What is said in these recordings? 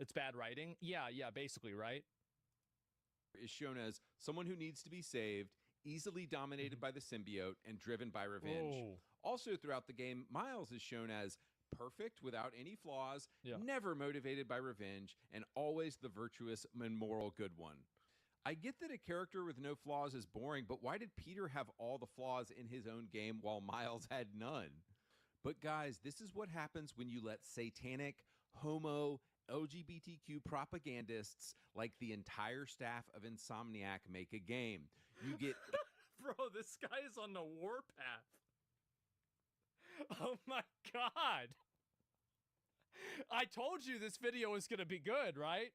It's bad writing. Yeah, basically, right? Is shown as someone who needs to be saved, easily dominated by the symbiote, and driven by revenge. Oh. Also, throughout the game, Miles is shown as perfect without any flaws, Yeah. never motivated by revenge, and always the virtuous and moral good one. I get that a character with no flaws is boring, but why did Peter have all the flaws in his own game while Miles had none? But guys, this is what happens when you let satanic, homo, LGBTQ propagandists like the entire staff of Insomniac make a game. You get... Bro, this guy is on the warpath. Oh my God. I told you this video was going to be good, right?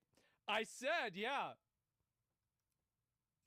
I said, yeah.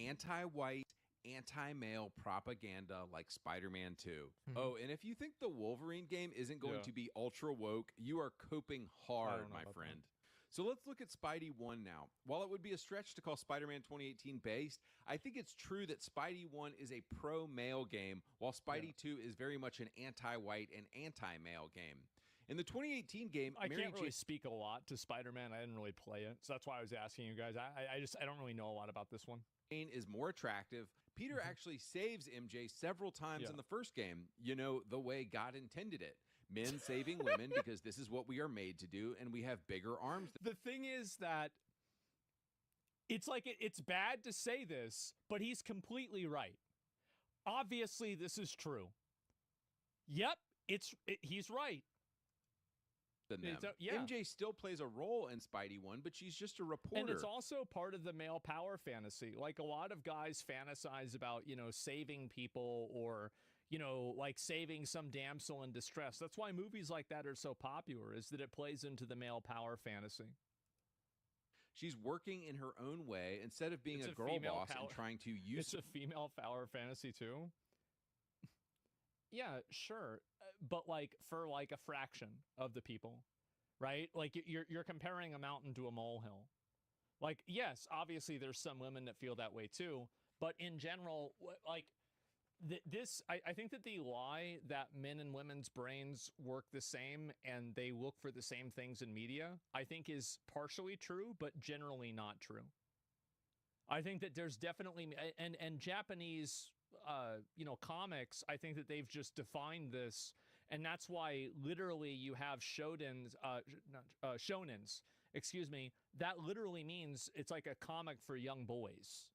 Anti-white, anti-male propaganda like Spider-Man 2. Oh, and if you think the Wolverine game isn't going to be ultra woke, you are coping hard, my friend. So let's look at Spidey 1 now. While it would be a stretch to call Spider-Man 2018 based, I think it's true that Spidey 1 is a pro-male game, while Spidey 2 is very much an anti-white and anti-male game. In the 2018 game, I can't really speak a lot to Spider-Man. I didn't really play it, so that's why I was asking you guys. I don't really know a lot about this one. Is more attractive. Peter actually saves MJ several times in the first game, you know, the way God intended it. Men saving women because this is what we are made to do, and we have bigger arms. The thing is that it's like it's bad to say this, but he's completely right. Obviously, this is true. Yep, he's right. Than them. MJ still plays a role in Spidey 1, but she's just a reporter. And it's also part of the male power fantasy. Like, a lot of guys fantasize about, you know, saving people or, you know, like saving some damsel in distress. That's why movies like that are so popular, is that it plays into the male power fantasy. She's working in her own way instead of being a girl boss and trying to use... It's a female power fantasy, too? Yeah, sure. But like for like a fraction of the people, right? Like you're comparing a mountain to a molehill. Like, yes, obviously there's some women that feel that way too, but in general, like I think that the lie that men and women's brains work the same and they look for the same things in media, I think is partially true, but generally not true. I think that there's definitely, and Japanese, you know, comics, I think that they've just defined this, and that's why literally you have shonens, shonens, excuse me, that literally means it's like a comic for young boys.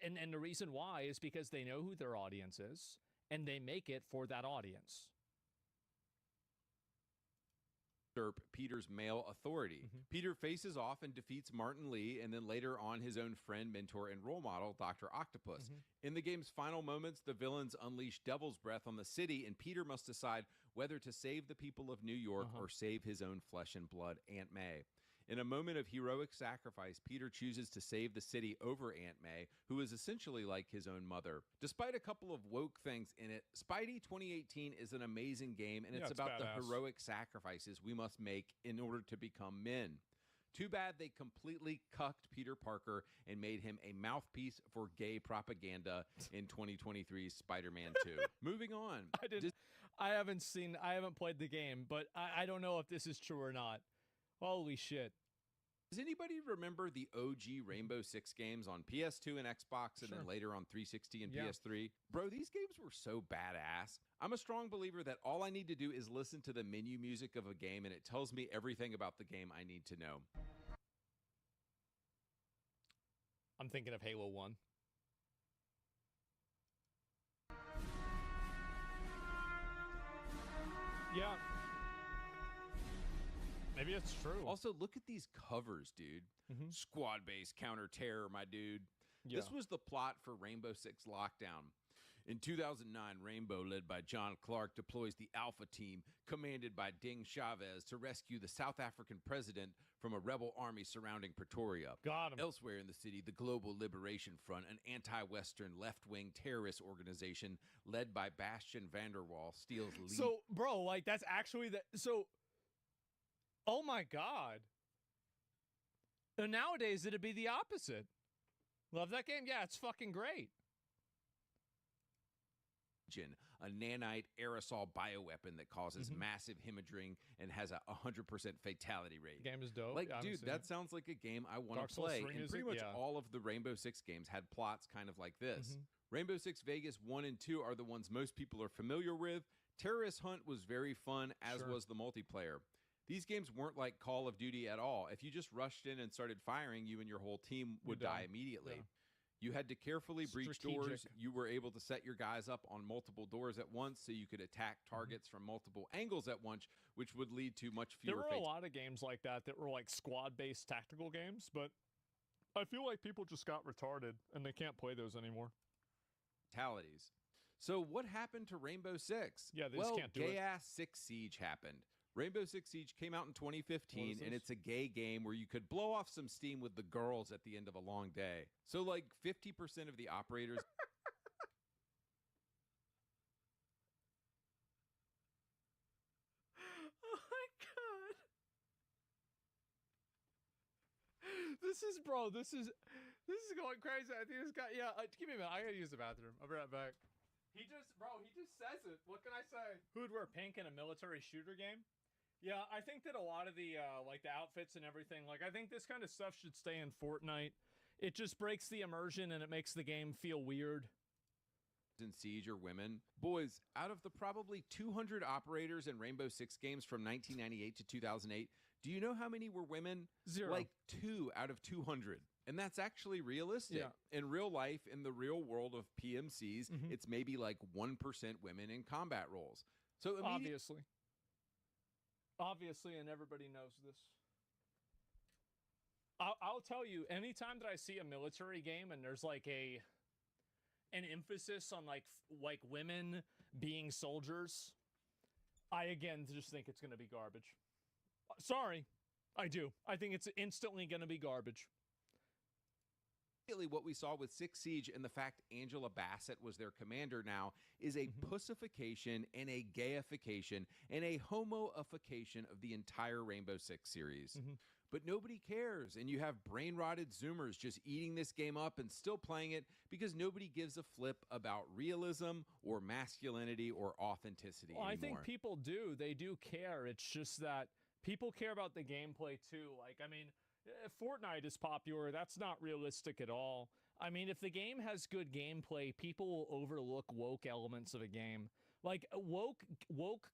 And the reason why is because they know who their audience is, and they make it for that audience. Peter's male authority. Peter faces off and defeats Martin Lee, and then later on his own friend, mentor, and role model, Dr. Octopus. In the game's final moments, the villains unleash Devil's Breath on the city, and Peter must decide whether to save the people of New York or save his own flesh and blood, Aunt May. In a moment of heroic sacrifice, Peter chooses to save the city over Aunt May, who is essentially like his own mother. Despite a couple of woke things in it, Spidey 2018 is an amazing game, and it's about the heroic sacrifices we must make in order to become men. Too bad they completely cucked Peter Parker and made him a mouthpiece for gay propaganda in 2023's Spider-Man 2. Moving on. I haven't played the game, but I don't know if this is true or not. Holy shit. Does anybody remember the OG Rainbow Six games on PS2 and Xbox and then later on 360 and PS3? Bro, these games were so badass. I'm a strong believer that all I need to do is listen to the menu music of a game and it tells me everything about the game I need to know. I'm thinking of Halo 1. Yeah. Maybe it's true. Also, look at these covers, dude. Squad-based counter-terror, my dude. This was the plot for Rainbow Six Lockdown. In 2009, Rainbow, led by John Clark, deploys the Alpha Team, commanded by Ding Chavez, to rescue the South African president from a rebel army surrounding Pretoria. Got him. Elsewhere in the city, the Global Liberation Front, an anti-Western left-wing terrorist organization led by Bastian Vanderwall, steals lead. So, bro, like, that's actually the... So... Oh my God. And nowadays, it'd be the opposite. Love that game? Yeah, it's fucking great. a nanite aerosol bioweapon that causes massive hemorrhaging and has a 100% fatality rate. The game is dope. Like, Yeah, dude, that sounds like a game I want Dark to Souls play. 3 And music? pretty much Yeah. all of the Rainbow Six games had plots kind of like this. Rainbow Six Vegas 1 and 2 are the ones most people are familiar with. Terrorist Hunt was very fun, as was the multiplayer. These games weren't like Call of Duty at all. If you just rushed in and started firing, you and your whole team would die immediately. Yeah. You had to carefully breach Strategic. doors. You were able to set your guys up on multiple doors at once so you could attack targets from multiple angles at once, which would lead to much fewer There were a lot of games like that were like squad-based tactical games, but I feel like people just got retarded and they can't play those anymore. fatalities. So what happened to Rainbow Six? Yeah, they just can't do it. gay-ass Six Siege happened. Rainbow Six Siege came out in 2015, and it's a gay game where you could blow off some steam with the girls at the end of a long day. So like 50% of the operators... Oh my god. This is going crazy. I think this guy, give me a minute. I gotta use the bathroom. I'll be right back. He just says it. What can I say? Who would wear pink in a military shooter game? Yeah, I think that a lot of the, like the outfits and everything, like I think this kind of stuff should stay in Fortnite. It just breaks the immersion and it makes the game feel weird. in Siege are women. Boys, out of the probably 200 operators in Rainbow Six games from 1998 to 2008, do you know how many were women? 0. Like 2 out of 200. And that's actually realistic. Yeah. In real life, in the real world of PMCs, it's maybe like 1% women in combat roles. So Obviously, and everybody knows this. I'll tell you, anytime that I see a military game and there's like an emphasis on like women being soldiers, I again just think it's going to be garbage. Sorry, I do. I think it's instantly going to be garbage. What we saw with Six Siege and the fact Angela Bassett was their commander now is a pussification and a gayification and a homoification of the entire Rainbow Six series. But nobody cares, and you have brain-rotted Zoomers just eating this game up and still playing it because nobody gives a flip about realism or masculinity or authenticity anymore. I think people do. They do care. It's just that people care about the gameplay too. Like, I mean, Fortnite is popular. That's not realistic at all. I mean, if the game has good gameplay, people will overlook woke elements of a game. Like, woke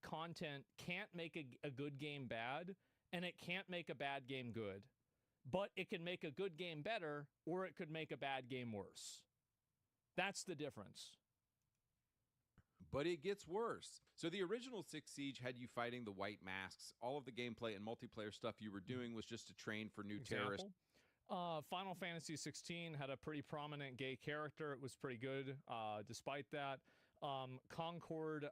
content can't make a good game bad, and it can't make a bad game good. But it can make a good game better, or it could make a bad game worse. That's the difference. But it gets worse. So the original Six Siege had you fighting the white masks. All of the gameplay and multiplayer stuff you were doing was just to train for new terrorists. Final Fantasy 16 had a pretty prominent gay character. It was pretty good, despite that. Concord,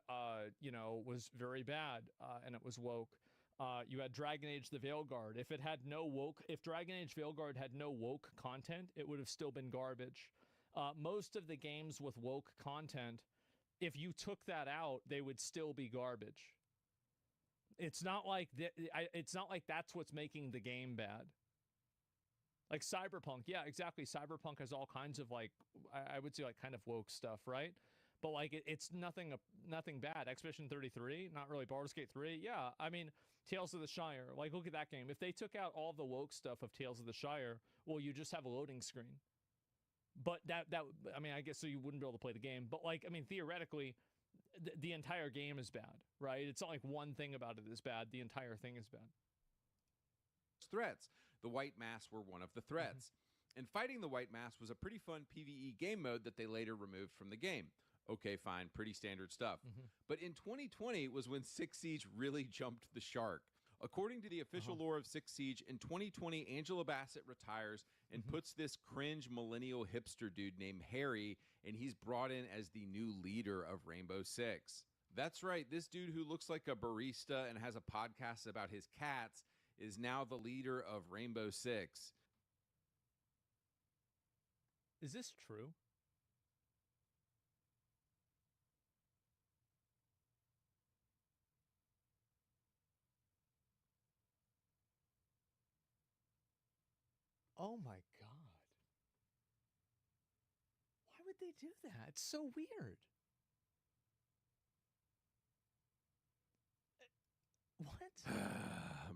was very bad, and it was woke. You had Dragon Age the Veilguard. If Dragon Age Veilguard had no woke content, it would have still been garbage. Most of the games with woke content, if you took that out, they would still be garbage. It's not like that's what's making the game bad. Like Cyberpunk, yeah, exactly. Cyberpunk has all kinds of like, I would say like kind of woke stuff, right? But like it's nothing bad. Expedition 33, not really. Baldur's Gate 3, yeah. I mean, Tales of the Shire, like look at that game. If they took out all the woke stuff of Tales of the Shire, well, you just have a loading screen. But I mean, I guess so you wouldn't be able to play the game. But like, I mean, theoretically, the entire game is bad, right? It's not like one thing about it is bad. The entire thing is bad. Threats. The White Mass were one of the threats. And fighting the White Mass was a pretty fun PvE game mode that they later removed from the game. Okay, fine, pretty standard stuff. But in 2020 was when Six Siege really jumped the shark. According to the official lore of Six Siege, in 2020, Angela Bassett retires and puts this cringe millennial hipster dude named Harry, and he's brought in as the new leader of Rainbow Six. That's right, this dude who looks like a barista and has a podcast about his cats is now the leader of Rainbow Six. Is this true? Oh my God. Why would they do that? It's so weird.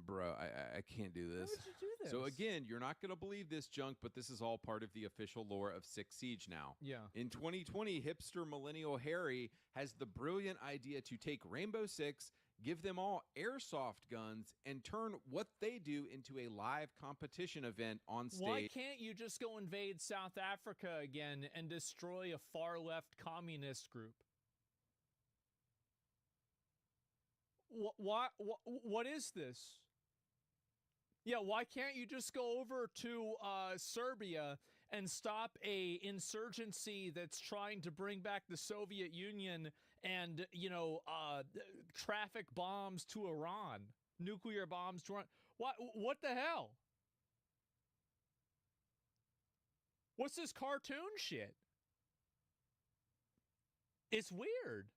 Bro, I can't do this. Why would you do this? So again, you're not going to believe this junk, but this is all part of the official lore of Six Siege now. Yeah. In 2020, hipster millennial Harry has the brilliant idea to take Rainbow Six, give them all airsoft guns, and turn what they do into a live competition event on stage. Why can't you just go invade South Africa again and destroy a far-left communist group? What is this? Yeah, why can't you just go over to Serbia and stop a insurgency that's trying to bring back the Soviet Union and, you know, traffic bombs to Iran, nuclear bombs to Iran? What the hell? What's this cartoon shit? It's weird.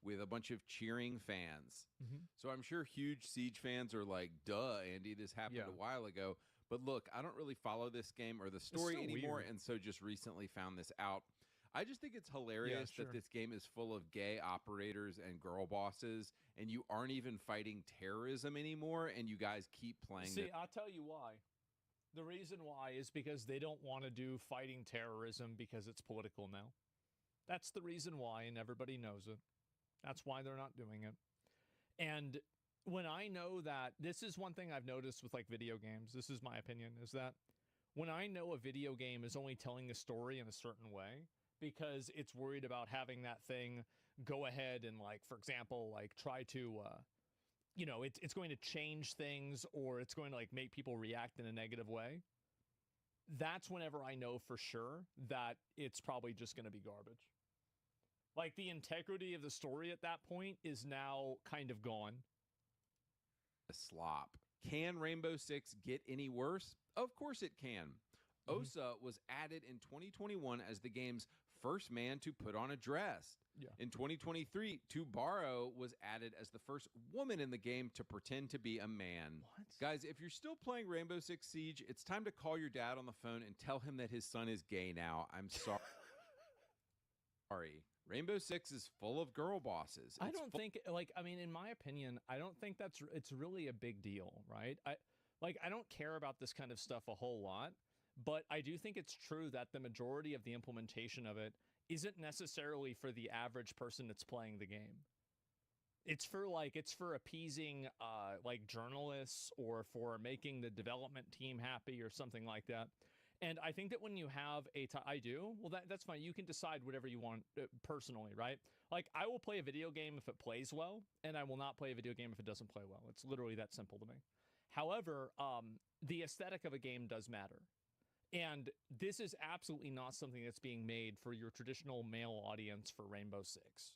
With a bunch of cheering fans. So I'm sure huge Siege fans are like, duh, Andy, this happened a while ago. But look, I don't really follow this game or the story anymore, and so just recently found this out. I just think it's hilarious that this game is full of gay operators and girl bosses, and you aren't even fighting terrorism anymore, and you guys keep playing. See, I'll tell you why. The reason why is because they don't want to do fighting terrorism because it's political now. That's the reason why, and everybody knows it. That's why they're not doing it. And when I know that, this is one thing I've noticed with like video games, this is my opinion, is that when I know a video game is only telling a story in a certain way because it's worried about having that thing go ahead and, like, for example, like try to, you know, it's going to change things or it's going to like make people react in a negative way, that's whenever I know for sure that it's probably just going to be garbage. Like, the integrity of the story at that point is now kind of gone. A slop. Can Rainbow Six get any worse? Of course it can. Osa was added in 2021 as the game's first man to put on a dress. In 2023, Tubaro was added as the first woman in the game to pretend to be a man. Guys, if you're still playing Rainbow Six Siege, it's time to call your dad on the phone and tell him that his son is gay now. I'm sorry. Sorry. Rainbow Six is full of girl bosses. I don't think, like, I mean, in my opinion, I don't think it's really a big deal, right? I don't care about this kind of stuff a whole lot, but I do think it's true that the majority of the implementation of it isn't necessarily for the average person that's playing the game. It's for appeasing like journalists or for making the development team happy or something like that. And I think that when you have that's fine. You can decide whatever you want personally, right? Like, I will play a video game if it plays well, and I will not play a video game if it doesn't play well. It's literally that simple to me. However, the aesthetic of a game does matter. And this is absolutely not something that's being made for your traditional male audience for Rainbow Six.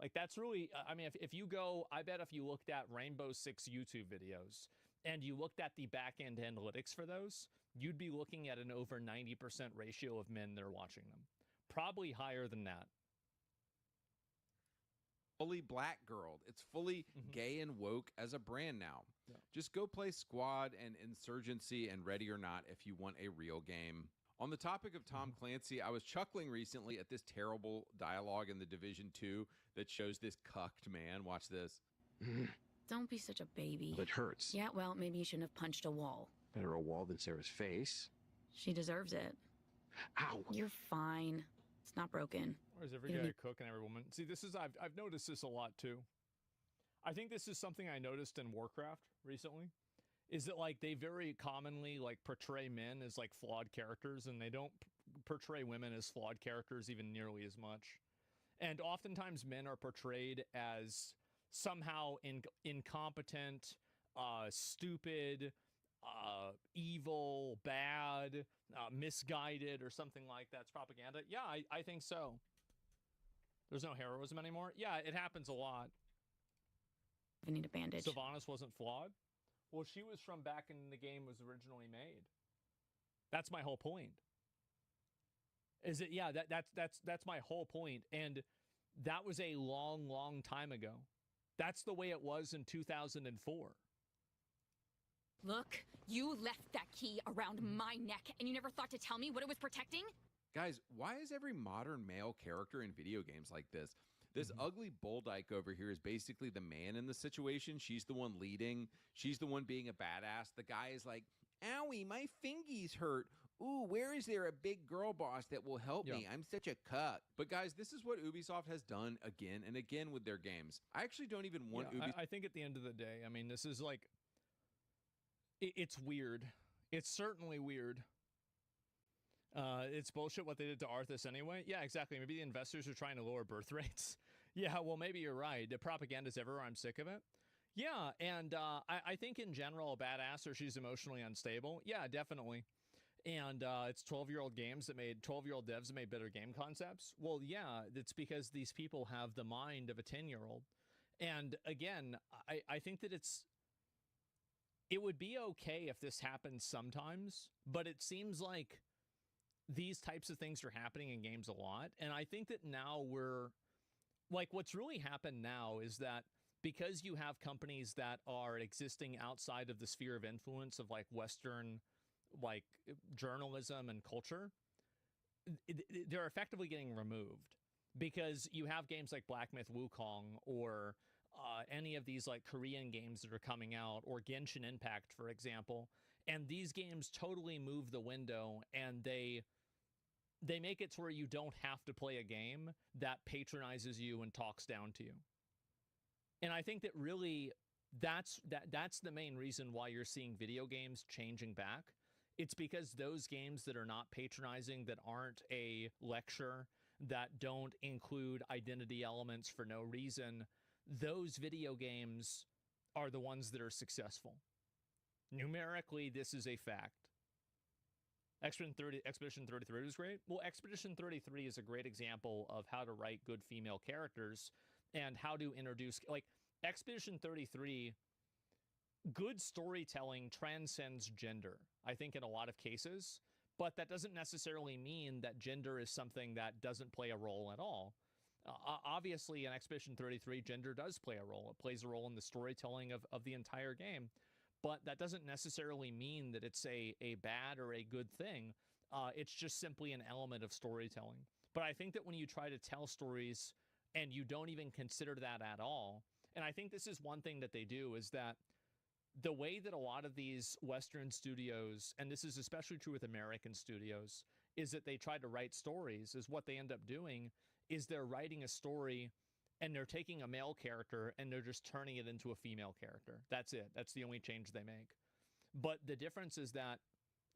Like, that's really, I mean, if you go, I bet if you looked at Rainbow Six YouTube videos and you looked at the back-end analytics for those, you'd be looking at an over 90% ratio of men that are watching them. Probably higher than that. Fully black girl. It's fully gay and woke as a brand now. Just go play Squad and Insurgency and Ready or Not if you want a real game. On the topic of Tom Clancy, I was chuckling recently at this terrible dialogue in The Division 2 that shows this cucked man. Watch this. Don't be such a baby. It hurts. Yeah, well, maybe you shouldn't have punched a wall. Better a wall than Sarah's face. She deserves it. Ow. You're fine. It's not broken. Or is every guy a cook and every woman? See, this is, I've noticed this a lot too. I think this is something I noticed in Warcraft recently, is that, like, they very commonly, like, portray men as, like, flawed characters, and they don't portray women as flawed characters even nearly as much. And oftentimes men are portrayed as somehow incompetent, stupid, evil, bad, misguided, or something like that's propaganda. Yeah, I think so. There's no heroism anymore. Yeah, it happens a lot. I need a bandage. Sylvanas wasn't flawed. Well, she was from back in the game was originally made. That's my whole point. Is it? Yeah, that's my whole point. And that was a long, long time ago. That's the way it was in 2004. Look, you left that key around my neck, and you never thought to tell me what it was protecting? Guys, why is every modern male character in video games like this? This ugly bull dyke over here is basically the man in the situation. She's the one leading. She's the one being a badass. The guy is like, owie, my fingies hurt. Ooh, where is there a big girl boss that will help me? I'm such a cuck. But guys, this is what Ubisoft has done again and again with their games. I actually don't even want Ubisoft. I think at the end of the day, I mean, this is like, it's weird. It's certainly weird. It's bullshit what they did to Arthas anyway. Yeah, exactly. Maybe the investors are trying to lower birth rates. Yeah, well, maybe you're right. The propaganda's everywhere. I'm sick of it. Yeah, and I think in general, a badass or she's emotionally unstable. Yeah, definitely. And it's 12-year-old games that made 12-year-old devs that made better game concepts. Well, yeah, it's because these people have the mind of a 10-year-old. And again, I think that it would be okay if this happens sometimes, but it seems like these types of things are happening in games a lot. And I think that now what's really happened now is that because you have companies that are existing outside of the sphere of influence of like Western, like journalism and culture, they're effectively getting removed because you have games like Black Myth Wukong or any of these like Korean games that are coming out, or Genshin Impact, for example. And these games totally move the window, and they make it to where you don't have to play a game that patronizes you and talks down to you. And I think that really that's the main reason why you're seeing video games changing back. It's because those games that are not patronizing, that aren't a lecture, that don't include identity elements for no reason, those video games are the ones that are successful. Numerically, this is a fact. Expedition 33 was great. Well, Expedition 33 is a great example of how to write good female characters and how to introduce, like, Expedition 33, good storytelling transcends gender, I think, in a lot of cases, but that doesn't necessarily mean that gender is something that doesn't play a role at all. Obviously, in Expedition 33, gender does play a role. It plays a role in the storytelling of the entire game. But that doesn't necessarily mean that it's a bad or a good thing. It's just simply an element of storytelling. But I think that when you try to tell stories and you don't even consider that at all, and I think this is one thing that they do, is that the way that a lot of these Western studios, and this is especially true with American studios, is that they try to write stories, is what they end up doing is they're writing a story and they're taking a male character and they're just turning it into a female character. That's it. That's the only change they make. But the difference is that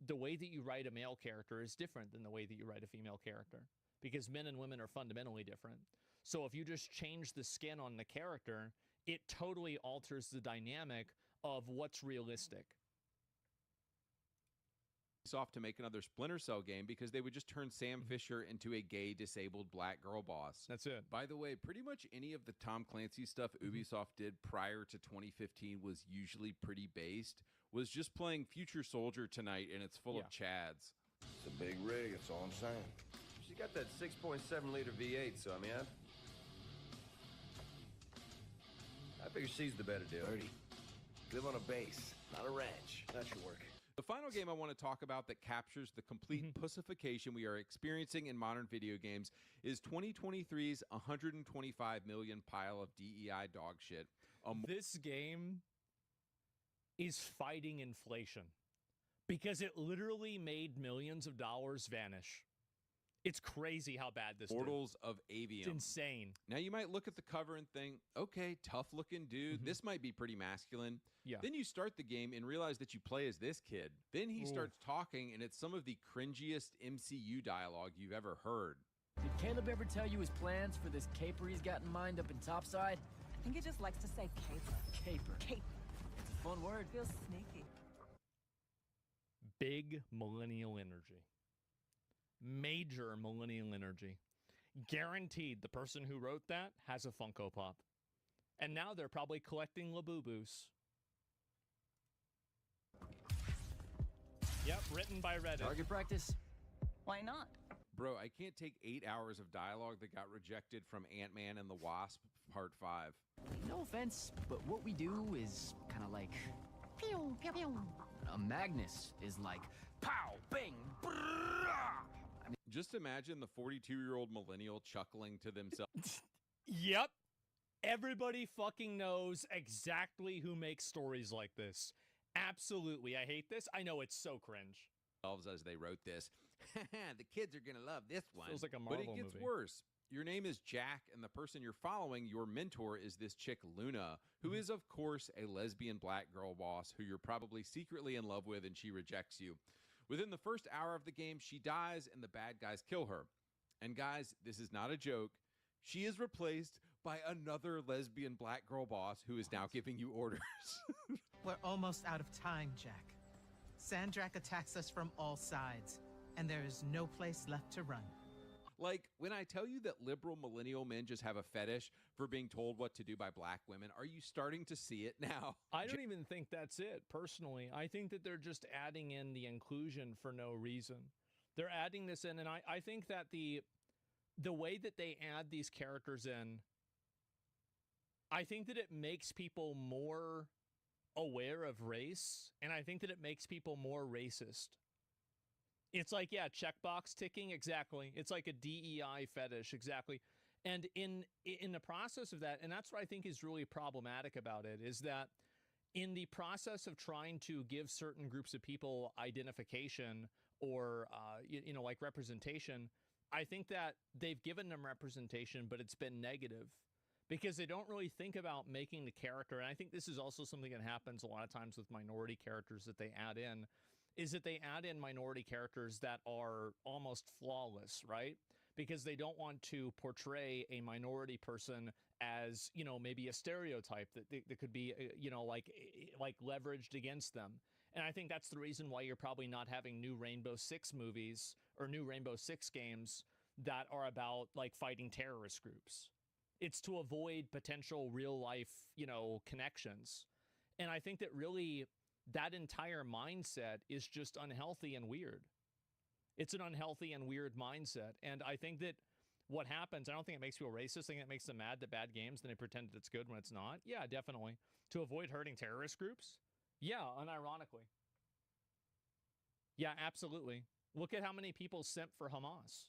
the way that you write a male character is different than the way that you write a female character, because men and women are fundamentally different. So if you just change the skin on the character, it totally alters the dynamic of what's realistic. Off to make another Splinter Cell game because they would just turn Sam Fisher into a gay, disabled black girl boss. That's it. By the way, pretty much any of the Tom Clancy stuff Ubisoft did prior to 2015 was usually pretty based. Was just playing Future Soldier tonight, and it's full of chads. It's a big rig, that's all I'm saying. She got that 6.7-liter V8, so I mean, I figure she's the better deal. Birdie, live on a base, not a ranch. That should work. The final game I want to talk about that captures the complete pussification we are experiencing in modern video games is 2023's 125 million pile of DEI dog shit. This game is fighting inflation because it literally made millions of dollars vanish. It's crazy how bad this Portals of Avium. It's insane. Now, you might look at the cover and think, okay, tough-looking dude. This might be pretty masculine. Yeah. Then you start the game and realize that you play as this kid. Then he starts talking, and it's some of the cringiest MCU dialogue you've ever heard. Did Caleb ever tell you his plans for this caper he's got in mind up in Topside? I think he just likes to say caper. Caper. Caper. It's a fun word. Feels sneaky. Big millennial energy. Major millennial energy. Guaranteed the person who wrote that has a Funko Pop. And now they're probably collecting Labubu's. Yep, written by Reddit. Target practice? Why not? Bro, I can't take 8 hours of dialogue that got rejected from Ant-Man and the Wasp, Part 5. No offense, but what we do is kind of like... Pew, pew, pew. A Magnus is like... Pow, bang, brrrah! Just imagine the 42-year-old millennial chuckling to themselves. Yep. Everybody fucking knows exactly who makes stories like this. Absolutely. I hate this. I know it's so cringe. As they wrote this. The kids are going to love this one. Feels like a Marvel But it gets movie. worse. Your name is Jack, and the person you're following, your mentor, is this chick, Luna, who is, of course, a lesbian black girl boss who you're probably secretly in love with, and she rejects you. Within the first hour of the game, she dies, and the bad guys kill her. And guys, this is not a joke. She is replaced by another lesbian black girl boss who is now giving you orders. We're almost out of time, Jack. Sandrak attacks us from all sides, and there is no place left to run. Like, when I tell you that liberal millennial men just have a fetish for being told what to do by black women, are you starting to see it now? I don't even think that's it, personally. I think that they're just adding in the inclusion for no reason. They're adding this in, and I think that the way that they add these characters in, I think that it makes people more aware of race, and I think that it makes people more racist. It's like, yeah, checkbox ticking, exactly. It's like a DEI fetish, exactly. And in the process of that, and that's what I think is really problematic about it, is that in the process of trying to give certain groups of people identification or, like representation, I think that they've given them representation, but it's been negative because they don't really think about making the character. And I think this is also something that happens a lot of times with minority characters that they add in, is that they add in minority characters that are almost flawless, right? Because they don't want to portray a minority person as, maybe a stereotype that could be, like leveraged against them. And I think that's the reason why you're probably not having new Rainbow Six movies or new Rainbow Six games that are about like fighting terrorist groups. It's to avoid potential real life, connections. And I think that really that entire mindset is just unhealthy and weird. It's an unhealthy and weird mindset. And I think that what happens, I don't think it makes people racist. I think it makes them mad that bad games, then they pretend that it's good when it's not. Yeah, definitely. To avoid hurting terrorist groups? Yeah, unironically. Yeah, absolutely. Look at how many people simp for Hamas.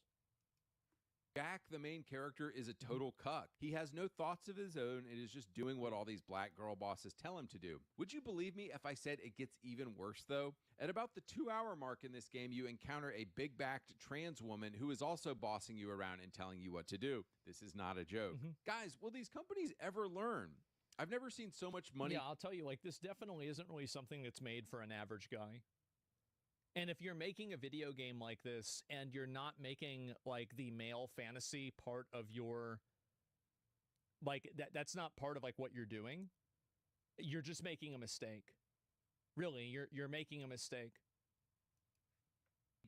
Jack, the main character, is a total cuck. He has no thoughts of his own and is just doing what all these black girl bosses tell him to do. Would you believe me if I said it gets even worse, though? At about the 2-hour mark in this game, you encounter a big-backed trans woman who is also bossing you around and telling you what to do. This is not a joke. Guys, will these companies ever learn? I've never seen so much money. Yeah, I'll tell you, this definitely isn't really something that's made for an average guy. And if you're making a video game like this and you're not making the male fantasy part of your that's not part of what you're doing, you're just making a mistake. Really, you're making a mistake.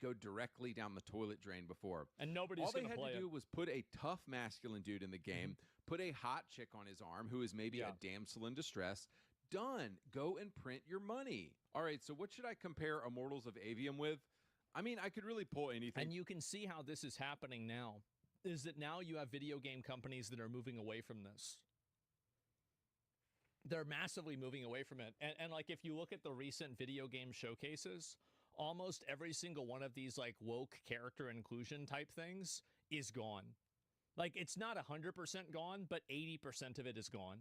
Go directly down the toilet drain before. And nobody's going to play it. All they had to do was put a tough masculine dude in the game, put a hot chick on his arm who is maybe a damsel in distress. Done. Go and print your money. All right, so what should I compare Immortals of Avium with? I mean, I could really pull anything. And you can see how this is happening now, is that now you have video game companies that are moving away from this. They're massively moving away from it. And if you look at the recent video game showcases, almost every single one of these woke character inclusion type things is gone. It's not 100% gone, but 80% of it is gone.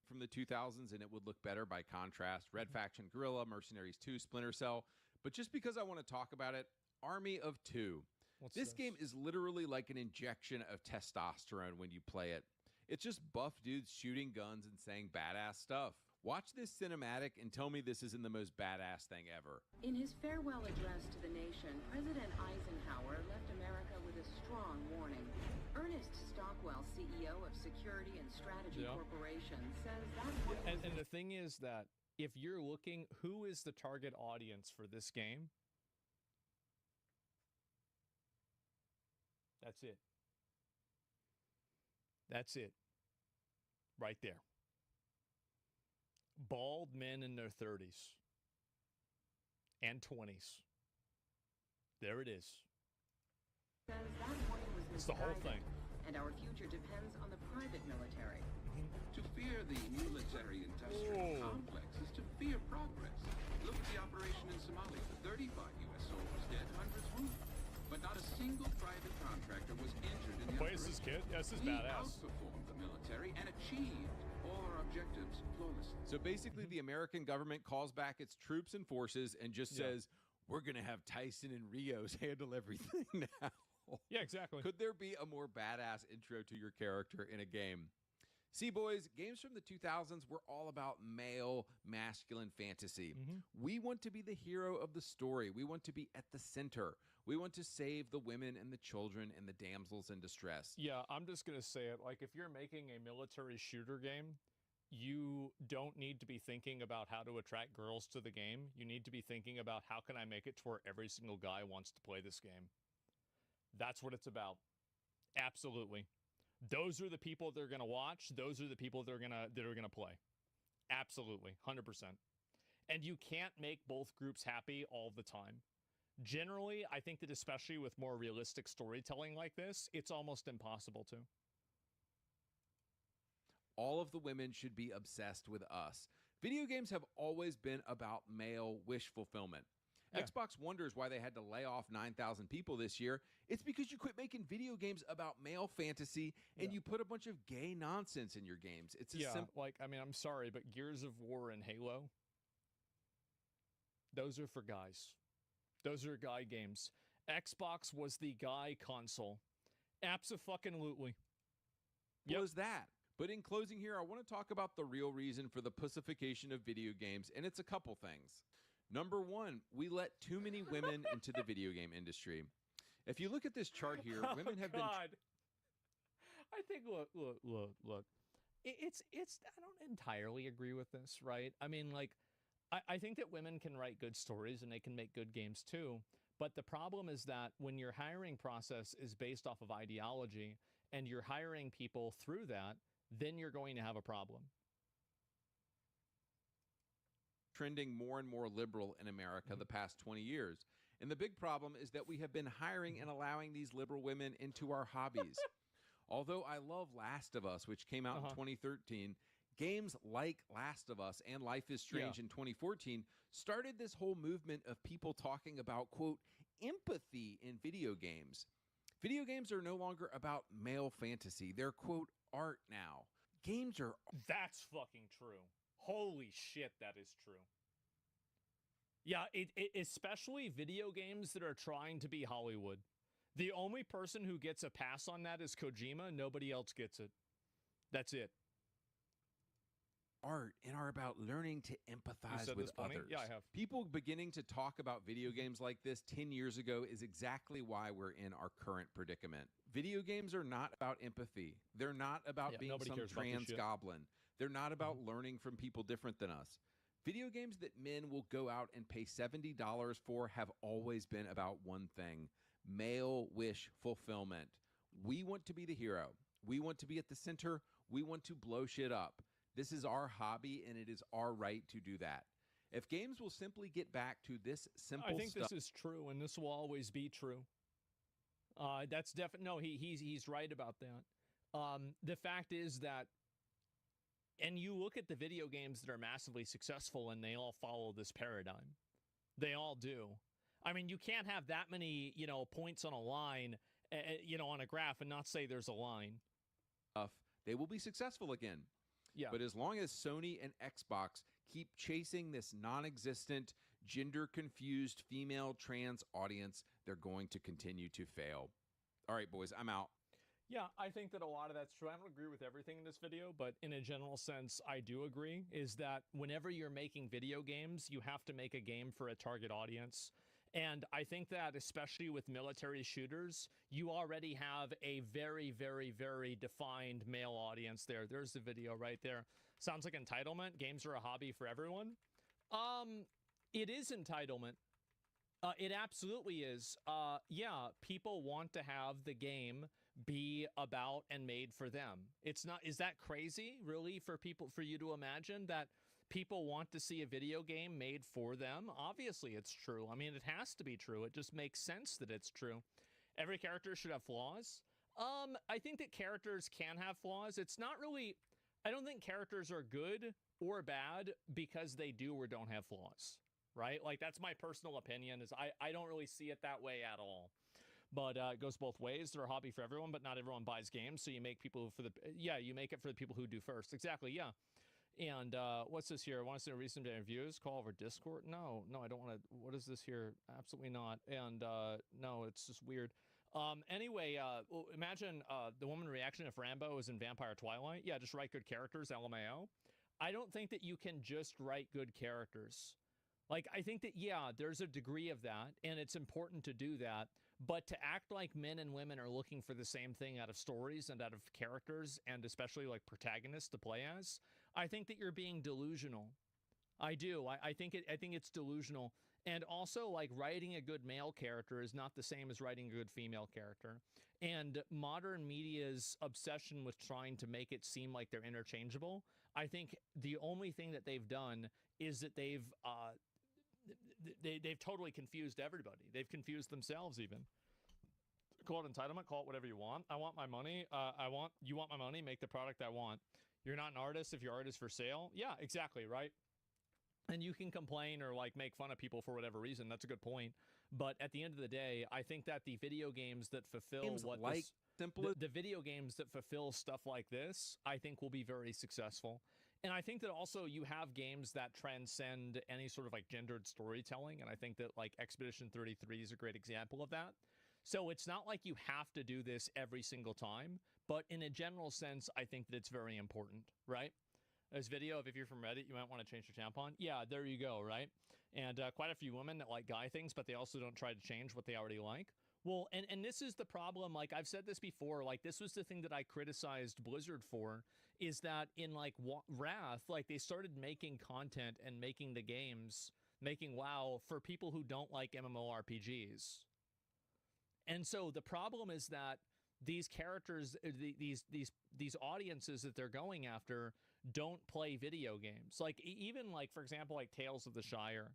From the 2000s, and it would look better by contrast. Red Faction Guerrilla, Mercenaries 2, Splinter Cell. But just because I want to talk about it, Army of Two. This game is literally like an injection of testosterone when you play it. It's just buff dudes shooting guns and saying badass stuff. Watch this cinematic and tell me this isn't the most badass thing ever. In his farewell address to the nation, President Eisenhower left America with a strong warning. Ernest Stockwell, CEO of Security and Strategy Corporation, says that... And the thing is that if you're looking, who is the target audience for this game? That's it. That's it. Right there. Bald men in their 30s and 20s. There it is. Says that warning was it's the whole thing. And our future depends on the private military. To fear the military industrial complex is to fear progress. Look at the operation in Somalia. 35 U.S. soldiers dead, hundreds wounded. But not a single private contractor was injured in the Wait this is kid. Yeah, this is We badass. outperformed the military and achieved all our objectives flawlessly. So basically, the American government calls back its troops and forces and just says, we're going to have Tyson and Rios handle everything now. Yeah, exactly. Could there be a more badass intro to your character in a game? See, boys, games from the 2000s were all about male, masculine fantasy. We want to be the hero of the story. We want to be at the center. We want to save the women and the children and the damsels in distress. Yeah, I'm just going to say it. Like, if you're making a military shooter game, you don't need to be thinking about how to attract girls to the game. You need to be thinking about how can I make it to where every single guy wants to play this game. That's what it's about. Absolutely. Those are the people they're going to watch. Those are the people that are going to play. Absolutely. 100%. And you can't make both groups happy all the time. Generally, I think that especially with more realistic storytelling like this, it's almost impossible to. All of the women should be obsessed with us. Video games have always been about male wish fulfillment. Yeah. Xbox wonders why they had to lay off 9,000 people this year. It's because you quit making video games about male fantasy and you put a bunch of gay nonsense in your games. It's as simple. Like, I mean, I'm sorry, but Gears of War and Halo, those are for guys. Those are guy games. Xbox was the guy console. Abso-fucking-lutely. Was that? But in closing here, I want to talk about the real reason for the pussification of video games, and it's a couple things. Number one, we let too many women into the video game industry. If you look at this chart here, women have been... I think, look. It's, I don't entirely agree with this, right? I mean, like, I think that women can write good stories and they can make good games too. But the problem is that when your hiring process is based off of ideology and you're hiring people through that, then you're going to have a problem. Trending more and more liberal in America the past 20 years. And the big problem is that we have been hiring and allowing these liberal women into our hobbies. Although I love Last of Us, which came out in 2013, games like Last of Us and Life is Strange in 2014 started this whole movement of people talking about, quote, empathy in video games. Video games are no longer about male fantasy. They're, quote, art now. Games are... That's fucking true. Holy shit, that is true. Yeah, especially video games that are trying to be Hollywood. The only person who gets a pass on that is Kojima. Nobody else gets it. That's it. Art and are about learning to empathize with others. Yeah, I have. People beginning to talk about video games like this 10 years ago is exactly why we're in our current predicament. Video games are not about empathy. They're not about being some trans goblin. They're not about learning from people different than us. Video games that men will go out and pay $70 for have always been about one thing: male wish fulfillment. We want to be the hero. We want to be at the center. We want to blow shit up. This is our hobby, and it is our right to do that. If games will simply get back to this simple stuff... I think this is true, and this will always be true. That's definitely... No, he's right about that. The fact is that... And you look at the video games that are massively successful, and they all follow this paradigm. They all do. I mean, you can't have that many, points on a line, on a graph and not say there's a line. They will be successful again. Yeah. But as long as Sony and Xbox keep chasing this non-existent, gender-confused female trans audience, they're going to continue to fail. All right, boys, I'm out. Yeah, I think that a lot of that's true. I don't agree with everything in this video, but in a general sense, I do agree, is that whenever you're making video games, you have to make a game for a target audience. And I think that especially with military shooters, you already have a very, very, very defined male audience there. There's the video right there. Sounds like entitlement. Games are a hobby for everyone. It is entitlement. It absolutely is. Yeah, people want to have the game be about and made for them. It's not, is that crazy, really, for you to imagine that people want to see a video game made for them? Obviously, it's true. I mean, it has to be true. It just makes sense that it's true. Every character should have flaws. I think that characters can have flaws. It's not really... I don't think characters are good or bad because they do or don't have flaws, right? Like, that's my personal opinion, is I don't really see it that way at all. But it goes both ways. They're a hobby for everyone, but not everyone buys games. So you make people for the you make it for the people who do first. Exactly, yeah. And what's this here? I want to see a recent reviews. Call over Discord? No, I don't want to. What is this here? Absolutely not. And no, it's just weird. Anyway, well, imagine the woman reaction if Rambo is in Vampire Twilight. Yeah, just write good characters, LMAO. I don't think that you can just write good characters. Like, I think that, yeah, there's a degree of that, and it's important to do that. But to act like men and women are looking for the same thing out of stories and out of characters, and especially like protagonists to play as, I think that you're being delusional. I do. I think it's delusional. And also, like, writing a good male character is not the same as writing a good female character. And modern media's obsession with trying to make it seem like they're interchangeable, I think the only thing that they've done is that they've totally confused everybody. They've confused themselves even. Call it entitlement, call it whatever you want. I want my money. You want my money, make the product I want. You're not an artist if your art is for sale. Yeah, exactly, right? And you can complain or like make fun of people for whatever reason. That's a good point. But at the end of the day, I think that the video games that fulfill the video games that fulfill stuff like this, I think will be very successful. And I think that also you have games that transcend any sort of like gendered storytelling. And I think that like Expedition 33 is a great example of that. So it's not like you have to do this every single time, but in a general sense, I think that it's very important, right? This video of if you're from Reddit, you might want to change your tampon. Yeah, there you go, right? And quite a few women that like guy things, but they also don't try to change what they already like. Well, and this is the problem. Like I've said this before, like this was the thing that I criticized Blizzard for, is that in like Wrath, like they started making content and making the games, making WoW for people who don't like MMORPGs. And so the problem is that these characters, these audiences that they're going after don't play video games. Like even like, for example, like Tales of the Shire.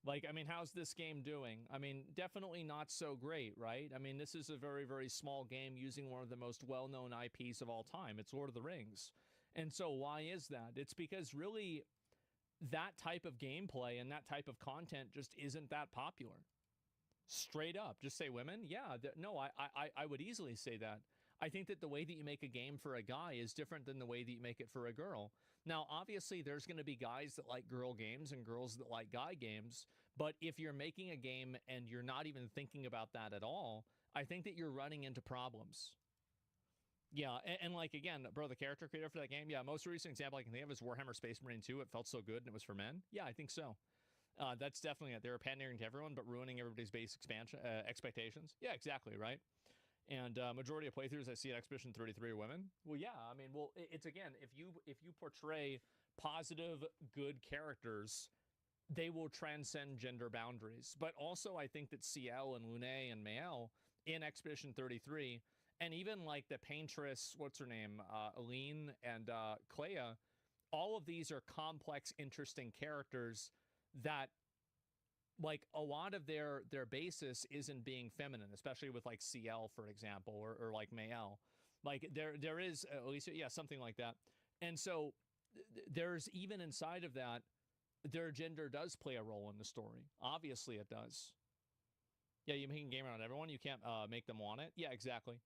Like, I mean, how's this game doing? I mean, definitely not so great, right? I mean, this is a very, very small game using one of the most well-known IPs of all time. It's Lord of the Rings. And so why is that? It's because really that type of gameplay and that type of content just isn't that popular. Straight up, just say women? Yeah, no, I would easily say that. I think that the way that you make a game for a guy is different than the way that you make it for a girl. Now, obviously, there's going to be guys that like girl games and girls that like guy games, but if you're making a game and you're not even thinking about that at all, I think that you're running into problems. Yeah, and like, again, bro, the character creator for that game, yeah, most recent example I can think of is Warhammer Space Marine 2. It felt so good and it was for men. Yeah, I think so. That's definitely it. They were pandering to everyone, but ruining everybody's base expectations. Yeah, exactly, right? And majority of playthroughs I see at Expedition 33 are women. Well, yeah, I mean, well, it's again, if you portray positive, good characters, they will transcend gender boundaries. But also, I think that CL and Lune and Mael in Expedition 33, and even like the paintress, what's her name, Aline and Clea, all of these are complex, interesting characters that, like, a lot of their basis isn't being feminine, especially with like CL, for example, or like Mael. Like there is at least, yeah, something like that. And so there's even inside of that, their gender does play a role in the story. Obviously it does. Yeah, you make a game around everyone. You can't make them want it. Yeah, exactly.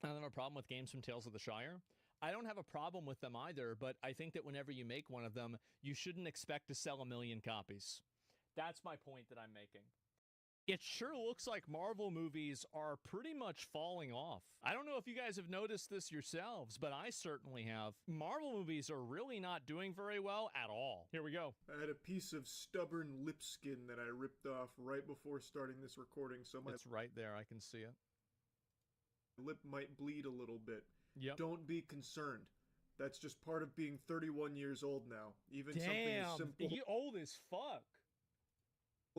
I don't have a problem with games from Tales of the Shire. I don't have a problem with them either, but I think that whenever you make one of them, you shouldn't expect to sell 1 million copies. That's my point that I'm making. It sure looks like Marvel movies are pretty much falling off. I don't know if you guys have noticed this yourselves, but I certainly have. Marvel movies are really not doing very well at all. Here we go. I had a piece of stubborn lip skin that I ripped off right before starting this recording, so my It's right there, I can see it. lip might bleed a little bit. Yep. Don't be concerned. That's just part of being 31 years old now. Even something as simple You're old as fuck.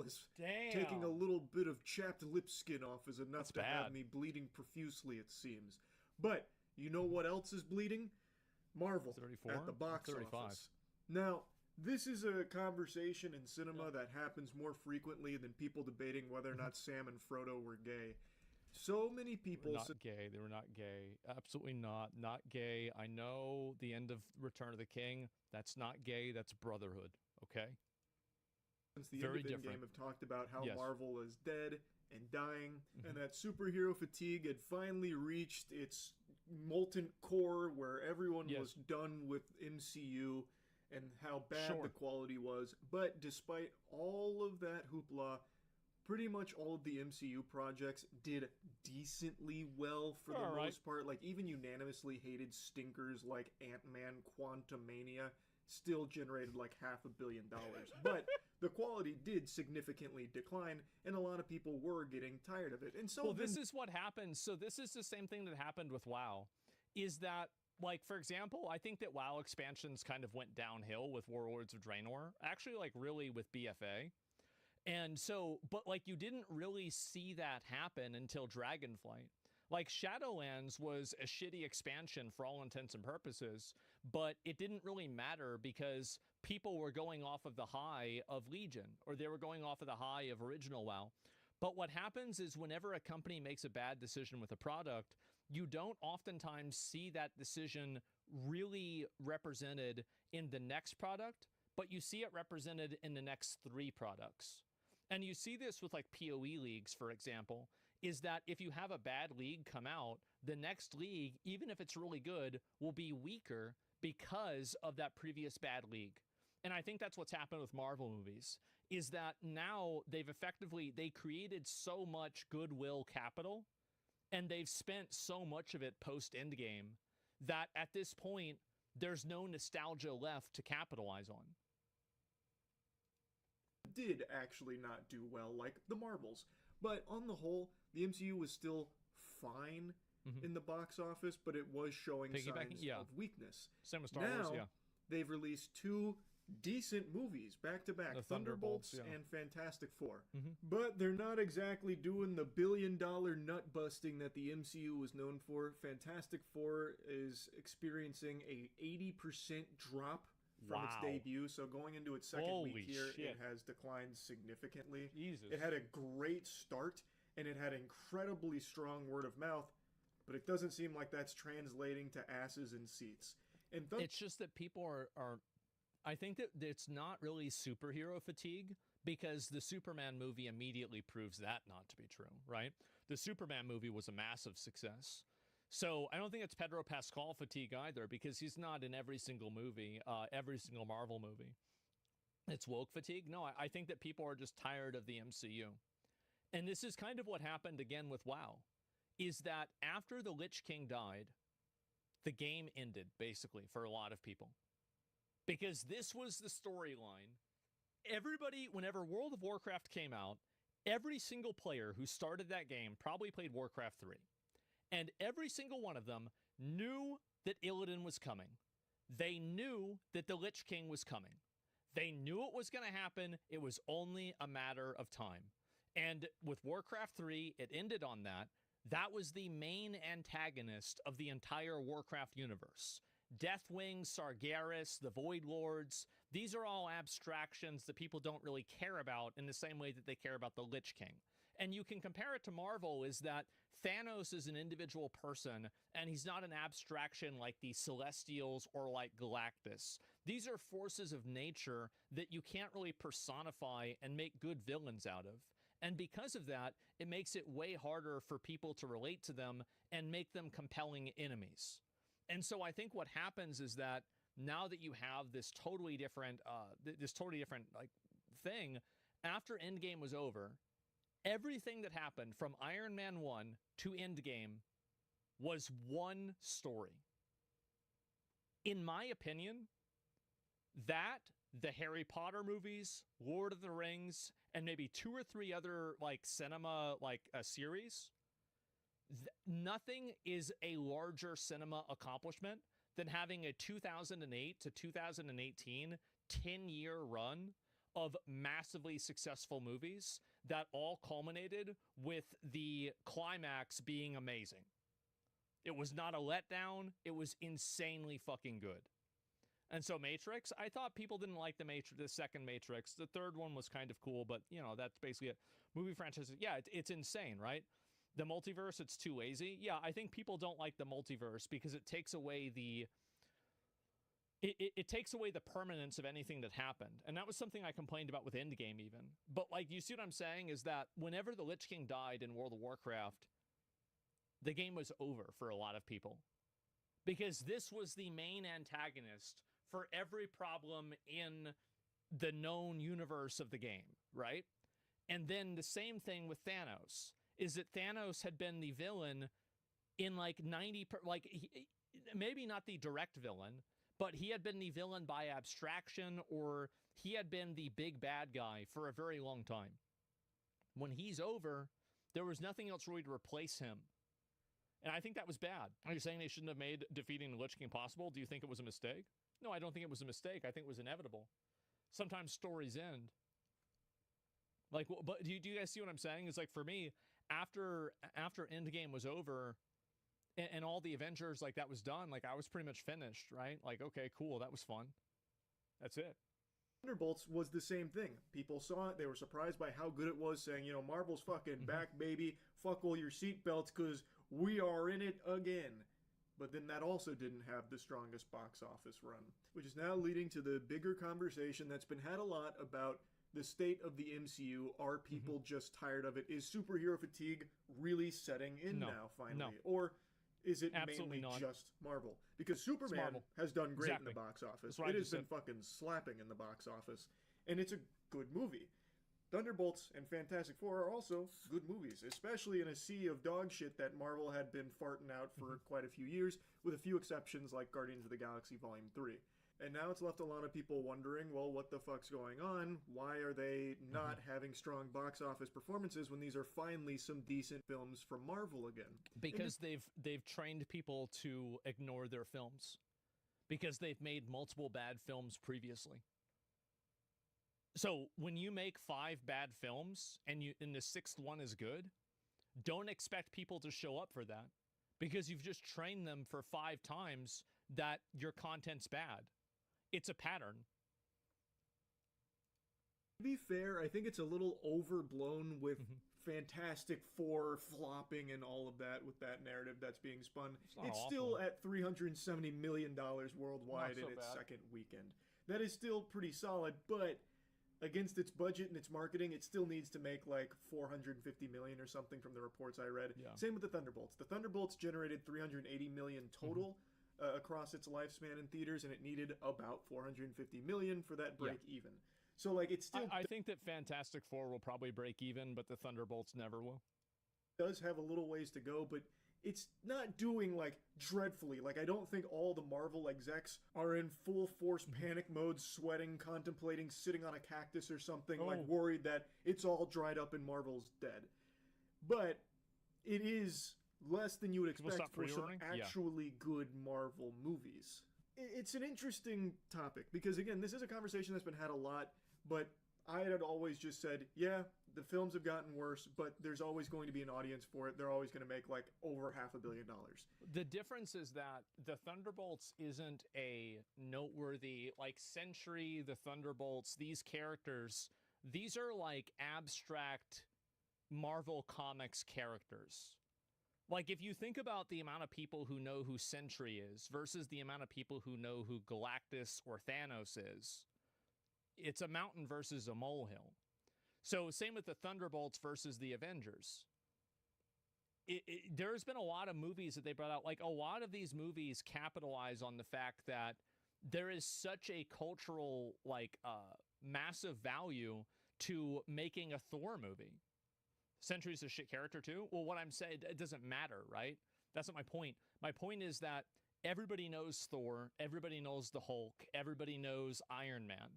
as Damn. taking a little bit of chapped lip skin off is enough That's to have bad. me bleeding profusely, it seems. But you know what else is bleeding? Marvel 34? at the box 35. office. Now, this is a conversation in cinema that happens more frequently than people debating whether or not Sam and Frodo were gay. So many people Not gay. They were not gay. Absolutely not. Not gay. I know the end of Return of the King. That's not gay. That's brotherhood. Okay? since the Very end of different. Endgame have talked about how Yes. Marvel is dead and dying, and that superhero fatigue had finally reached its molten core where everyone Yes. was done with MCU and how bad Sure. the quality was. But despite all of that hoopla, pretty much all of the MCU projects did decently well for the All right. most part. Like, even unanimously hated stinkers like Ant-Man Quantumania still generated like $500 million. But the quality did significantly decline, and a lot of people were getting tired of it. And so Well, this is what happened. So this is the same thing that happened with WoW, is that, like, for example, I think that WoW expansions kind of went downhill with Warlords of Draenor, actually, like, really with BFA. And so, but, like, you didn't really see that happen until Dragonflight. Like, Shadowlands was a shitty expansion for all intents and purposes, but it didn't really matter because people were going off of the high of Legion, or they were going off of the high of original WoW. But what happens is whenever a company makes a bad decision with a product, you don't oftentimes see that decision really represented in the next product, but you see it represented in the next 3 products. And you see this with, like, PoE leagues, for example, is that if you have a bad league come out, the next league, even if it's really good, will be weaker because of that previous bad league. And I think that's what's happened with Marvel movies, is that now they created so much goodwill capital, and they've spent so much of it post-Endgame, that at this point, there's no nostalgia left to capitalize on. did actually not do well like the Marvels. But on the whole, the MCU was still fine in the box office, but it was showing signs of weakness. Same with Star Wars, yeah. They've released 2 decent movies back-to-back, The Thunderbolts Thunderbolts, yeah. and Fantastic Four. But they're not exactly doing the billion-dollar nut-busting that the MCU was known for. Fantastic Four is experiencing a 80% drop from its debut, so going into its second week here, it has declined significantly. Jesus. It had a great start, and it had incredibly strong word of mouth, but it doesn't seem like that's translating to asses and seats. And it's just that people are I think that it's not really superhero fatigue, because the Superman movie immediately proves that not to be true, right? The Superman movie was a massive success. So I don't think it's Pedro Pascal fatigue either, because he's not in every single movie, every single Marvel movie. It's woke fatigue. No, I think that people are just tired of the MCU. And this is kind of what happened again with WoW, is that after the Lich King died, the game ended, basically, for a lot of people. Because this was the storyline. Everybody, whenever World of Warcraft came out, every single player who started that game probably played Warcraft 3. And every single one of them knew that Illidan was coming. They knew that the Lich King was coming. They knew it was going to happen. It was only a matter of time. And with Warcraft 3, it ended on that. That was the main antagonist of the entire Warcraft universe. Deathwing, Sargeras, the Void Lords, these are all abstractions that people don't really care about in the same way that they care about the Lich King. And you can compare it to Marvel, is that Thanos is an individual person, and he's not an abstraction like the Celestials or like Galactus. These are forces of nature that you can't really personify and make good villains out of. And because of that, it makes it way harder for people to relate to them and make them compelling enemies. And so I think what happens is that now that you have this totally different, like thing, after Endgame was over, everything that happened from Iron Man 1 to Endgame was one story. In my opinion, that, the Harry Potter movies, Lord of the Rings, and maybe 2 or 3 other like cinema series, nothing is a larger cinema accomplishment than having a 2008 to 2018 10-year run of massively successful movies that all culminated with the climax being amazing. It was not a letdown. It was insanely fucking good. And so Matrix, I thought people didn't like the second Matrix. The third one was kind of cool, but, you know, that's basically it. Movie franchises, yeah, it's insane, right? The multiverse, it's too lazy. Yeah, I think people don't like the multiverse because it takes away it takes away the permanence of anything that happened. And that was something I complained about with Endgame even. But like, you see what I'm saying is that whenever the Lich King died in World of Warcraft, the game was over for a lot of people. Because this was the main antagonist for every problem in the known universe of the game, right? And then the same thing with Thanos, is that Thanos had been the villain in like maybe not the direct villain, but he had been the villain by abstraction, or he had been the big bad guy for a very long time. When he's over, there was nothing else really to replace him. And I think that was bad. Are you saying they shouldn't have made defeating the Lich King possible? Do you think it was a mistake? No, I don't think it was a mistake. I think it was inevitable. Sometimes stories end. Like, but do you guys see what I'm saying? It's like, for me, after Endgame was over, and all the Avengers, like, that was done, like, I was pretty much finished, right? Like, okay, cool, that was fun. That's it. Thunderbolts was the same thing. People saw it, they were surprised by how good it was, saying, you know, Marvel's fucking back, baby. Fuck all your seatbelts, because we are in it again. But then that also didn't have the strongest box office run, which is now leading to the bigger conversation that's been had a lot about the state of the MCU. Are people just tired of it? Is superhero fatigue really setting in now, finally? No. Or is it Absolutely mainly not. just Marvel? Because Superman has done great in the box office. It has been fucking slapping in the box office. And it's a good movie. Thunderbolts and Fantastic Four are also good movies, especially in a sea of dog shit that Marvel had been farting out for quite a few years, with a few exceptions like Guardians of the Galaxy Volume 3. And now it's left a lot of people wondering, well, what the fuck's going on? Why are they not having strong box office performances when these are finally some decent films from Marvel again? Because they've trained people to ignore their films. Because they've made multiple bad films previously. So when you make 5 bad films and the 6th one is good, don't expect people to show up for that, because you've just trained them for 5 times that your content's bad. It's a pattern. To be fair, I think it's a little overblown with Fantastic Four flopping and all of that, with that narrative that's being spun. It's still at $370 million worldwide in its second weekend. That is still pretty solid, but against its budget and its marketing, it still needs to make like $450 million or something from the reports I read. Yeah. Same with the Thunderbolts. The Thunderbolts generated $380 million total across its lifespan in theaters, and it needed about $450 million for that break even. So like, it's still... I think that Fantastic Four will probably break even, but the Thunderbolts never will. Does have a little ways to go, but it's not doing like dreadfully. Like, I don't think all the Marvel execs are in full force panic mode, sweating, contemplating, sitting on a cactus or something, like worried that it's all dried up and Marvel's dead. But it is less than you would expect for some actually good Marvel movies. It's an interesting topic, because again, this is a conversation that's been had a lot, but I had always just said, yeah, the films have gotten worse, but there's always going to be an audience for it. They're always going to make like over $500 million. The difference is that the Thunderbolts isn't a noteworthy, like Sentry, the Thunderbolts, these characters, these are like abstract Marvel Comics characters. Like, if you think about the amount of people who know who Sentry is versus the amount of people who know who Galactus or Thanos is, it's a mountain versus a molehill. So same with the Thunderbolts versus the Avengers. There's been a lot of movies that they brought out. Like, a lot of these movies capitalize on the fact that there is such a cultural, like, massive value to making a Thor movie. Sentry's a shit character too? Well, what I'm saying, it doesn't matter, right? That's not my point. My point is that everybody knows Thor, everybody knows the Hulk, everybody knows Iron Man.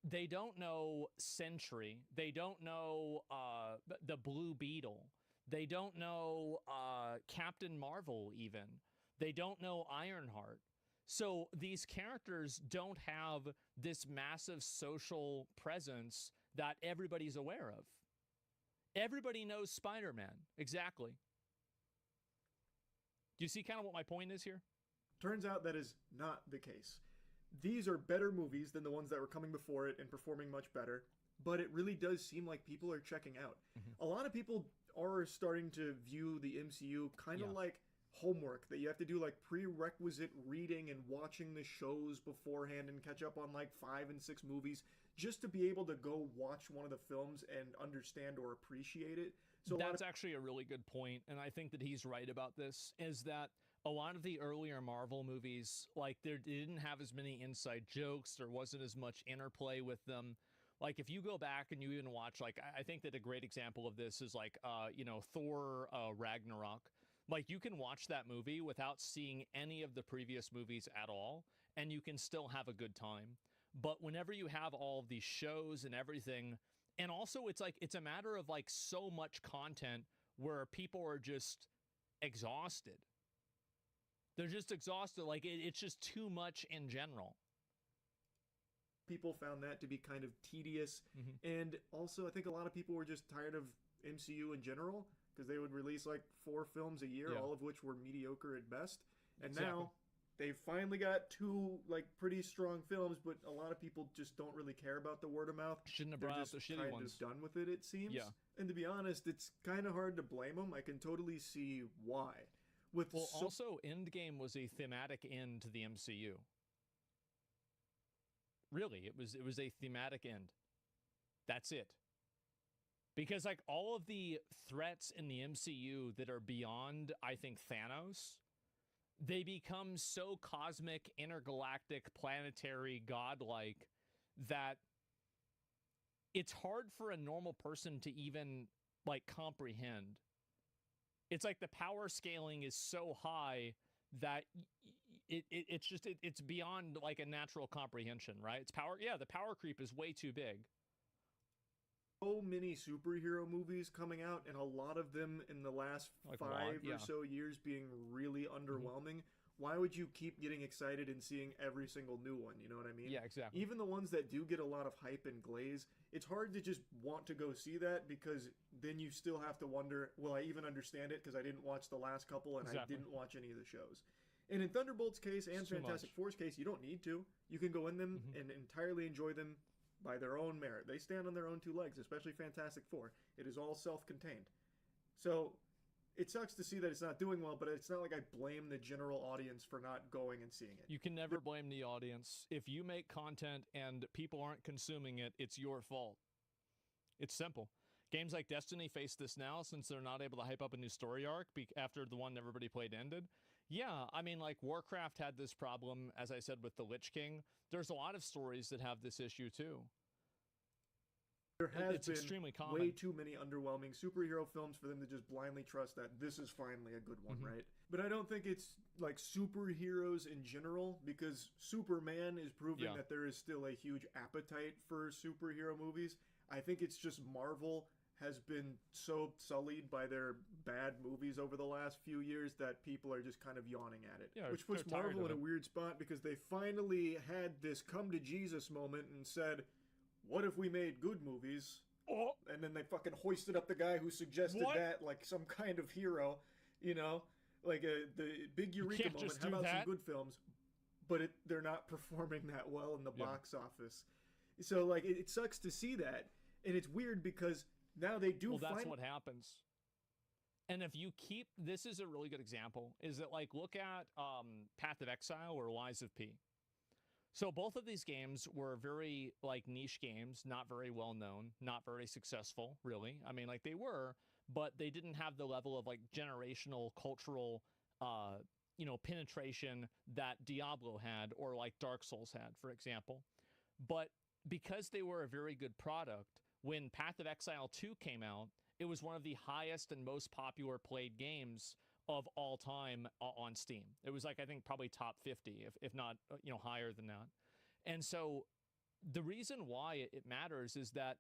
They don't know Sentry. They don't know the Blue Beetle. They don't know Captain Marvel even. They don't know Ironheart. So these characters don't have this massive social presence that everybody's aware of. Everybody knows Spider-Man. Exactly. Do you see kind of what my point is here? Turns out that is not the case. These are better movies than the ones that were coming before it and performing much better, but it really does seem like people are checking out. A lot of people are starting to view the MCU kind of like homework, that you have to do like prerequisite reading and watching the shows beforehand and catch up on like 5 and 6 movies just to be able to go watch one of the films and understand or appreciate it. So that's actually a really good point, and I think that he's right about this, is that a lot of the earlier Marvel movies, like, they didn't have as many inside jokes, there wasn't as much interplay with them. Like, if you go back and you even watch, like, I think that a great example of this is, like, you know, Thor Ragnarok. Like, you can watch that movie without seeing any of the previous movies at all, and you can still have a good time. But whenever you have all of these shows and everything, and also it's like, it's a matter of like so much content where people are just exhausted. They're just exhausted. Like, it's just too much in general. People found that to be kind of tedious. And also, I think a lot of people were just tired of MCU in general, because they would release like 4 films a year, all of which were mediocre at best. And now they've finally got 2 like pretty strong films, but a lot of people just don't really care about the word of mouth. Shouldn't have brought up the shitty ones. Done with it, it seems. And to be honest, it's kind of hard to blame them. I can totally see why. Also, Endgame was a thematic end to the MCU. Really, it was a thematic end. That's it. Because like all of the threats in the MCU that are beyond, I think, Thanos, they become so cosmic, intergalactic, planetary, godlike that it's hard for a normal person to even like comprehend. It's like the power scaling is so high that it's beyond like a natural comprehension, right? It's power. Yeah, the power creep is way too big. So many superhero movies coming out, and a lot of them in the last like 5 or so years being really underwhelming. Why would you keep getting excited and seeing every single new one? You know what I mean? Yeah, exactly. Even the ones that do get a lot of hype and glaze, it's hard to just want to go see that, because then you still have to wonder, will I even understand it? Because I didn't watch the last couple, and I didn't watch any of the shows. And in Thunderbolt's case and Fantastic Four's case, you don't need to. You can go in them and entirely enjoy them by their own merit. They stand on their own 2 legs, especially Fantastic Four. It is all self-contained. So it sucks to see that it's not doing well, but it's not like I blame the general audience for not going and seeing it. You can never blame the audience. If you make content and people aren't consuming it, it's your fault. It's simple. Games like Destiny face this now, since they're not able to hype up a new story arc after the one everybody played ended. Yeah, I mean, like, Warcraft had this problem, as I said, with the Lich King. There's a lot of stories that have this issue, too. There has been extremely common. Way too many underwhelming superhero films for them to just blindly trust that this is finally a good one, right? But I don't think it's, like, superheroes in general, because Superman is proving that there is still a huge appetite for superhero movies. I think it's just Marvel has been so sullied by their bad movies over the last few years that people are just kind of yawning at it. Yeah, which puts Marvel in a weird spot, because they finally had this come to Jesus moment and said, what if we made good movies? Oh. And then they fucking hoisted up the guy who suggested that like some kind of hero, you know? Like the big Eureka moment. How about some good films? But they're not performing that well in the box office. So like it sucks to see that. And it's weird because now they do. Well, that's what happens. And if you keep, this is a really good example, is that like, look at Path of Exile or Lies of P. So both of these games were very like niche games, not very well known, not very successful, really. I mean, like they were, but they didn't have the level of like generational cultural, you know, penetration that Diablo had or like Dark Souls had, for example. But because they were a very good product, when Path of Exile 2 came out, it was one of the highest and most popular played games of all time on Steam. It was like, I think, probably top 50, if not, you know, higher than that. And so the reason why it matters is that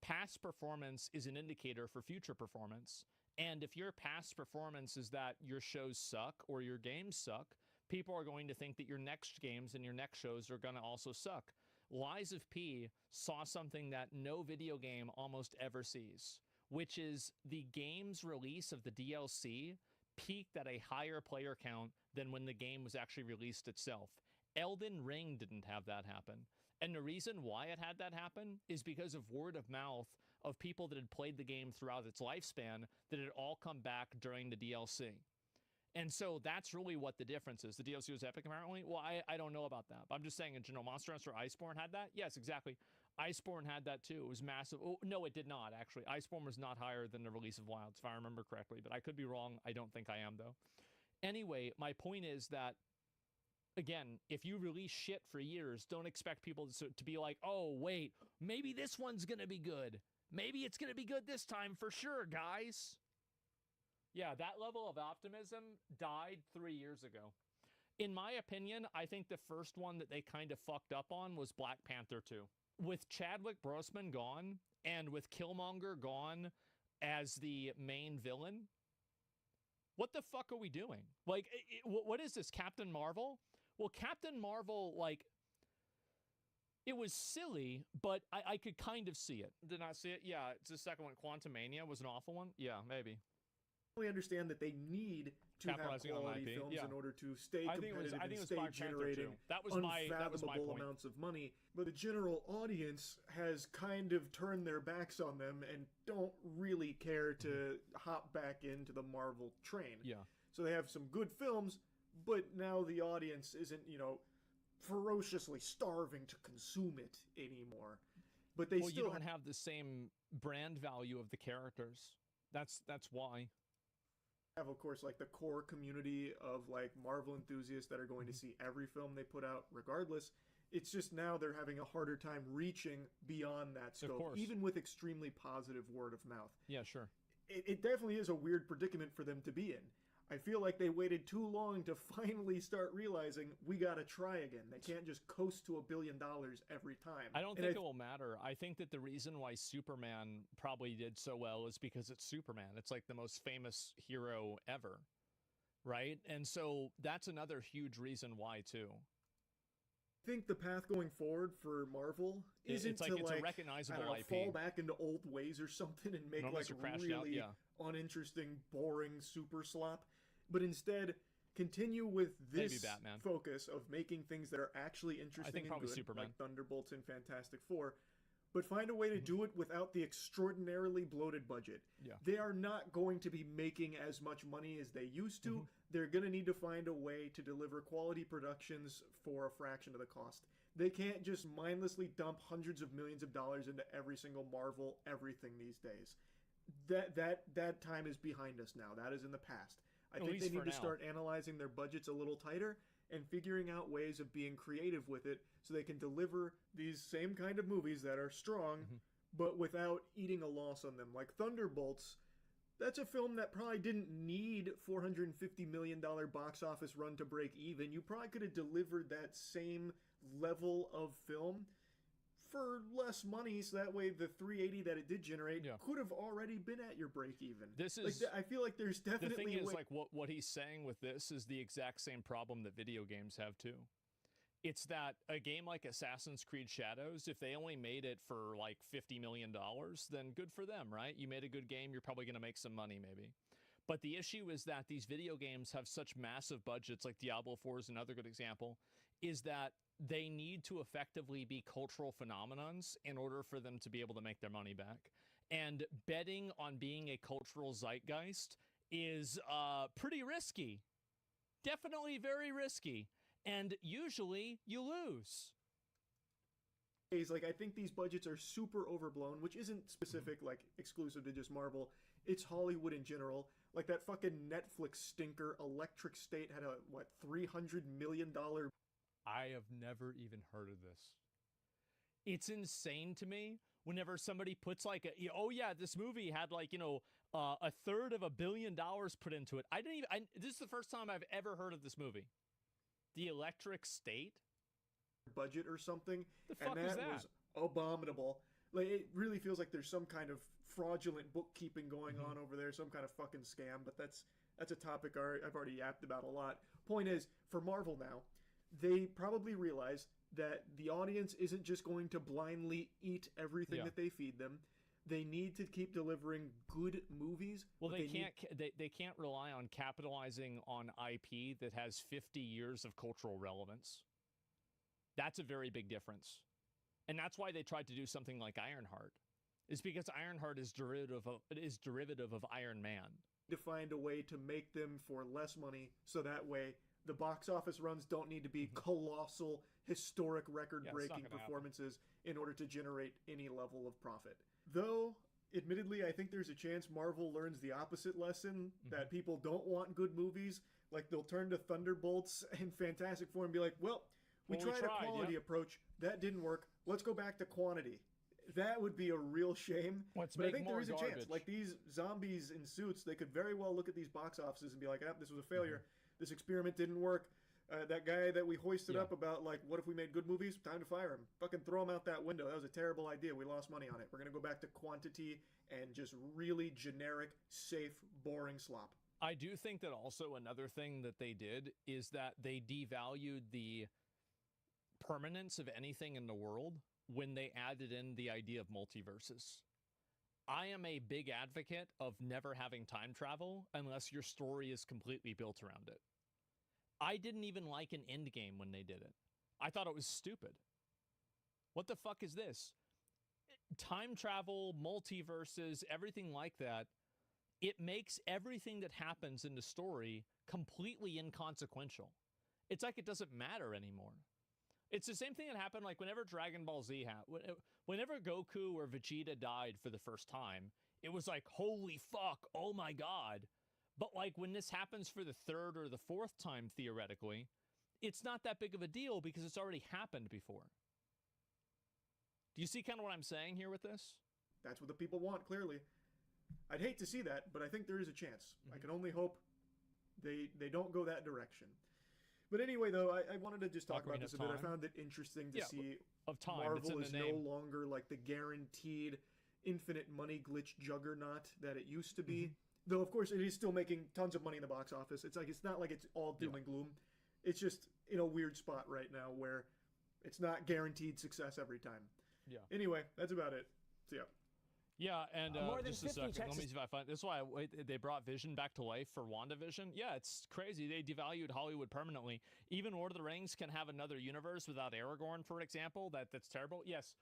past performance is an indicator for future performance. And if your past performance is that your shows suck or your games suck, people are going to think that your next games and your next shows are going to also suck. Lies of P saw something that no video game almost ever sees, which is the game's release of the DLC peaked at a higher player count than when the game was actually released itself. Elden Ring didn't have that happen. And the reason why it had that happen is because of word of mouth of people that had played the game throughout its lifespan that had all come back during the DLC. And so that's really what the difference is. The DLC was epic, apparently. Well, I don't know about that. But I'm just saying in general, Monster Hunter Iceborne had that? Yes, exactly. Iceborne had that too. It was massive. Oh, no, it did not, actually. Iceborne was not higher than the release of Wilds, if I remember correctly. But I could be wrong. I don't think I am, though. Anyway, my point is that, again, if you release shit for years, don't expect people to be like, oh, wait, maybe this one's going to be good. Maybe it's going to be good this time for sure, guys. Yeah, that level of optimism died 3 years ago. In my opinion, I think the first one that they kind of fucked up on was Black Panther 2. With Chadwick Boseman gone, and with Killmonger gone as the main villain, what the fuck are we doing? Like, what is this, Captain Marvel? Well, Captain Marvel, like, it was silly, but I could kind of see it. Did not see it? Yeah, it's the second one. Quantumania was an awful one? Yeah, maybe. We understand that they need to have quality films in order to stay competitive and stay generating unfathomable amounts of money. But the general audience has kind of turned their backs on them and don't really care to hop back into the Marvel train. Yeah. So they have some good films, but now the audience isn't, you know, ferociously starving to consume it anymore. But they still you don't have the same brand value of the characters. That's why. Have, of course, like the core community of like Marvel enthusiasts that are going to see every film they put out regardless. It's just now they're having a harder time reaching beyond that scope, even with extremely positive word of mouth. Yeah, sure. It definitely is a weird predicament for them to be in. I feel like they waited too long to finally start realizing we got to try again. They can't just coast to $1 billion every time. I don't think it will matter. I think that the reason why Superman probably did so well is because it's Superman. It's like the most famous hero ever, right? And so that's another huge reason why too. I think the path going forward for Marvel isn't to a recognizable IP. Fall back into old ways or something and make like really uninteresting, boring super slop, but instead continue with this focus of making things that are actually interesting and good, Superman. like Thunderbolts and Fantastic Four, but find a way to do it without the extraordinarily bloated budget. Yeah. They are not going to be making as much money as they used to. They're going to need to find a way to deliver quality productions for a fraction of the cost. They can't just mindlessly dump hundreds of millions of dollars into every single Marvel everything these days. That time is behind us now. That is in the past. I think they need to start analyzing their budgets a little tighter and figuring out ways of being creative with it so they can deliver these same kind of movies that are strong, but without eating a loss on them. Like Thunderbolts, that's a film that probably didn't need $450 million box office run to break even. You probably could have delivered that same level of film for less money, so that way the 380 that it did generate could have already been at your break even. This is like, I feel like there's definitely the thing is like what he's saying with this is the exact same problem that video games have too. It's that a game like Assassin's Creed Shadows, if they only made it for like $50 million, then good for them, right? You made a good game, you're probably going to make some money maybe. But the issue is that these video games have such massive budgets, like Diablo 4 is another good example, is that they need to effectively be cultural phenomenons in order for them to be able to make their money back. And betting on being a cultural zeitgeist is pretty risky. Definitely very risky. And usually you lose. Like, I think these budgets are super overblown, which isn't specific, like, exclusive to just Marvel. It's Hollywood in general. Like, that fucking Netflix stinker, Electric State, had a, what, $300 million... I have never even heard of this. It's insane to me whenever somebody puts, like, oh, yeah, this movie had, like, you know, $1/3 of $1 billion put into it. This is the first time I've ever heard of this movie. The Electric State? Budget or something. The fuck is that? Was abominable. Like, it really feels like there's some kind of fraudulent bookkeeping going on over there, some kind of fucking scam, but that's a topic I've already yapped about a lot. Point is, for Marvel now, they probably realize that the audience isn't just going to blindly eat everything that they feed them. They need to keep delivering good movies. Well, they can't rely on capitalizing on IP that has 50 years of cultural relevance. That's a very big difference. And that's why they tried to do something like Ironheart. Is because Ironheart is derivative of Iron Man. to find a way to make them for less money, so that way the box office runs don't need to be colossal, historic, record-breaking performances in order to generate any level of profit. Though, admittedly, I think there's a chance Marvel learns the opposite lesson, that people don't want good movies. Like, they'll turn to Thunderbolts and Fantastic Four and be like, well, we tried a quality approach. That didn't work. Let's go back to quantity. That would be a real shame. But I think there is a chance. Like, these zombies in suits, they could very well look at these box offices and be like, this was a failure. This experiment didn't work. That guy that we hoisted up about, like, what if we made good movies? Time to fire him. Fucking throw him out that window. That was a terrible idea. We lost money on it. We're going to go back to quantity and just really generic, safe, boring slop. I do think that also another thing that they did is that they devalued the permanence of anything in the world when they added in the idea of multiverses. I am a big advocate of never having time travel unless your story is completely built around it. I didn't even like an Endgame when they did it. I thought it was stupid. What the fuck is this? Time travel, multiverses, everything like that, it makes everything that happens in the story completely inconsequential. It's like it doesn't matter anymore. It's the same thing that happened like whenever Dragon Ball Z happened. Whenever Goku or Vegeta died for the first time, it was like, holy fuck, oh my god. But like when this happens for the third or the fourth time, theoretically, it's not that big of a deal because it's already happened before. Do you see kind of what I'm saying here with this? That's what the people want, clearly. I'd hate to see that, but I think there is a chance. I can only hope they don't go that direction. But anyway, though, I wanted to just talk about this a bit. I found it interesting to see Marvel is no longer like the guaranteed infinite money glitch juggernaut that it used to be. Though, of course, it is still making tons of money in the box office. It's like, it's not like it's all doom and gloom. It's just in a weird spot right now where it's not guaranteed success every time. Yeah. Anyway, that's about it. So, yeah. Yeah, and just a second, let me see if I find... This is why they brought Vision back to life for WandaVision. Yeah, it's crazy. They devalued Hollywood permanently. Even Lord of the Rings can have another universe without Aragorn, for example. That's terrible. Yes,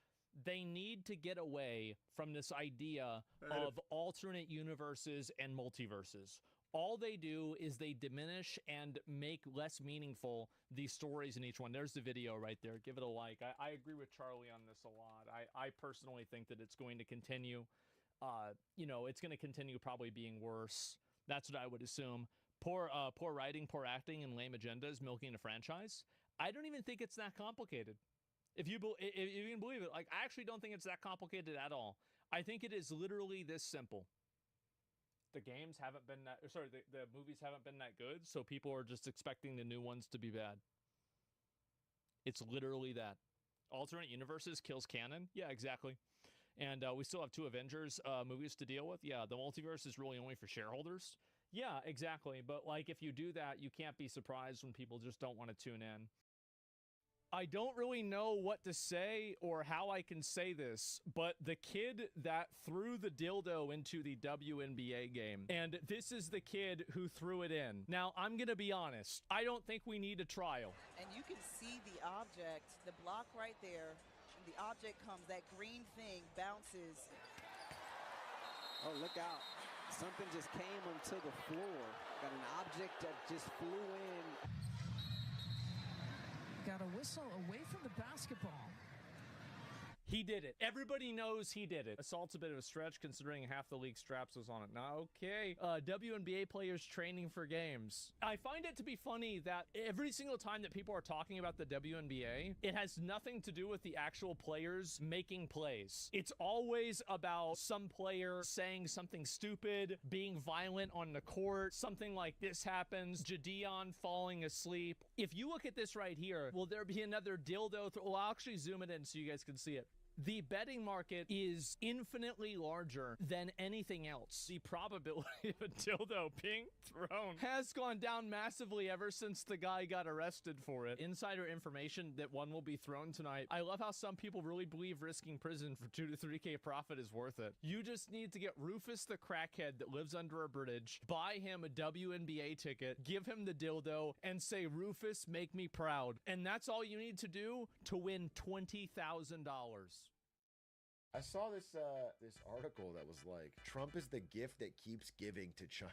they need to get away from this idea of alternate universes and multiverses. All they do is they diminish and make less meaningful these stories in each one. There's the video right there. Give it a like. I agree with Charlie on this a lot. I personally think that it's going to continue. You know, it's going to continue probably being worse. That's what I would assume. Poor writing, poor acting, and lame agendas milking a franchise. I don't even think it's that complicated. If you can believe it, like, I actually don't think it's that complicated at all. I think it is literally this simple. The games haven't been that, sorry, the movies haven't been that good, so people are just expecting the new ones to be bad. It's literally that. Alternate universes kills canon? Yeah, exactly. And we still have 2 Avengers movies to deal with. Yeah, the multiverse is really only for shareholders. Yeah, exactly. But, like, if you do that, you can't be surprised when people just don't want to tune in. I don't really know what to say or how I can say this, but the kid that threw the dildo into the WNBA game, and this is the kid who threw it in. Now, I'm gonna be honest, I don't think we need a trial. And you can see the object, the block right there, and the object comes, that green thing bounces. Oh, look out. Something just came onto the floor. Got an object that just flew in. Got a whistle away from the basketball. He did it. Everybody knows he did it. Assault's a bit of a stretch considering half the league straps was on it. Now, okay. WNBA players training for games. I find it to be funny that every single time that people are talking about the WNBA, it has nothing to do with the actual players making plays. It's always about some player saying something stupid, being violent on the court, something like this happens, Jadeon falling asleep. If you look at this right here, will there be another dildo? Well, I'll actually zoom it in so you guys can see it. The betting market is infinitely larger than anything else. The probability of a dildo being thrown has gone down massively ever since the guy got arrested for it. Insider information that one will be thrown tonight. I love how some people really believe risking prison for 2 to 3K profit is worth it. You just need to get Rufus the crackhead that lives under a bridge, buy him a WNBA ticket, give him the dildo, and say, Rufus, make me proud. And that's all you need to do to win $20,000. I saw this this article that was like, Trump is the gift that keeps giving to China.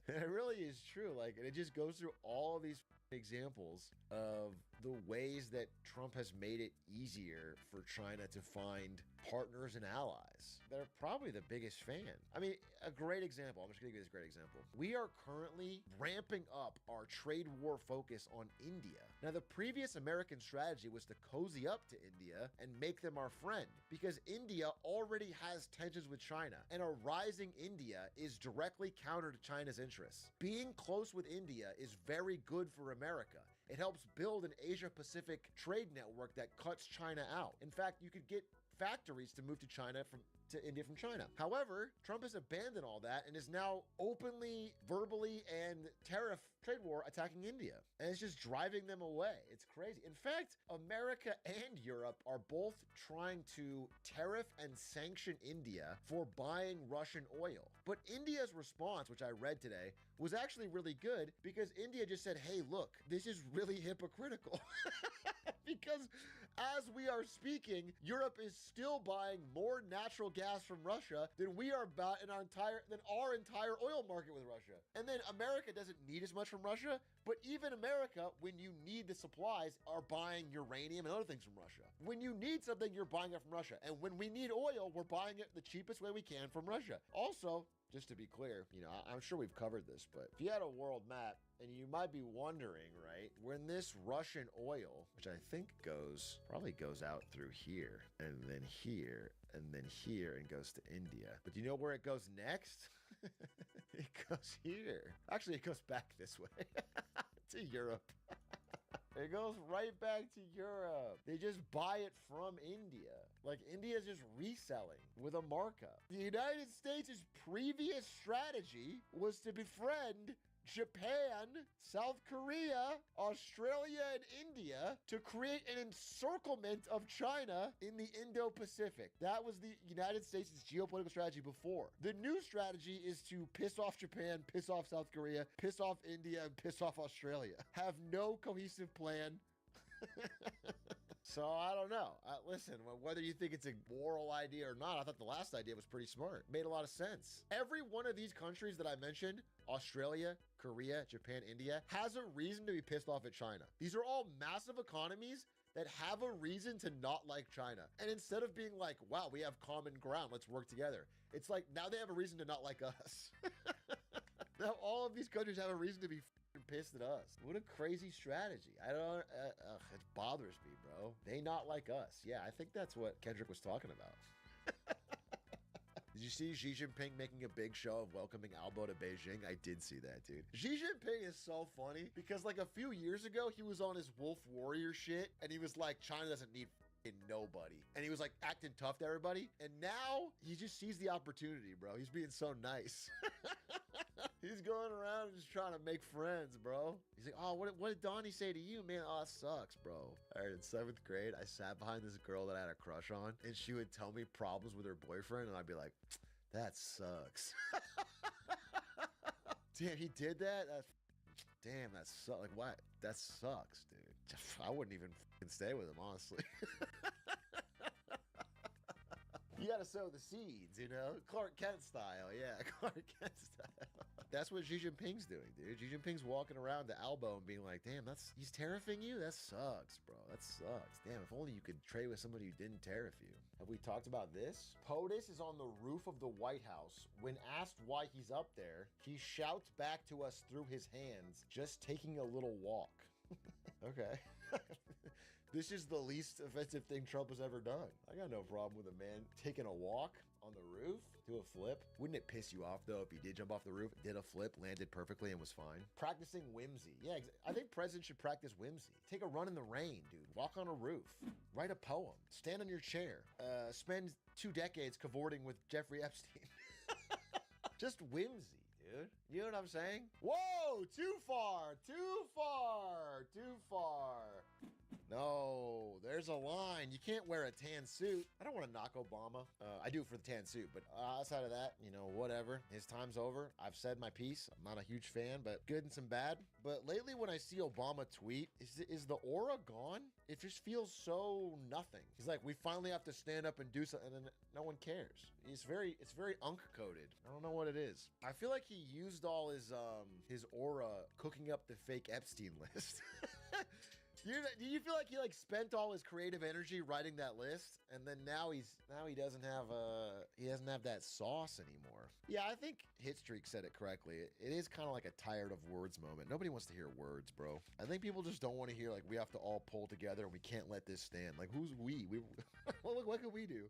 And it really is true. Like, and it just goes through all of these examples of the ways that Trump has made it easier for China to find partners and allies. They're probably the biggest fan. I mean, a great example. I'm just gonna give you this great example. We are currently ramping up our trade war focus on India. Now, the previous American strategy was to cozy up to India and make them our friend, because India already has tensions with China, and a rising India is directly counter to China's interests. Being close with India is very good for America. It helps build an Asia-Pacific trade network that cuts China out. In fact, you could get factories to move to India from China. However, Trump has abandoned all that and is now openly, verbally, and tariff trade war attacking India. And it's just driving them away. It's crazy. In fact, America and Europe are both trying to tariff and sanction India for buying Russian oil. But India's response, which I read today, was actually really good, because India just said, hey, look, this is really hypocritical. Because as we are speaking, Europe is still buying more natural gas from Russia than we are about in our entire oil market with Russia. And then America doesn't need as much from Russia, but even America, when you need the supplies, are buying uranium and other things from Russia. When you need something, you're buying it from Russia. And when we need oil, we're buying it the cheapest way we can from Russia. Also, just to be clear, you know, I'm sure we've covered this, but if you had a world map, and you might be wondering, right, when this Russian oil, which I think probably goes out through here, and then here, and then here, and goes to India. But do you know where it goes next? It goes here. Actually, it goes back this way to Europe. It goes right back to Europe. They just buy it from India. Like, India's just reselling with a markup. The United States' previous strategy was to befriend Japan, South Korea, Australia, and India to create an encirclement of China in the Indo-Pacific. That was the United States' geopolitical strategy before. The new strategy is to piss off Japan, piss off South Korea, piss off India, and piss off Australia. Have no cohesive plan. So I don't know. Listen, whether you think it's a moral idea or not, I thought the last idea was pretty smart. Made a lot of sense. Every one of these countries that I mentioned, Australia, Korea, Japan, India, has a reason to be pissed off at China. These are all massive economies that have a reason to not like China. And instead of being like, wow, we have common ground, let's work together, it's like, now they have a reason to not like us. Now all of these countries have a reason to be pissed at us. What a crazy strategy. I don't, it bothers me, bro. They not like us. Yeah, I think that's what Kendrick was talking about. Did you see Xi Jinping making a big show of welcoming Albo to Beijing? I did see that, dude. Xi Jinping is so funny because like a few years ago, he was on his Wolf Warrior shit and he was like, China doesn't need nobody. And he was like acting tough to everybody. And now he just sees the opportunity, bro. He's being so nice. He's going around and just trying to make friends, bro. He's like, oh, what did Donnie say to you, man? Oh, it sucks, bro. All right, in 7th grade, I sat behind this girl that I had a crush on, and she would tell me problems with her boyfriend, and I'd be like, that sucks. Damn, he did that? Damn, that sucks. Like, what? That sucks, dude. I wouldn't even stay with him, honestly. You gotta sow the seeds, you know? Clark Kent style, yeah, Clark Kent style. That's what Xi Jinping's doing, dude. Xi Jinping's walking around to Albo and being like, damn, he's tariffing you? That sucks, bro. That sucks. Damn, if only you could trade with somebody who didn't tariff you. Have we talked about this? POTUS is on the roof of the White House. When asked why he's up there, he shouts back to us through his hands, just taking a little walk. Okay. This is the least offensive thing Trump has ever done. I got no problem with a man taking a walk on the roof, do a flip. Wouldn't it piss you off though if he did jump off the roof, did a flip, landed perfectly and was fine? Practicing whimsy. Yeah, I think presidents should practice whimsy. Take a run in the rain, dude. Walk on a roof. Write a poem. Stand on your chair. Spend 2 decades cavorting with Jeffrey Epstein. Just whimsy. Dude. You know what I'm saying? Whoa, too far, too far, too far. No, there there's a line. You can't wear a tan suit. I don't want to knock Obama. I do for the tan suit, but outside of that, you know, whatever. His time's over. I've said my piece. I'm not a huge fan, but good and some bad. But lately when I see Obama tweet, is the aura gone? It just feels so nothing. He's like, we finally have to stand up and do something, and then no one cares. It's very unk-coded. I don't know what it is. I feel like he used all his aura cooking up the fake Epstein list. Do you feel like he like spent all his creative energy writing that list, and then now he doesn't have that sauce anymore? Yeah, I think Hitstreak said it correctly. It is kind of like a tired of words moment. Nobody wants to hear words, bro. I think people just don't want to hear like we have to all pull together and we can't let this stand. Like who's we? What can we do?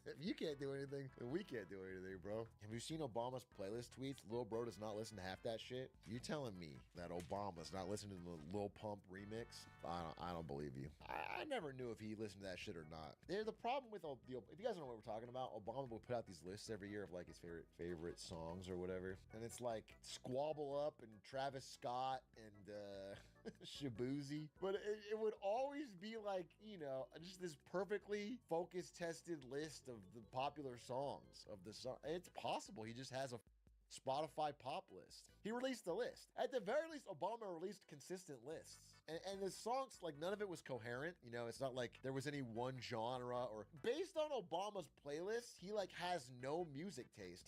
If you can't do anything, then we can't do anything, bro. Have you seen Obama's playlist tweets? Lil Bro does not listen to half that shit. You telling me that Obama's not listening to the Lil Pump remix? I don't believe you. I never knew if he listened to that shit or not. The problem with if you guys don't know what we're talking about, Obama will put out these lists every year of like his favorite songs or whatever, and it's like Squabble Up and Travis Scott and Shabuzi, but it would always be like, you know, just this perfectly focused, tested list of the popular songs of the song. It's possible he just has a Spotify pop list. He released the list. At the very least, Obama released consistent lists. And the songs, like, none of it was coherent. You know, it's not like there was any one genre or based on Obama's playlist, he like has no music taste.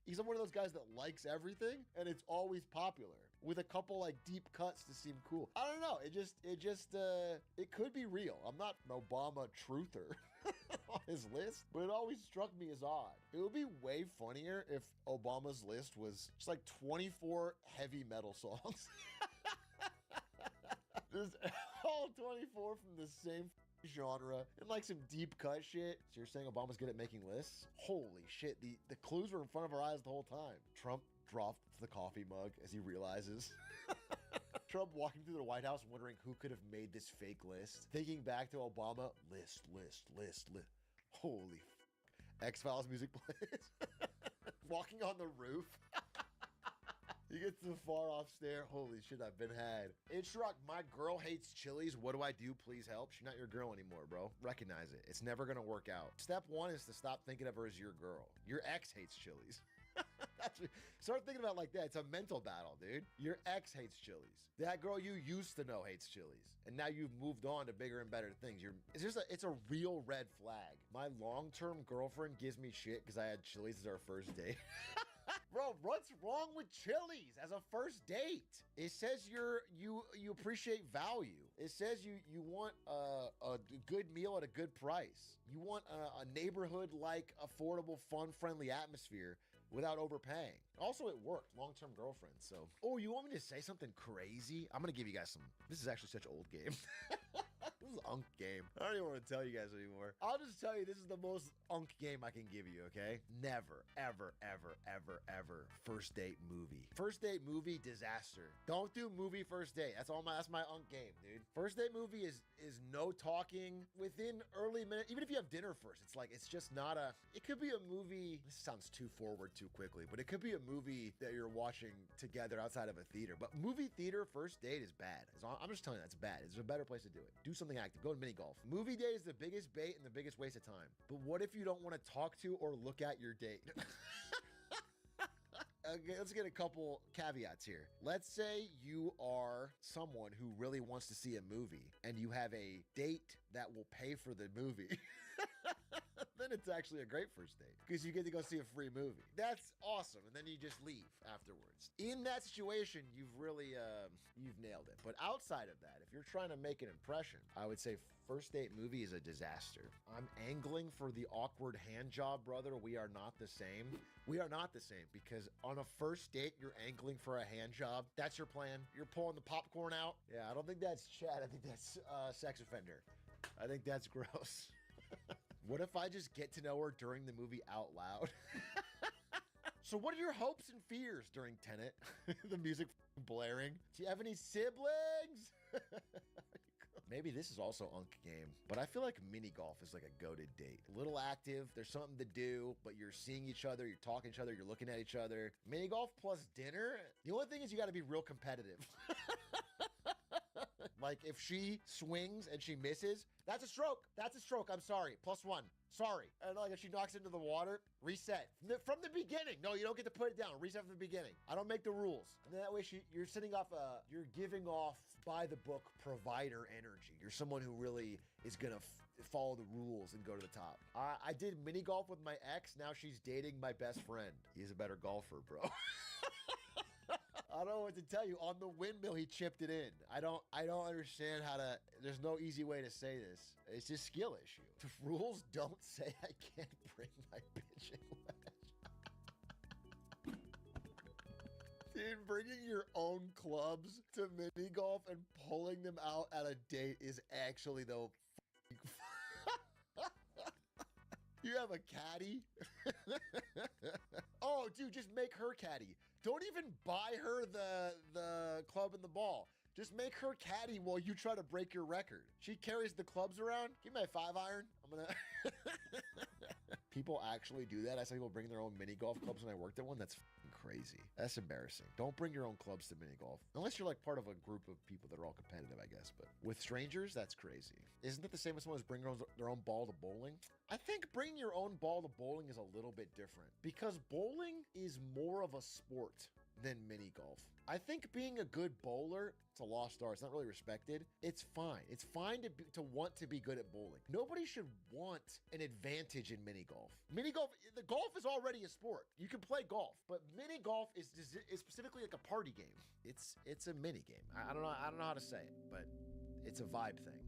He's one of those guys that likes everything and it's always popular with a couple like deep cuts to seem cool. I don't know. It could be real. I'm not an Obama truther on his list, but it always struck me as odd. It would be way funnier if Obama's list was just like 24 heavy metal songs. Just all 24 from the same genre and like some deep cut shit. So you're saying Obama's good at making lists? Holy shit, the clues were in front of our eyes the whole time. Trump dropped the coffee mug as he realizes. Trump walking through the White House wondering who could have made this fake list. Thinking back to Obama, list. Holy X-Files music plays. Walking on the roof. You get to the far off stare. Holy shit, I've been had. Instruct, my girl hates Chili's. What do I do? Please help. She's not your girl anymore, bro. Recognize it. It's never gonna work out. Step one is to stop thinking of her as your girl. Your ex hates Chili's. Start thinking about it like that. It's a mental battle, dude. Your ex hates Chili's. That girl you used to know hates Chili's. And now you've moved on to bigger and better things. It's a real red flag. My long-term girlfriend gives me shit because I had Chili's as our first date. Bro, what's wrong with Chili's as a first date? It says you appreciate value. It says you want a good meal at a good price. You want a neighborhood-like, affordable, fun-friendly atmosphere without overpaying. Also, it worked. Long-term girlfriend. So, oh, you want me to say something crazy? I'm gonna give you guys some. This is actually such an old game. This is unk game. I don't even want to tell you guys anymore. I'll just tell you this is the most unk game I can give you, okay? Never, ever, ever, ever, ever first date movie. First date movie disaster. Don't do movie first date. That's my unk game, dude. First date movie is no talking within early minutes. Even if you have dinner first, it's just not it could be a movie. This sounds too forward too quickly, but it could be a movie that you're watching together outside of a theater. But movie theater first date is bad. I'm just telling you, that's bad. It's a better place to do it. Do something active. Go to mini golf. Movie date is the biggest bait and the biggest waste of time. But what if you don't want to talk to or look at your date? Okay, let's get a couple caveats here. Let's say you are someone who really wants to see a movie and you have a date that will pay for the movie. Then it's actually a great first date because you get to go see a free movie. That's awesome. And then you just leave afterwards. In that situation, you've really, you've nailed it. But outside of that, if you're trying to make an impression, I would say first date movie is a disaster. I'm angling for the awkward hand job, brother. We are not the same. We are not the same because on a first date, you're angling for a hand job. That's your plan. You're pulling the popcorn out. Yeah, I don't think that's Chad. I think that's sex offender. I think that's gross. What if I just get to know her during the movie out loud? So what are your hopes and fears during Tenet? The music blaring. Do you have any siblings? Maybe this is also unk game, but I feel like mini golf is like a goated date. A little active, there's something to do, but you're seeing each other, you're talking to each other, you're looking at each other. Mini golf plus dinner? The only thing is you got to be real competitive. Like, if she swings and she misses, that's a stroke. That's a stroke. I'm sorry. +1. Sorry. And like, if she knocks into the water, reset. From the beginning. No, you don't get to put it down. Reset from the beginning. I don't make the rules. And that way, you're sitting off, you're giving off by the book provider energy. You're someone who really is going to follow the rules and go to the top. I did mini golf with my ex. Now she's dating my best friend. He's a better golfer, bro. I don't know what to tell you. On the windmill, he chipped it in. I don't understand how to. There's no easy way to say this. It's just skill issue. The rules don't say I can't bring my pitching wedge. Dude, bringing your own clubs to mini golf and pulling them out at a date is actually though. You have a caddy? Oh, dude, just make her caddy. Don't even buy her the club and the ball. Just make her caddy while you try to break your record. She carries the clubs around. Give me a 5-iron. I'm gonna... People actually do that. I saw people bring their own mini golf clubs when I worked at one. That's crazy. That's embarrassing. Don't bring your own clubs to mini golf. Unless you're like part of a group of people that are all competitive, I guess. But with strangers, that's crazy. Isn't it the same as someone who's bringing their own ball to bowling? I think bringing your own ball to bowling is a little bit different because bowling is more of a sport than mini golf. I think being a good bowler, it's a lost art. It's not really respected. It's fine. It's fine to want to be good at bowling. Nobody should want an advantage in mini golf. Mini golf, the golf is already a sport. You can play golf, but mini golf is specifically like a party game. It's a mini game. I don't know how to say it, but it's a vibe thing.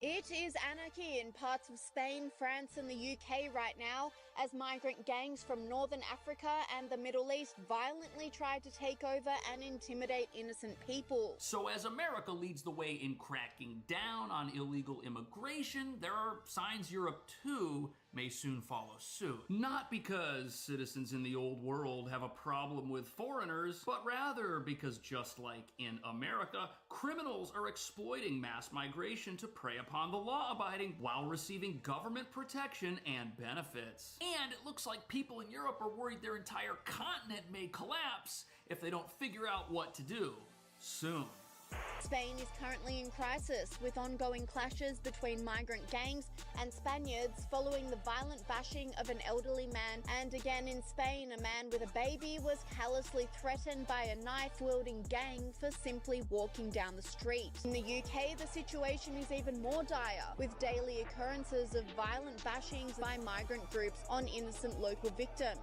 It is anarchy in parts of Spain, France and the UK right now as migrant gangs from northern Africa and the Middle East violently try to take over and intimidate innocent people. So as America leads the way in cracking down on illegal immigration, there are signs Europe too may soon follow suit. Not because citizens in the old world have a problem with foreigners, but rather because just like in America, criminals are exploiting mass migration to prey upon the law-abiding while receiving government protection and benefits. And it looks like people in Europe are worried their entire continent may collapse if they don't figure out what to do soon. Spain is currently in crisis, with ongoing clashes between migrant gangs and Spaniards following the violent bashing of an elderly man. And again in Spain, a man with a baby was callously threatened by a knife-wielding gang for simply walking down the street. In the UK, the situation is even more dire, with daily occurrences of violent bashings by migrant groups on innocent local victims.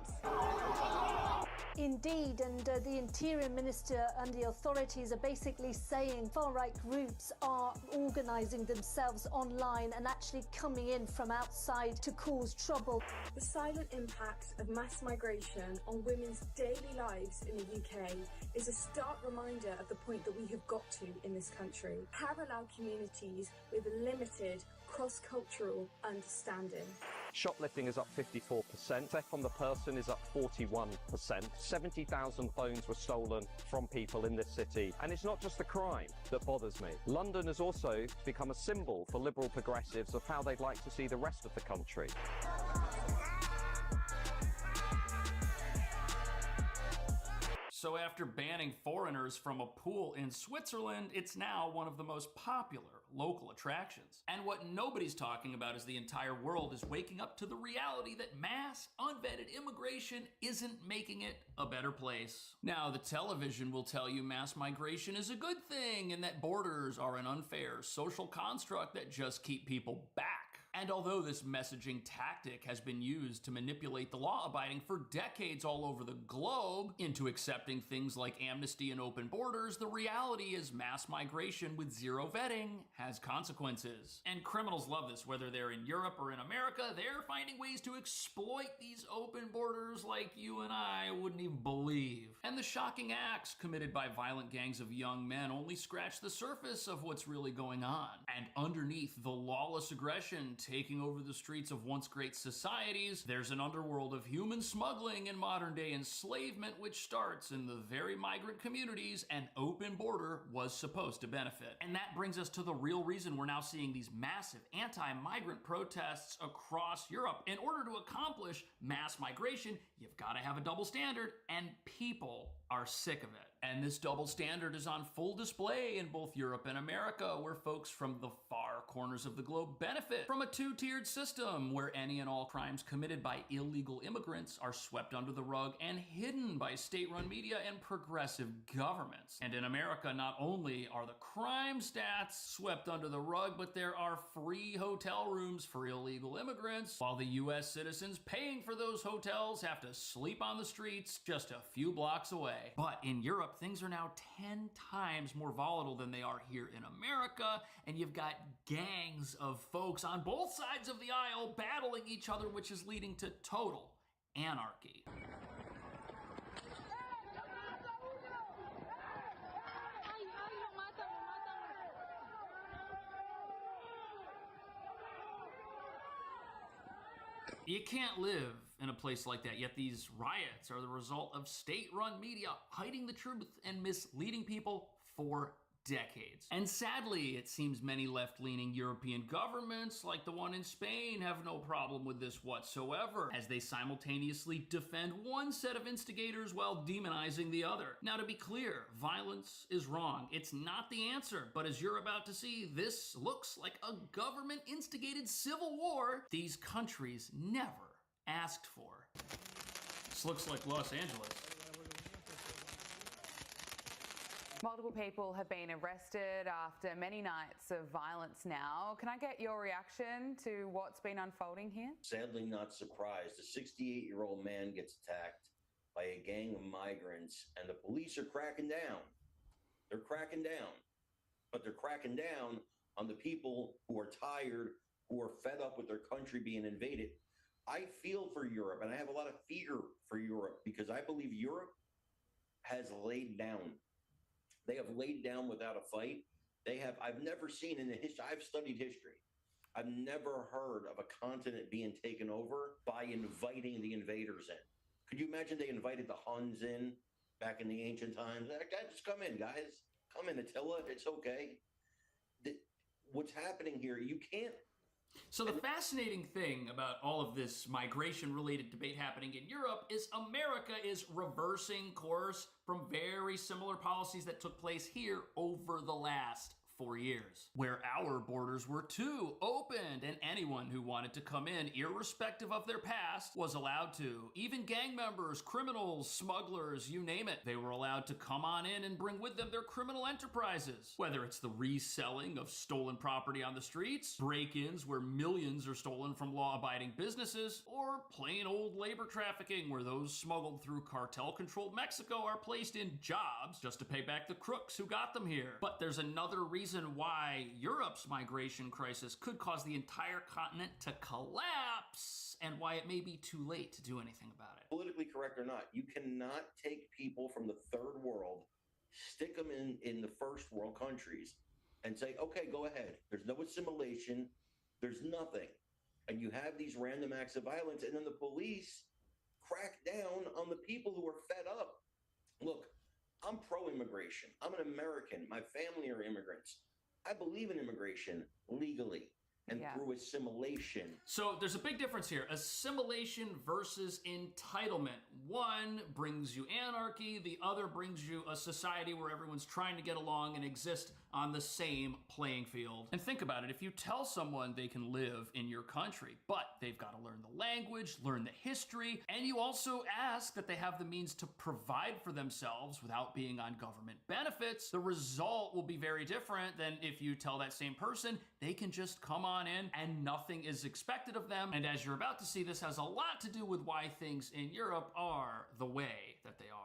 Indeed, and the Interior Minister and the authorities are basically saying far-right groups are organising themselves online and actually coming in from outside to cause trouble. The silent impact of mass migration on women's daily lives in the UK is a stark reminder of the point that we have got to in this country. Parallel communities with limited cross-cultural understanding. Shoplifting is up 54%, theft on the person is up 41%, 70,000 phones were stolen from people in this city. And it's not just the crime that bothers me. London has also become a symbol for liberal progressives of how they'd like to see the rest of the country. So after banning foreigners from a pool in Switzerland, it's now one of the most popular local attractions. And what nobody's talking about is the entire world is waking up to the reality that mass, unvetted immigration isn't making it a better place. Now, the television will tell you mass migration is a good thing and that borders are an unfair social construct that just keep people back. And although this messaging tactic has been used to manipulate the law-abiding for decades all over the globe into accepting things like amnesty and open borders, the reality is mass migration with zero vetting has consequences. And criminals love this, whether they're in Europe or in America, they're finding ways to exploit these open borders like you and I wouldn't even believe. And the shocking acts committed by violent gangs of young men only scratch the surface of what's really going on. And underneath the lawless aggression taking over the streets of once great societies, there's an underworld of human smuggling and modern day enslavement which starts in the very migrant communities an open border was supposed to benefit. And that brings us to the real reason we're now seeing these massive anti-migrant protests across Europe. In order to accomplish mass migration, you've got to have a double standard, and people are sick of it. And this double standard is on full display in both Europe and America, where folks from the far corners of the globe benefit from a two-tiered system where any and all crimes committed by illegal immigrants are swept under the rug and hidden by state-run media and progressive governments. And in America, not only are the crime stats swept under the rug, but there are free hotel rooms for illegal immigrants, while the US citizens paying for those hotels have to sleep on the streets just a few blocks away. But in Europe, things are now 10 times more volatile than they are here in America, and you've got gangs of folks on both sides of the aisle battling each other, which is leading to total anarchy. You can't live in a place like that, yet these riots are the result of state-run media hiding the truth and misleading people for decades. And sadly, it seems many left-leaning European governments, like the one in Spain, have no problem with this whatsoever, as they simultaneously defend one set of instigators while demonizing the other. Now, to be clear, violence is wrong. It's not the answer, but as you're about to see, this looks like a government-instigated civil war these countries never asked for. This looks like Los Angeles. Multiple people have been arrested after many nights of violence now. Can I get your reaction to what's been unfolding here? Sadly not surprised. A 68-year-old man gets attacked by a gang of migrants, and the police are cracking down. They're cracking down. But they're cracking down on the people who are tired, who are fed up with their country being invaded. I feel for Europe, and I have a lot of fear for Europe, because I believe Europe has laid down. They have laid down without a fight. I've never seen in the history, I've studied history. I've never heard of a continent being taken over by inviting the invaders in. Could you imagine they invited the Huns in back in the ancient times? Just come in, guys. Come in, Attila. It's okay. What's happening here, you can't. So the fascinating thing about all of this migration-related debate happening in Europe is America is reversing course from very similar policies that took place here over the last 4 years, where our borders were too opened and anyone who wanted to come in, irrespective of their past, was allowed to. Even gang members, criminals, smugglers, you name it, they were allowed to come on in and bring with them their criminal enterprises. Whether it's the reselling of stolen property on the streets, break-ins where millions are stolen from law-abiding businesses, or plain old labor trafficking where those smuggled through cartel-controlled Mexico are placed in jobs just to pay back the crooks who got them here. But there's another reason why Europe's migration crisis could cause the entire continent to collapse, and why it may be too late to do anything about it. Politically correct or not, you cannot take people from the third world, stick them in the first world countries, and say, okay, go ahead. There's no assimilation. There's nothing. And you have these random acts of violence, and then the police crack down on the people who are fed up. Look, I'm pro-immigration. I'm an American. My family are immigrants. I believe in immigration legally and through assimilation. So there's a big difference here. Assimilation versus entitlement. One brings you anarchy, the other brings you a society where everyone's trying to get along and exist on the same playing field. And think about it, if you tell someone they can live in your country, but they've got to learn the language, learn the history, and you also ask that they have the means to provide for themselves without being on government benefits, the result will be very different than if you tell that same person they can just come on in and nothing is expected of them. And as you're about to see, this has a lot to do with why things in Europe are the way that they are.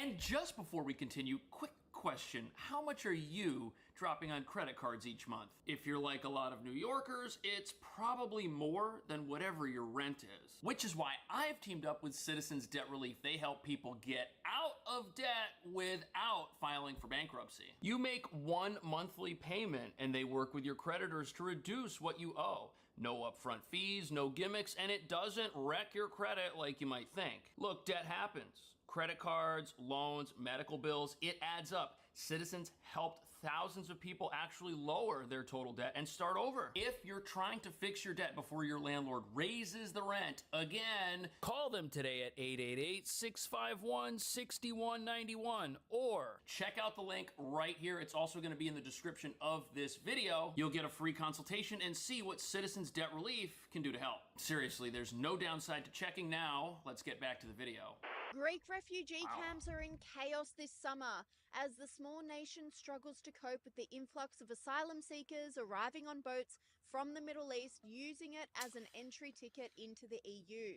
And just before we continue, quick question. How much are you dropping on credit cards each month? If you're like a lot of New Yorkers, it's probably more than whatever your rent is. Which is why I've teamed up with Citizens Debt Relief. They help people get out of debt without filing for bankruptcy. You make one monthly payment and they work with your creditors to reduce what you owe. No upfront fees, no gimmicks, and it doesn't wreck your credit like you might think. Look, debt happens. Credit cards, loans, medical bills, it adds up. Citizens helped thousands of people actually lower their total debt and start over. If you're trying to fix your debt before your landlord raises the rent again, call them today at 888-651-6191 or check out the link right here. It's also going to be in the description of this video. You'll get a free consultation and see what Citizens Debt Relief can do to help. Seriously, there's no downside to checking now. Let's get back to the video. Greek refugee camps are in chaos this summer as the small nation struggles to cope with the influx of asylum seekers arriving on boats from the Middle East, using it as an entry ticket into the EU.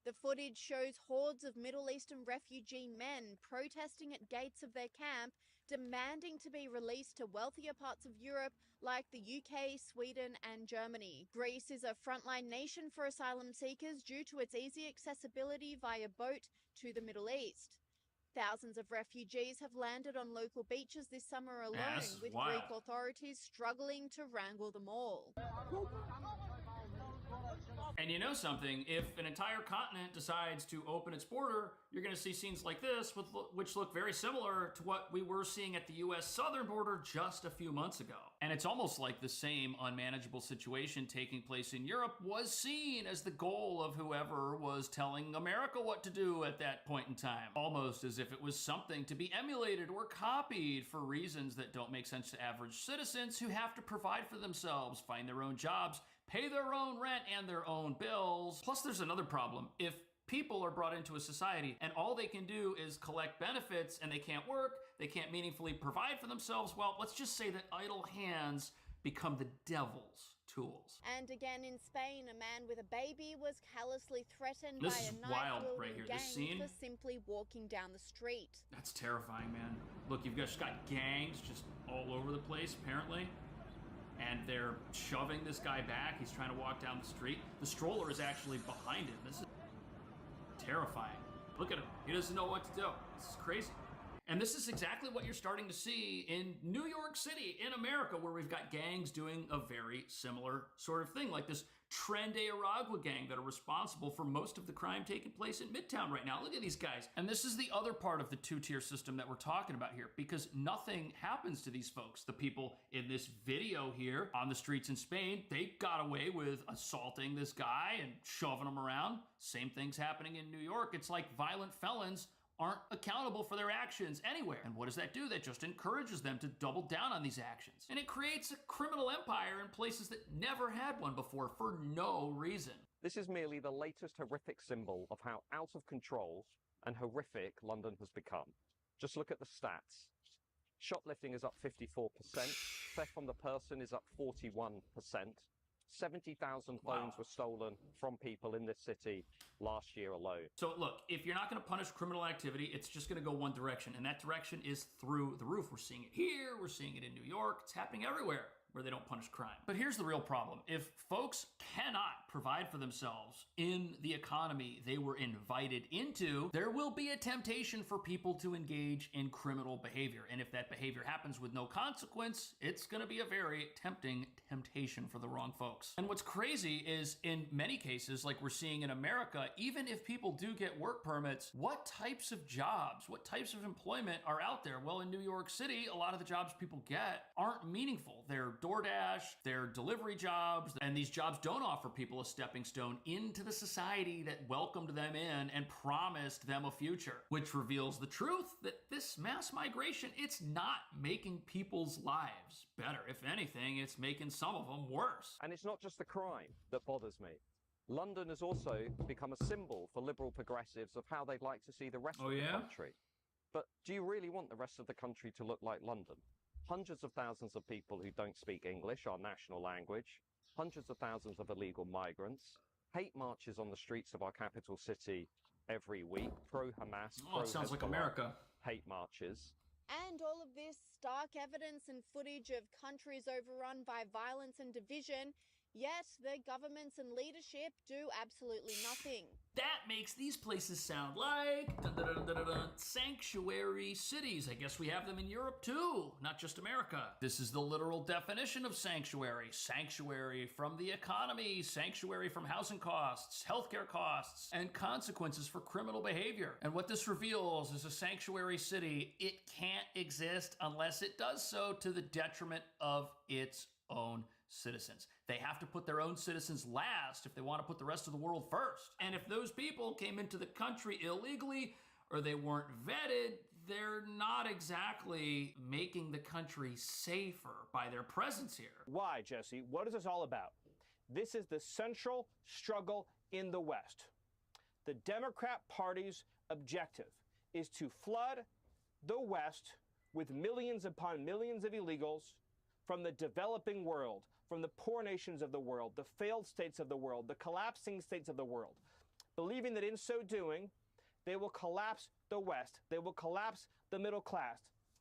The footage shows hordes of Middle Eastern refugee men protesting at gates of their camp, demanding to be released to wealthier parts of Europe like the UK, Sweden and Germany. Greece is a frontline nation for asylum seekers due to its easy accessibility via boat to the Middle East. Thousands of refugees have landed on local beaches this summer alone, with Greek authorities struggling to wrangle them all. And you know something, if an entire continent decides to open its border, you're going to see scenes like this, which look very similar to what we were seeing at the U.S. southern border just a few months ago. And it's almost like the same unmanageable situation taking place in Europe was seen as the goal of whoever was telling America what to do at that point in time. Almost as if it was something to be emulated or copied for reasons that don't make sense to average citizens who have to provide for themselves, find their own jobs, pay their own rent and their own bills. Plus, there's another problem. If people are brought into a society and all they can do is collect benefits and they can't work, they can't meaningfully provide for themselves, well, let's just say that idle hands become the devil's tools. And again in Spain, a man with a baby was callously threatened by a knife-wielding gang for simply walking down the street. That's terrifying, man. Look, you've just got gangs just all over the place, apparently. And they're shoving this guy back. He's trying to walk down the street. The stroller is actually behind him. This is terrifying. Look at him. He doesn't know what to do. This is crazy. And this is exactly what you're starting to see in New York City, in America, where we've got gangs doing a very similar sort of thing, like this Tren de Aragua gang that are responsible for most of the crime taking place in Midtown right now. Look at these guys. And this is the other part of the two-tier system that we're talking about here, because nothing happens to these folks. The people in this video here on the streets in Spain, they got away with assaulting this guy and shoving him around. Same thing's happening in New York. It's like violent felons aren't accountable for their actions anywhere. And what does that do? That just encourages them to double down on these actions. And it creates a criminal empire in places that never had one before for no reason. This is merely the latest horrific symbol of how out of control and horrific London has become. Just look at the stats. Shoplifting is up 54%, theft from the person is up 41%, 70,000 phones were stolen from people in this city last year alone. So look, if you're not going to punish criminal activity, it's just going to go one direction, and that direction is through the roof. We're seeing it here, we're seeing it in New York, it's happening everywhere where they don't punish crime. But here's the real problem. If folks cannot provide for themselves in the economy they were invited into, there will be a temptation for people to engage in criminal behavior. And if that behavior happens with no consequence, it's gonna be a very tempting temptation for the wrong folks. And what's crazy is in many cases, like we're seeing in America, even if people do get work permits, what types of jobs, what types of employment are out there? Well, in New York City, a lot of the jobs people get aren't meaningful. They're DoorDash, they're delivery jobs, and these jobs don't offer people a stepping stone into the society that welcomed them in and promised them a future, which reveals the truth that this mass migration, it's not making people's lives better. If anything, it's making some of them worse. And it's not just the crime that bothers me. London has also become a symbol for liberal progressives of how they'd like to see the rest of the country. But do you really want the rest of the country to look like London? Hundreds of thousands of people who don't speak English, our national language, hundreds of thousands of illegal migrants, hate marches on the streets of our capital city every week, pro-Hamas, Oh, it sounds like America. Hate marches. And all of this stark evidence and footage of countries overrun by violence and division, yet their governments and leadership do absolutely nothing. That makes these places sound like sanctuary cities. I guess we have them in Europe too, not just America. This is the literal definition of sanctuary. Sanctuary from the economy, sanctuary from housing costs, healthcare costs, and consequences for criminal behavior. And what this reveals is a sanctuary city, it can't exist unless it does so to the detriment of its own citizens. They have to put their own citizens last if they want to put the rest of the world first. And if those people came into the country illegally or they weren't vetted, they're not exactly making the country safer by their presence here. Why, Jesse? What is this all about? This is the central struggle in the West. The Democrat Party's objective is to flood the West with millions upon millions of illegals from the developing world, from the poor nations of the world, the failed states of the world, the collapsing states of the world, believing that in so doing, they will collapse the West, they will collapse the middle class,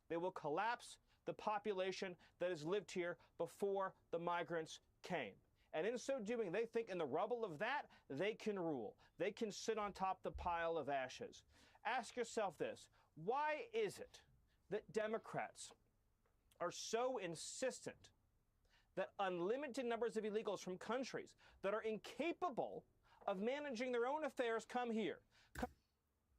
they will collapse the population that has lived here before the migrants came. And in so doing, they think in the rubble of that, they can rule. They can sit on top of the pile of ashes. Ask yourself this: why is it that Democrats are so insistent that unlimited numbers of illegals from countries that are incapable of managing their own affairs come here?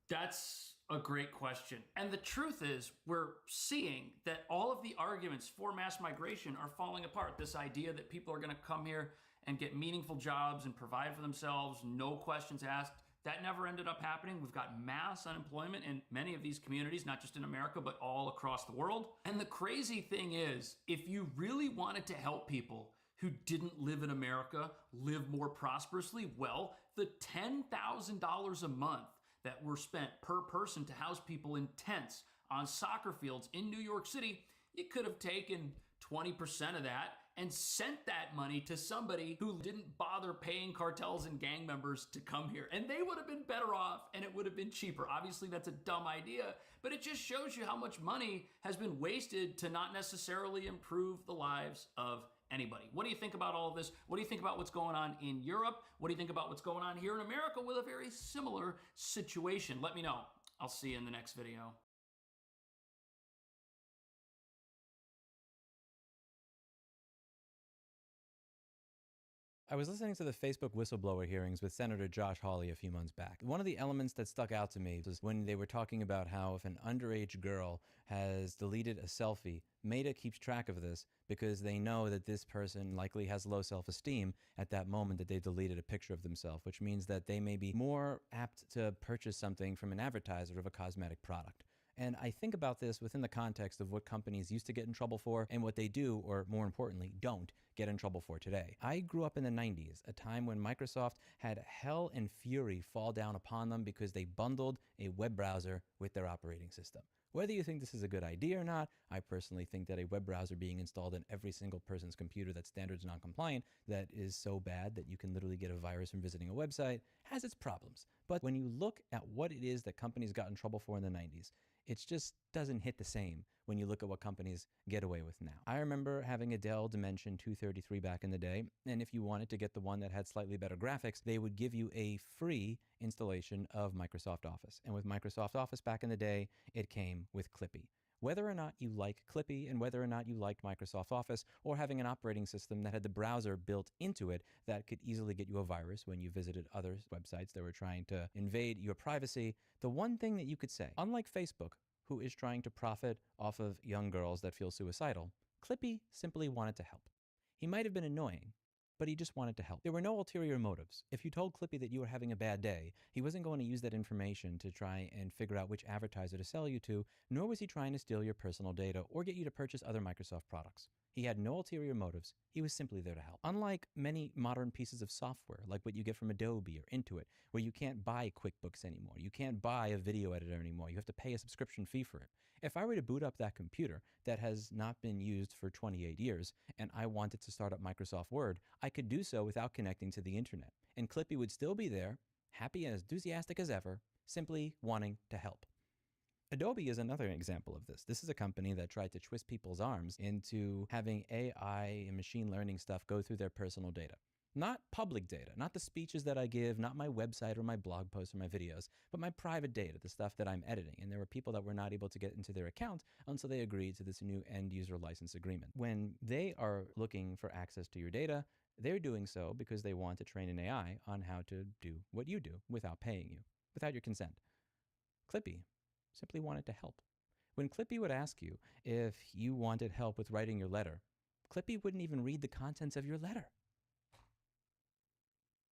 That's a great question. And the truth is, we're seeing that all of the arguments for mass migration are falling apart. This idea that people are going to come here and get meaningful jobs and provide for themselves, no questions asked, that never ended up happening. We've got mass unemployment in many of these communities, not just in America, but all across the world. And the crazy thing is, if you really wanted to help people who didn't live in America live more prosperously, well, the $10,000 a month that were spent per person to house people in tents on soccer fields in New York City, you could have taken 20% of that and sent that money to somebody who didn't bother paying cartels and gang members to come here. And they would have been better off and it would have been cheaper. Obviously, that's a dumb idea, but it just shows you how much money has been wasted to not necessarily improve the lives of anybody. What do you think about all of this? What do you think about what's going on in Europe? What do you think about what's going on here in America with a very similar situation? Let me know. I'll see you in the next video. I was listening to the Facebook whistleblower hearings with Senator Josh Hawley a few months back. One of the elements that stuck out to me was when they were talking about how if an underage girl has deleted a selfie, Meta keeps track of this because they know that this person likely has low self-esteem at that moment that they deleted a picture of themselves, which means that they may be more apt to purchase something from an advertiser of a cosmetic product. And I think about this within the context of what companies used to get in trouble for and what they do, or more importantly, don't get in trouble for today. I grew up in the 90s, a time when Microsoft had hell and fury fall down upon them because they bundled a web browser with their operating system. Whether you think this is a good idea or not, I personally think that a web browser being installed in every single person's computer that's standards non-compliant, that is so bad that you can literally get a virus from visiting a website, has its problems. But when you look at what it is that companies got in trouble for in the 90s, it just doesn't hit the same when you look at what companies get away with now. I remember having a Dell Dimension 233 back in the day, and if you wanted to get the one that had slightly better graphics, they would give you a free installation of Microsoft Office. And with Microsoft Office back in the day, it came with Clippy. Whether or not you like Clippy and whether or not you liked Microsoft Office or having an operating system that had the browser built into it that could easily get you a virus when you visited other websites that were trying to invade your privacy, the one thing that you could say, unlike Facebook, who is trying to profit off of young girls that feel suicidal, Clippy simply wanted to help. He might have been annoying, but he just wanted to help. There were no ulterior motives. If you told Clippy that you were having a bad day, he wasn't going to use that information to try and figure out which advertiser to sell you to, nor was he trying to steal your personal data or get you to purchase other Microsoft products. He had no ulterior motives. He was simply there to help. Unlike many modern pieces of software, like what you get from Adobe or Intuit, where you can't buy QuickBooks anymore, you can't buy a video editor anymore, you have to pay a subscription fee for it. If I were to boot up that computer that has not been used for 28 years and I wanted to start up Microsoft Word, I could do so without connecting to the internet. And Clippy would still be there, happy and as enthusiastic as ever, simply wanting to help. Adobe is another example of this. This is a company that tried to twist people's arms into having AI and machine learning stuff go through their personal data. Not public data, not the speeches that I give, not my website or my blog posts or my videos, but my private data, the stuff that I'm editing. And there were people that were not able to get into their account until they agreed to this new end user license agreement. When they are looking for access to your data, they're doing so because they want to train an AI on how to do what you do without paying you, without your consent. Clippy simply wanted to help. When Clippy would ask you if you wanted help with writing your letter, Clippy wouldn't even read the contents of your letter.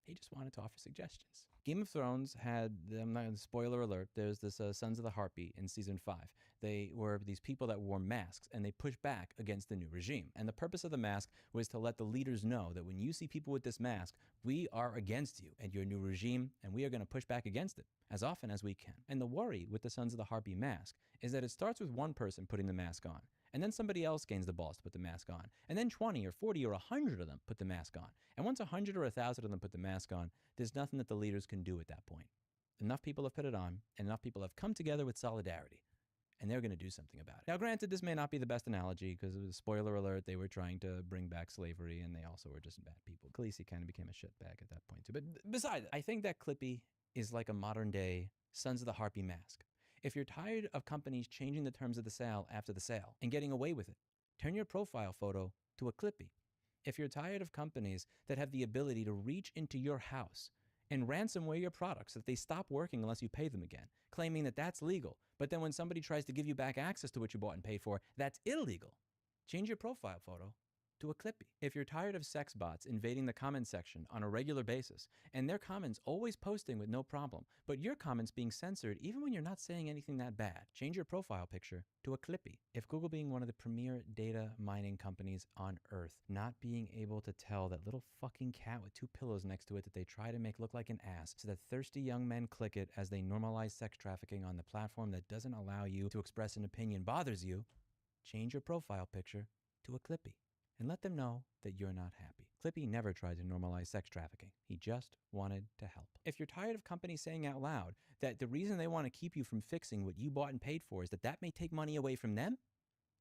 He just wanted to offer suggestions. Game of Thrones had, I'm not going to spoiler alert, there's this Sons of the Harpy in season 5. They were these people that wore masks and they pushed back against the new regime. And the purpose of the mask was to let the leaders know that when you see people with this mask, we are against you and your new regime, and we are going to push back against it as often as we can. And the worry with the Sons of the Harpy mask is that it starts with one person putting the mask on, and then somebody else gains the balls to put the mask on, and then 20 or 40 or 100 of them put the mask on. And once 100 or 1,000 of them put the mask on, there's nothing that the leaders can do at that point. Enough people have put it on, and enough people have come together with solidarity, and they're going to do something about it. Now, granted, this may not be the best analogy, because it was, spoiler alert, they were trying to bring back slavery, and they also were just bad people. Khaleesi kind of became a shitbag at that point, too. But besides, I think that Clippy is like a modern-day Sons of the Harpy mask. If you're tired of companies changing the terms of the sale after the sale and getting away with it, turn your profile photo to a Clippy. If you're tired of companies that have the ability to reach into your house and ransomware your products so that they stop working unless you pay them again, claiming that that's legal, but then when somebody tries to give you back access to what you bought and paid for, that's illegal, change your profile photo to a Clippy. If you're tired of sex bots invading the comment section on a regular basis, and their comments always posting with no problem, but your comments being censored even when you're not saying anything that bad, change your profile picture to a Clippy. If Google, being one of the premier data mining companies on earth, not being able to tell that little fucking cat with 2 pillows next to it that they try to make look like an ass so that thirsty young men click it as they normalize sex trafficking on the platform that doesn't allow you to express an opinion bothers you, change your profile picture to a Clippy. And let them know that you're not happy. Clippy never tried to normalize sex trafficking. He just wanted to help. If you're tired of companies saying out loud that the reason they want to keep you from fixing what you bought and paid for is that may take money away from them,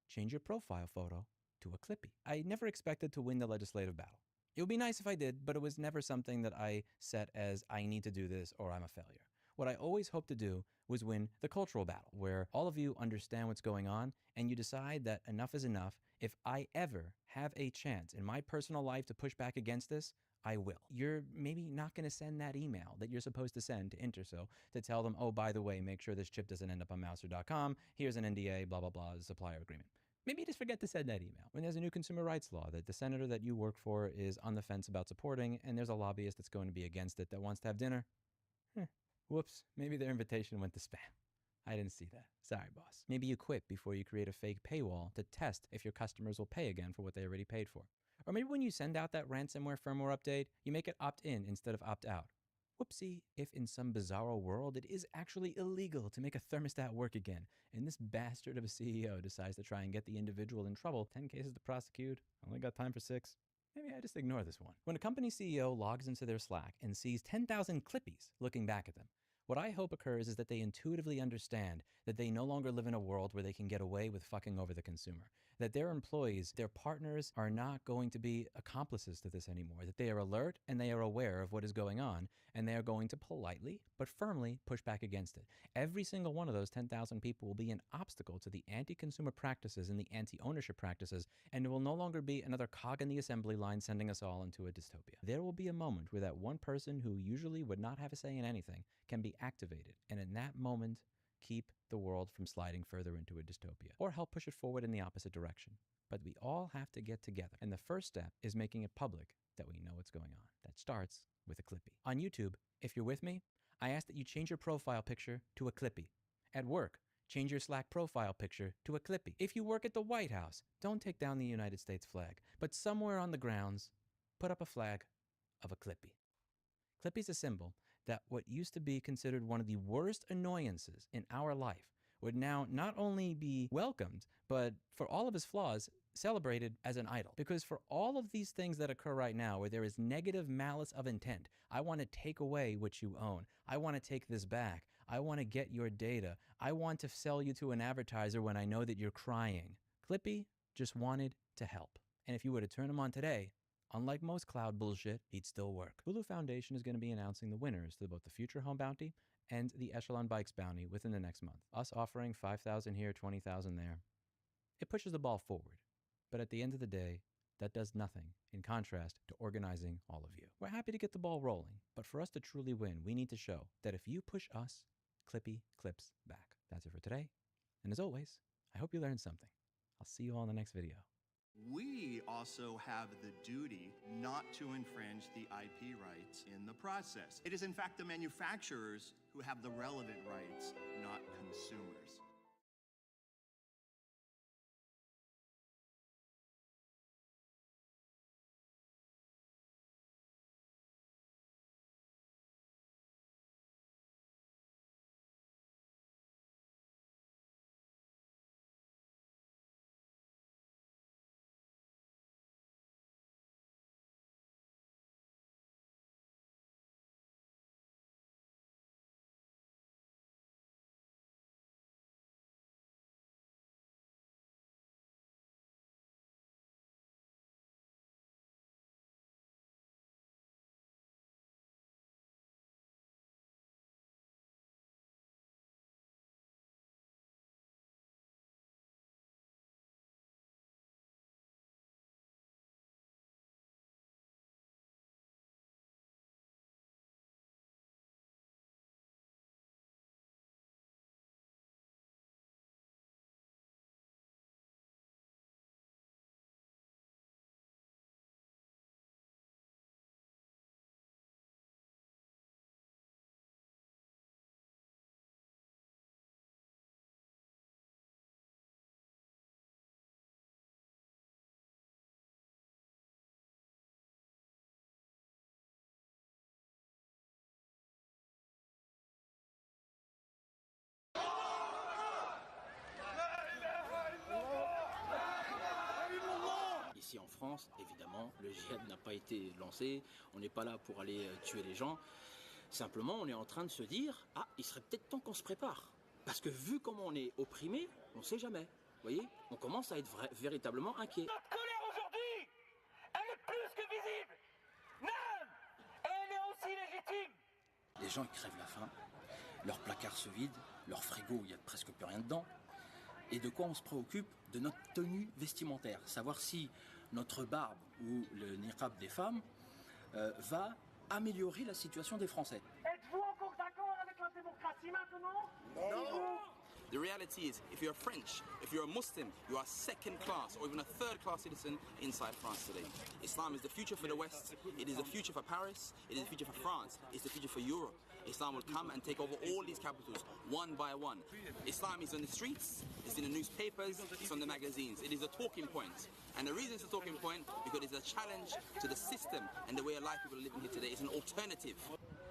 change your profile photo to a Clippy. I never expected to win the legislative battle. It would be nice if I did, but it was never something that I set as I need to do this or I'm a failure. What I always hoped to do was win the cultural battle, where all of you understand what's going on and you decide that enough is enough. If I ever have a chance in my personal life to push back against this, I will. You're maybe not going to send that email that you're supposed to send to Interso to tell them, oh, by the way, make sure this chip doesn't end up on Mouser.com. Here's an NDA, blah, blah, blah, the supplier agreement. Maybe just forget to send that email. When there's a new consumer rights law that the senator that you work for is on the fence about supporting, and there's a lobbyist that's going to be against it that wants to have dinner, whoops, maybe their invitation went to spam. I didn't see that. Sorry, boss. Maybe you quit before you create a fake paywall to test if your customers will pay again for what they already paid for. Or maybe when you send out that ransomware firmware update, you make it opt-in instead of opt-out. Whoopsie, if in some bizarro world it is actually illegal to make a thermostat work again, and this bastard of a CEO decides to try and get the individual in trouble, 10 cases to prosecute, only got time for 6. Maybe I just ignore this one. When a company CEO logs into their Slack and sees 10,000 Clippies looking back at them, what I hope occurs is that they intuitively understand that they no longer live in a world where they can get away with fucking over the consumer. That their employees, their partners, are not going to be accomplices to this anymore. That they are alert and they are aware of what is going on, and they are going to politely but firmly push back against it. Every single one of those 10,000 people will be an obstacle to the anti-consumer practices and the anti-ownership practices, and it will no longer be another cog in the assembly line sending us all into a dystopia. There will be a moment where that one person who usually would not have a say in anything can be activated, and in that moment, keep the world from sliding further into a dystopia, or help push it forward in the opposite direction. But we all have to get together, and the first step is making it public that we know what's going on. That starts with a Clippy. On YouTube, if you're with me, I ask that you change your profile picture to a Clippy. At work, change your Slack profile picture to a Clippy. If you work at the White House, don't take down the United States flag, but somewhere on the grounds, put up a flag of a Clippy. Clippy's a symbol that what used to be considered one of the worst annoyances in our life would now not only be welcomed, but for all of his flaws, celebrated as an idol. Because for all of these things that occur right now, where there is negative malice of intent, I want to take away what you own. I want to take this back. I want to get your data. I want to sell you to an advertiser when I know that you're crying. Clippy just wanted to help. And if you were to turn him on today, unlike most cloud bullshit, he'd still work. Hulu Foundation is going to be announcing the winners to both the Future Home Bounty and the Echelon Bikes Bounty within the next month. Us offering $5,000 here, $20,000 there. It pushes the ball forward. But at the end of the day, that does nothing in contrast to organizing all of you. We're happy to get the ball rolling, but for us to truly win, we need to show that if you push us, Clippy clips back. That's it for today. And as always, I hope you learned something. I'll see you all in the next video. We also have the duty not to infringe the IP rights in the process. It is in fact the manufacturers who have the relevant rights, not consumers. Ici en France, évidemment, le djihad n'a pas été lancé, on n'est pas là pour aller tuer les gens. Simplement, on est en train de se dire, ah, il serait peut-être temps qu'on se prépare. Parce que vu comment on est opprimé, on ne sait jamais. Vous voyez, on commence à être véritablement inquiet. Notre colère aujourd'hui, elle est plus que visible. Même, elle est aussi légitime. Les gens ils crèvent la faim, leurs placards se vident, leur frigo, il n'y a presque plus rien dedans. Et de quoi on se préoccupe? De notre tenue vestimentaire. Savoir si notre barbe ou le niqab des femmes va améliorer la situation des Français. Êtes-vous encore d'accord avec la démocratie maintenant? Non. The reality is, if you're French, if you're a Muslim, you are second class or even a third class citizen inside France today. Islam is the future for the West, it is the future for Paris, it is the future for France, it's the future for Europe. Islam will come and take over all these capitals, one by one. Islam is on the streets, it's in the newspapers, it's on the magazines. It is a talking point. And the reason it's a talking point, because it's a challenge to the system and the way of life people are living here today. It's an alternative.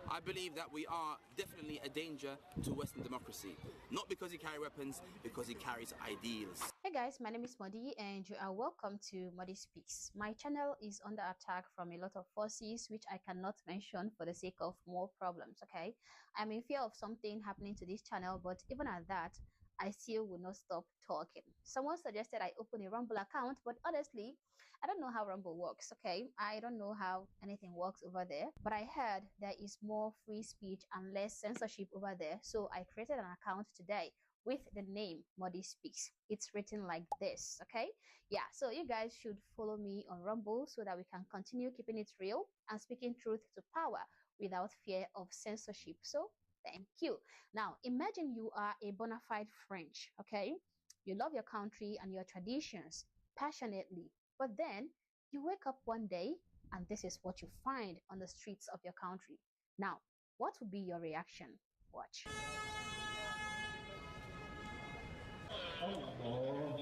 I believe that we are definitely a danger to Western democracy. Not because he carries weapons, because he carries ideals. Hey guys, my name is Modi and you are welcome to Modi Speaks. My channel is under attack from a lot of forces which I cannot mention for the sake of more problems, okay? I'm in fear of something happening to this channel, but even at that, I still will not stop talking. Someone suggested I open a Rumble account, but honestly, I don't know how Rumble works, okay? I don't know how anything works over there, but I heard there is more free speech and less censorship over there. So I created an account today with the name Modi Speaks. It's written like this, okay? Yeah, so you guys should follow me on Rumble so that we can continue keeping it real and speaking truth to power without fear of censorship. So thank you. Now, imagine you are a bona fide French, okay? You love your country and your traditions passionately, but then you wake up one day and this is what you find on the streets of your country. Now, what would be your reaction? Watch. Oh.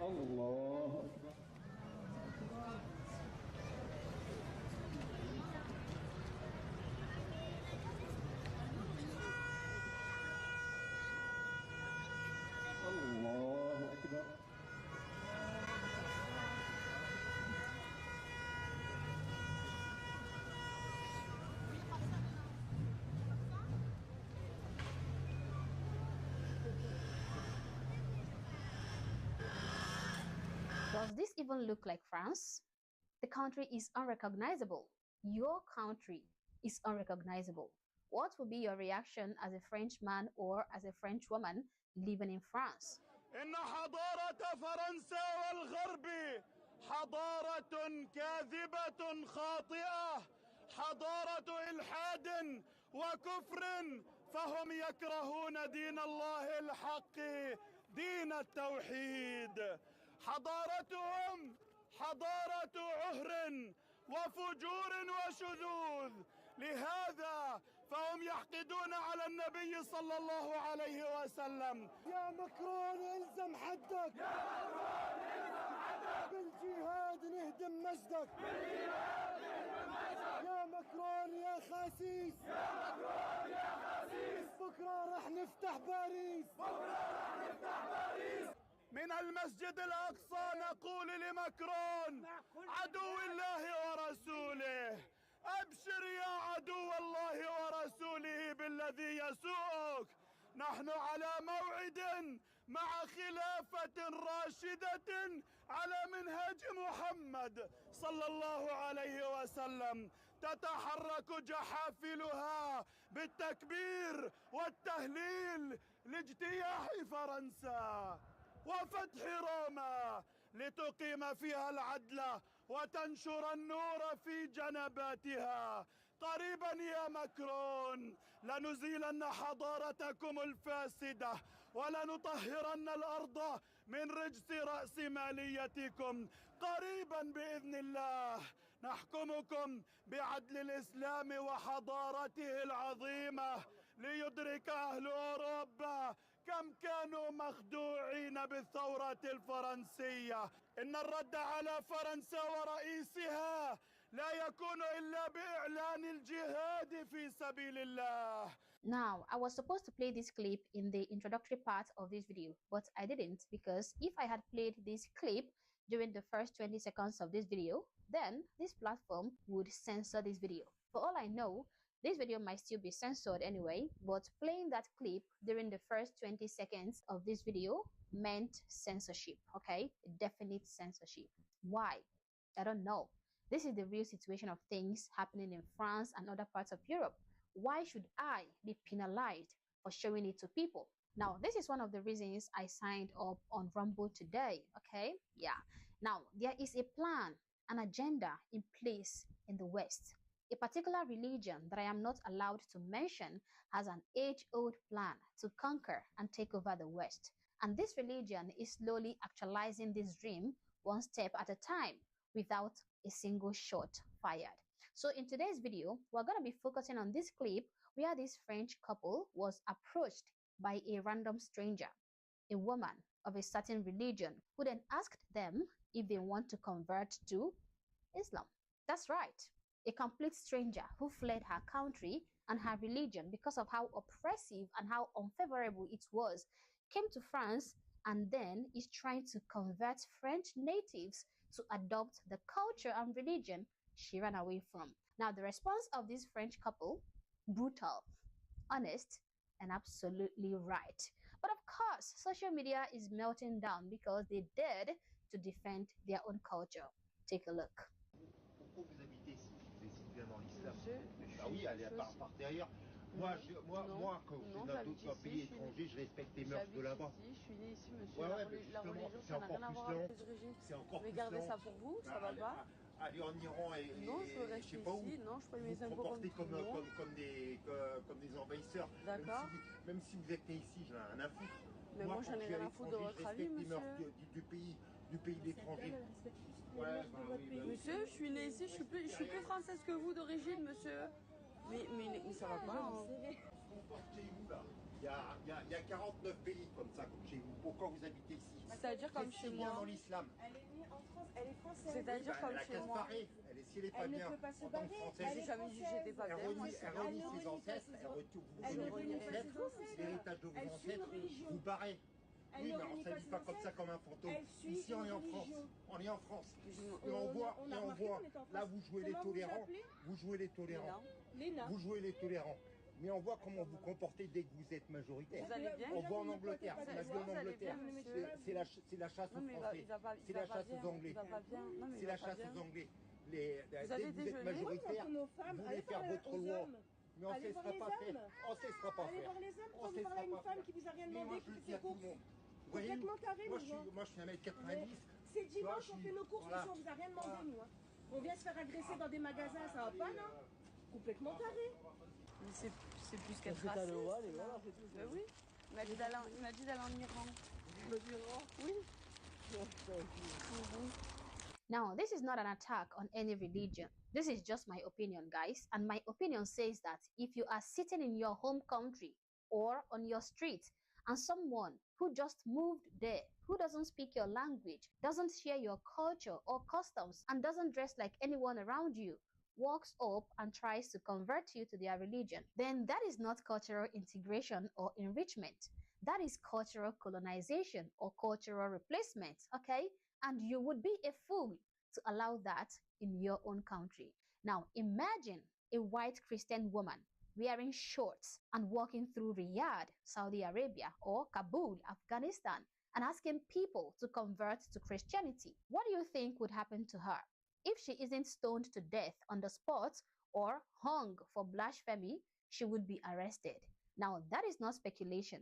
الله أكبر. الله أكبر. Does this even look like France? The country is unrecognizable. Your country is unrecognizable. What would be your reaction as a Frenchman or as a French woman living in France? إن حضارة فرنسا والغرب حضارة كاذبة خاطئة، حضارة إلحاد وكفر، فهم يكرهون دين الله الحق، دين التوحيد. حضارتهم حضارة عهر وفجور وشذوذ، لهذا فهم يحقدون على النبي صلى الله عليه وسلم. يا مكرون الزم حدك، يا مكرون الزم حدك، بالجهاد نهدم مجدك، بالجهاد نهدم مجدك، يا مكرون يا خسيس، يا مكرون يا خسيس، بكره رح نفتح باريس، بكره رح نفتح باريس. من المسجد الأقصى نقول لمكرون عدو الله ورسوله: أبشر يا عدو الله ورسوله بالذي يسوءك، نحن على موعد مع خلافة راشدة على منهج محمد صلى الله عليه وسلم، تتحرك جحافلها بالتكبير والتهليل لاجتياح فرنسا وفتح روما، لتقيم فيها العدل وتنشر النور في جنباتها. قريبا يا مكرون لنزيلن حضارتكم الفاسدة ولنطهرن الأرض من رجس رأسماليتكم. قريبا بإذن الله نحكمكم بعدل الإسلام وحضارته العظيمة، ليدرك أهل أوروبا كم كانوا مخدوعين بالثورة الفرنسية. إن الرد على فرنسا ورئيسها لا يكون إلا بإعلان الجهاد في سبيل الله. Now, I was supposed to play this clip in the introductory part of this video, but I didn't, because if I had played this clip during the first 20 seconds of this video, then this platform would censor this video. For all I know, this video might still be censored anyway, but playing that clip during the first 20 seconds of this video meant censorship, okay? Definite censorship. Why? I don't know. This is the real situation of things happening in France and other parts of Europe. Why should I be penalized for showing it to people? Now, this is one of the reasons I signed up on Rumble today, okay? Yeah. Now, there is a plan, an agenda in place in the West. A particular religion that I am not allowed to mention has an age-old plan to conquer and take over the West. And this religion is slowly actualizing this dream one step at a time without a single shot fired. So in today's video, we're going to be focusing on this clip where this French couple was approached by a random stranger, a woman of a certain religion, who then asked them if they want to convert to Islam. That's right. A complete stranger who fled her country and her religion because of how oppressive and how unfavorable it was, came to France and then is trying to convert French natives to adopt the culture and religion she ran away from. Now, the response of this French couple: brutal, honest, and absolutely right. But of course, social media is melting down because they dared to defend their own culture. Take a look. Pourquoi vous habitez ici? Vous êtes bien dans l'islam? Ah oui, allez par derrière. Moi, quand c'est dans un pays étranger, je respecte les mœurs de là-bas. Je suis né ici, monsieur. Ouais, la justement, religion, c'est ça n'a encore rien à plus voir lent. avec les origines. C'est encore Mais plus gardez lent. ça pour vous, ça va pas. Aller en Iran et non, je veux je rester sais pas où. ici. Non, je paye mes vous impôts comportez comme tout le monde. comme des envahisseurs. D'accord. Même si vous êtes né ici, j'en ai rien à foutre. Mais moi j'en ai rien à foutre de votre avis, monsieur. Du pays d'étranger. Ouais, monsieur, je suis né ici, je suis plus française que vous d'origine, monsieur. Mais ça va pas. Chez vous, là, il y a 49 pays comme ça, comme chez vous. pourquoi vous habitez ici? C'est-à-dire comme chez moi. Dans l'islam. Elle est née en France, elle est française. C'est-à-dire comme chez moi. Si elle est pas Elle ne bien peut pas se en tant que barrer. française, Elle est jamais dit que j'étais pas elle bien. renie ses ancêtres, elle retourne vos ancêtres, l'héritage de vos ancêtres, vous barrez. Oui, mais on ne s'habille pas comme ça, comme un fantôme. Ici, on est en France. On est en France. Et on voit, là, vous jouez les tolérants. Vous jouez les tolérants. Vous jouez les tolérants. Mais on voit comment vous comportez dès que vous êtes majoritaire. Vous allez bien? On voit en Angleterre, on a vu en Angleterre. C'est la chasse aux Français. C'est la chasse aux Anglais. C'est la chasse aux Anglais. Dès que vous êtes majoritaire, vous voulez faire votre loi. Mais on ne se laissera pas faire. On ne se laissera pas Allez faire. voir les hommes quand vous parlez à une femme qui vous a rien demandé, qui fait ses courses. Complètement carré, moi je suis 1m90. C'est dimanche, on fait nos courses, monsieur, on vous a rien demandé, nous. On vient se faire agresser dans des magasins, ça va pas, non? Complètement carré. Mais c'est plus qu'être raciste. Ben oui. Il m'a dit d'aller en Iran. Oui. Now, this is not an attack on any religion. This is just my opinion, guys. And my opinion says that if you are sitting in your home country or on your street and someone who just moved there, who doesn't speak your language, doesn't share your culture or customs, and doesn't dress like anyone around you, walks up and tries to convert you to their religion, then that is not cultural integration or enrichment. That is cultural colonization or cultural replacement, okay? And you would be a fool to allow that in your own country. Now, imagine a white Christian woman wearing shorts and walking through Riyadh, Saudi Arabia, or Kabul, Afghanistan, and asking people to convert to Christianity. What do you think would happen to her? If she isn't stoned to death on the spot or hung for blasphemy, she would be arrested. Now, that is not speculation.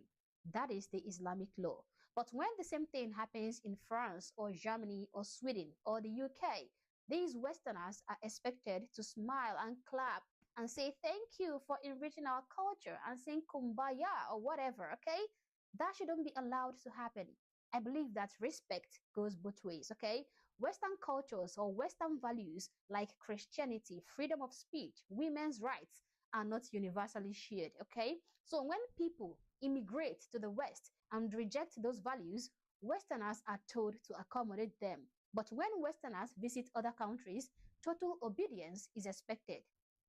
That is the Islamic law. But when the same thing happens in France or Germany or Sweden or the UK, these Westerners are expected to smile and clap and say thank you for enriching our culture and saying kumbaya or whatever, okay? That shouldn't be allowed to happen. I believe that respect goes both ways, okay? Western cultures or Western values like Christianity, freedom of speech, women's rights are not universally shared, okay? So when people immigrate to the West and reject those values, Westerners are told to accommodate them. But when Westerners visit other countries, total obedience is expected.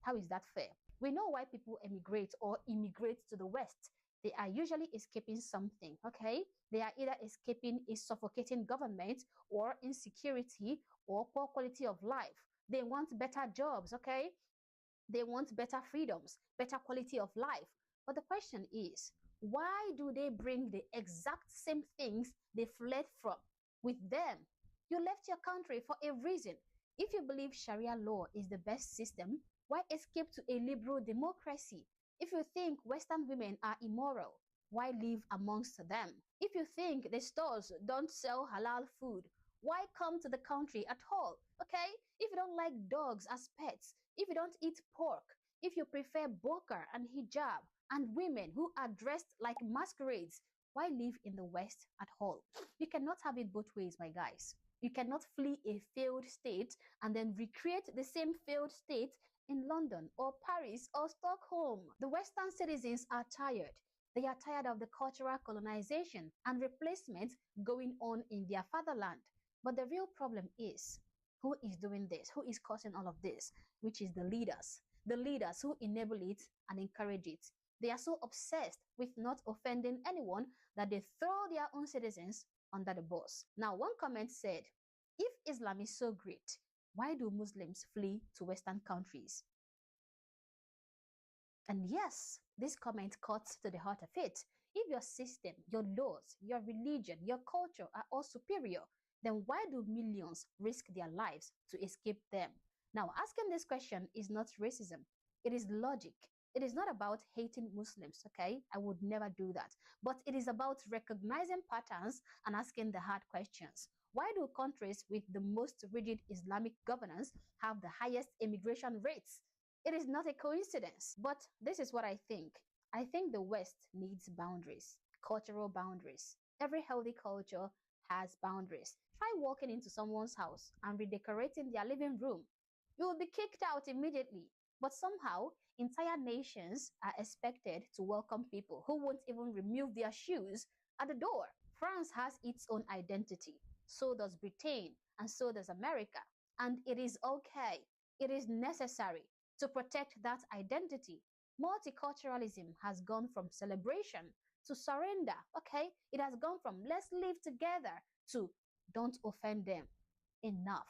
How is that fair? We know why people emigrate or immigrate to the West. They are usually escaping something, okay? They are either escaping a suffocating government or insecurity or poor quality of life. They want better jobs, okay? They want better freedoms, better quality of life. But the question is, why do they bring the exact same things they fled from with them? You left your country for a reason. If you believe Sharia law is the best system, why escape to a liberal democracy? If you think Western women are immoral, why live amongst them? If you think the stores don't sell halal food, why come to the country at all? Okay? If you don't like dogs as pets, if you don't eat pork, if you prefer burqa and hijab and women who are dressed like masquerades, why live in the West at all? You cannot have it both ways, my guys. You cannot flee a failed state and then recreate the same failed state in London or Paris or Stockholm. The Western citizens are tired. They are tired of the cultural colonization and replacement going on in their fatherland. But the real problem is, who is doing this? Who is causing all of this? Which is the leaders. The leaders who enable it and encourage it. They are so obsessed with not offending anyone that they throw their own citizens under the bus. Now, one comment said, if Islam is so great, why do Muslims flee to Western countries? And yes, this comment cuts to the heart of it. If your system, your laws, your religion, your culture are all superior, then why do millions risk their lives to escape them? Now, asking this question is not racism. It is logic. It is not about hating Muslims, okay? I would never do that. But it is about recognizing patterns and asking the hard questions. Why do countries with the most rigid Islamic governance have the highest immigration rates? It is not a coincidence, but this is what I think. I think the West needs boundaries, cultural boundaries. Every healthy culture has boundaries. Try walking into someone's house and redecorating their living room. You will be kicked out immediately. But somehow, entire nations are expected to welcome people who won't even remove their shoes at the door. France has its own identity. So does Britain, and so does America. And it is okay. It is necessary to protect that identity. Multiculturalism has gone from celebration to surrender, okay? It has gone from let's live together to don't offend them. Enough.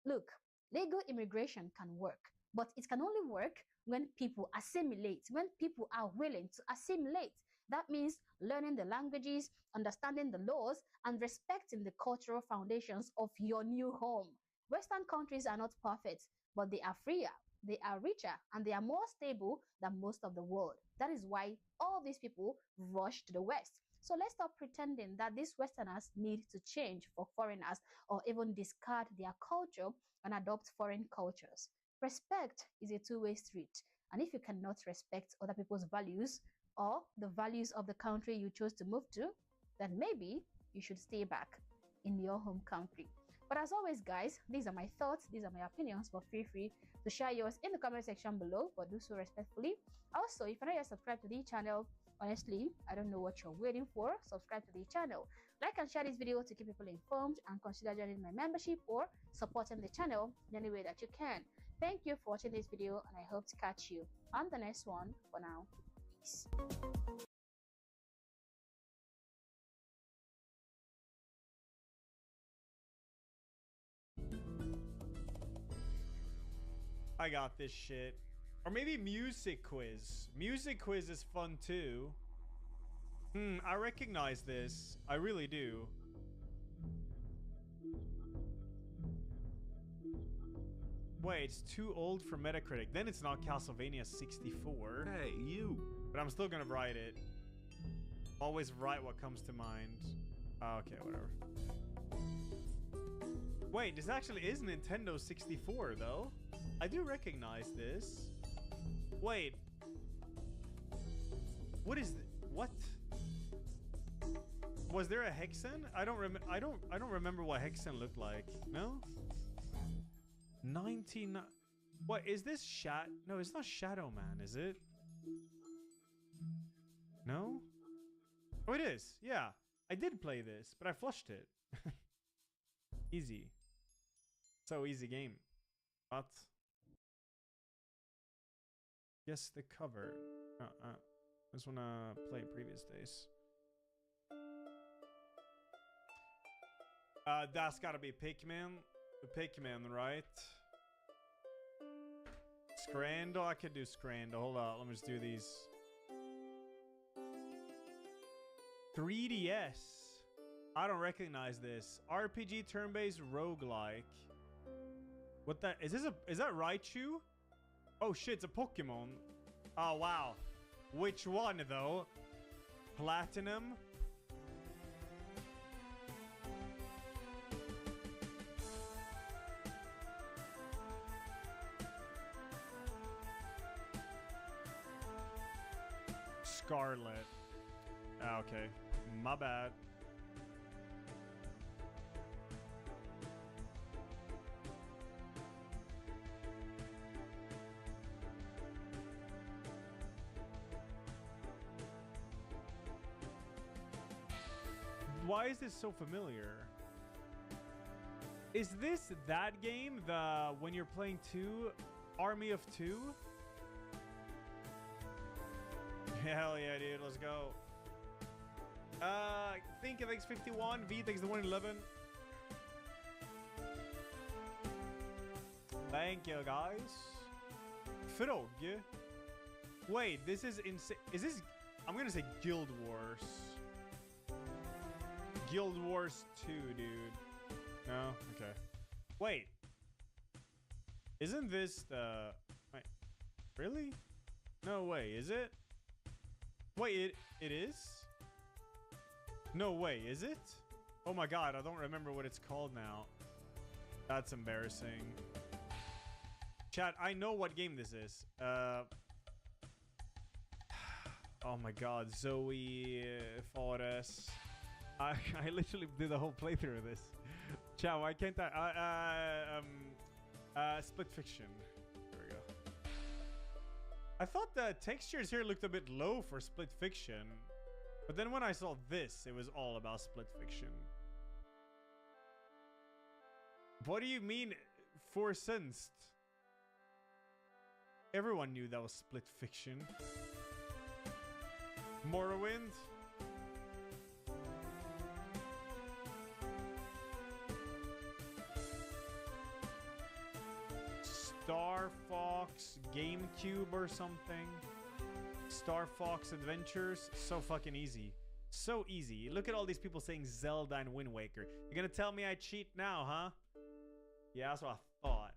Look, legal immigration can work, but it can only work when people assimilate, when people are willing to assimilate. That means learning the languages, understanding the laws, and respecting the cultural foundations of your new home. Western countries are not perfect, but they are freer, they are richer, and they are more stable than most of the world. That is why all these people rush to the West. So let's stop pretending that these Westerners need to change for foreigners or even discard their culture and adopt foreign cultures. Respect is a two-way street. And if you cannot respect other people's values or the values of the country you chose to move to, then maybe you should stay back in your home country. But as always, guys, these are my thoughts, these are my opinions, but feel free to share yours in the comment section below, but do so respectfully. Also, if you're not yet subscribed to the channel, honestly, I don't know what you're waiting for. Subscribe to the channel. Like and share this video to keep people informed, and consider joining my membership or supporting the channel in any way that you can. Thank you for watching this video, and I hope to catch you on the next one. For now, peace. I got this shit. Or maybe music quiz. Music quiz is fun too. I recognize this. I really do. Wait, it's too old for Metacritic. Then it's not Castlevania 64. Hey, you. But I'm still gonna write it. Always write what comes to mind. Okay, whatever. Wait, this actually is Nintendo 64 though. I do recognize this. Wait. What is what? Was there a Hexen? I don't remember what Hexen looked like. No? 19. What is this? No, it's not Shadow Man, is it? No? Oh, it is. Yeah. I did play this, but I flushed it. Easy. So easy game. But guess the cover. I just wanna play previous days. That's gotta be Pikmin. The Pikmin, right? Scrandle. I could do Scrandle. Hold on. Let me just do these. 3DS. I don't recognize this. RPG turn-based roguelike. What that is? Is that Raichu? Oh shit, it's a Pokemon. Oh wow. Which one though? Platinum? Scarlet. Ah, okay. My bad. Why is this so familiar? Is this that game? The when you're playing Army of Two? Hell yeah, dude. Let's go. Think it takes 51. V takes the 111. Thank you, guys. Frog. Wait, this is insane. Is this? I'm gonna say Guild Wars. Guild Wars 2, dude. No? Okay. Wait. Isn't this the... Wait. Really? No way. Is it? Wait, it is? No way. Is it? Oh my god. I don't remember what it's called now. That's embarrassing. Chat, I know what game this is. Oh my god. Zoe Forest. I literally did the whole playthrough of this. Chat, why can't I? Split Fiction. There we go. I thought the textures here looked a bit low for Split Fiction. But then when I saw this, it was all about split fiction. What do you mean, forced? Everyone knew that was split fiction. Morrowind? Star Fox GameCube or something. Star Fox Adventures. So fucking easy. So easy. Look at all these people saying Zelda and Wind Waker. You're gonna tell me I cheat now, huh? Yeah, that's what I thought.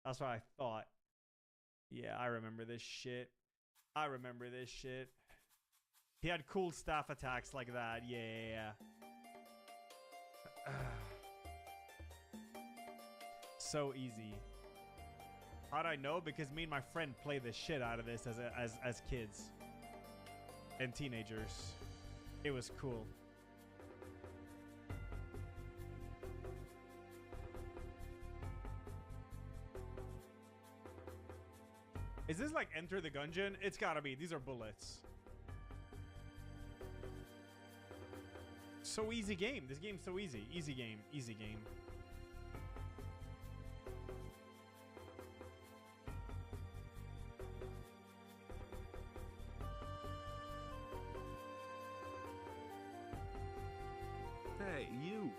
That's what I thought. Yeah, I remember this shit. I remember this shit. He had cool staff attacks like that. Yeah. So easy. How'd I know? Because me and my friend played the shit out of this as kids and teenagers. It was cool. Is this like Enter the Gungeon? It's gotta be. These are bullets. So easy game. This game's so easy. Easy game. Easy game. Hey, you.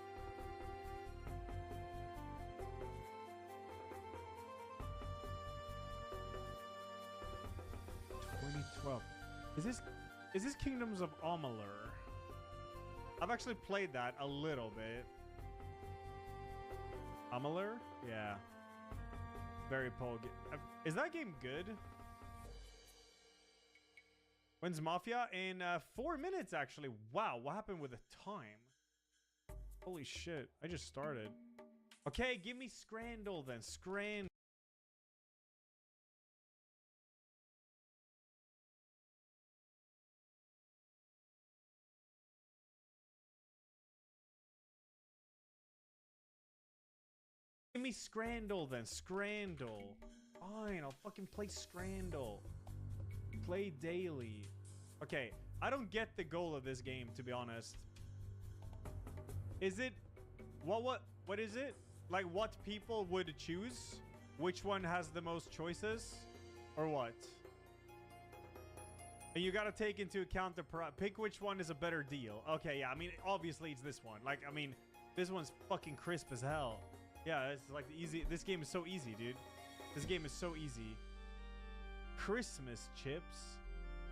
Is this Kingdoms of Amalur? I've actually played that a little bit. Amalur? Yeah. Very pog. Is that game good? When's Mafia? In 4 minutes, actually. Wow, what happened with the time? Holy shit, I just started. Okay, give me Scrandal then. Scrandal. Give me Scrandal then. Scrandal. Fine, I'll fucking play Scrandal. Play daily. Okay, I don't get the goal of this game, to be honest. Is it... What is it? Like, what people would choose? Which one has the most choices? Or what? And you gotta take into account the pick which one is a better deal. Okay, yeah, I mean, obviously it's this one. Like, I mean, this one's fucking crisp as hell. Yeah, it's like easy. This game is so easy, dude. This game is so easy. Christmas chips.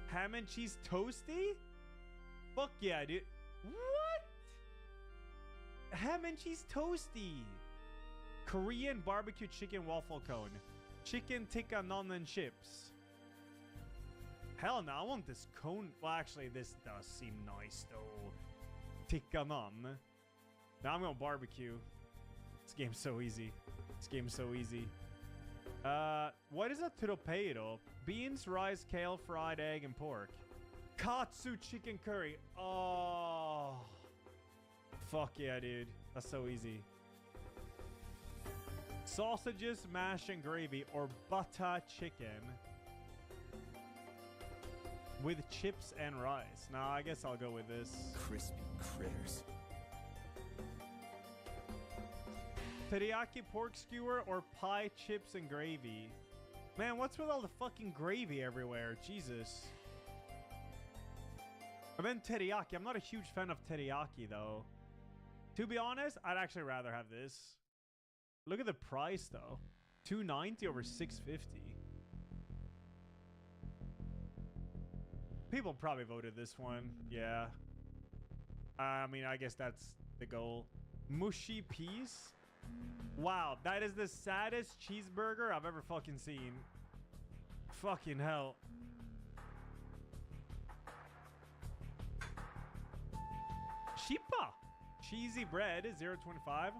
Ham and cheese toasty? Fuck yeah, dude. What? Ham and cheese toasty. Korean barbecue chicken waffle cone. Chicken tikka naan and chips. Hell no, I want this cone. Well, actually, this does seem nice, though. Tikka naan. Now I'm going barbecue. This game's so easy. This game's so easy. What is a tropeiro? Beans, rice, kale, fried egg, and pork. Katsu chicken curry. Oh. Fuck yeah, dude. That's so easy. Sausages, mash, and gravy, or butter chicken. With chips and rice. Nah, I guess I'll go with this. Crispy critters. Teriyaki pork skewer or pie, chips, and gravy. Man, what's with all the fucking gravy everywhere? Jesus. And then teriyaki. I'm not a huge fan of teriyaki, though. To be honest, I'd actually rather have this. Look at the price, though. $290 over $650. People probably voted this one. Yeah. I mean, I guess that's the goal. Mushy peas. Wow, that is the saddest cheeseburger I've ever fucking seen. Fucking hell. Shipa. Cheesy bread, 0.25.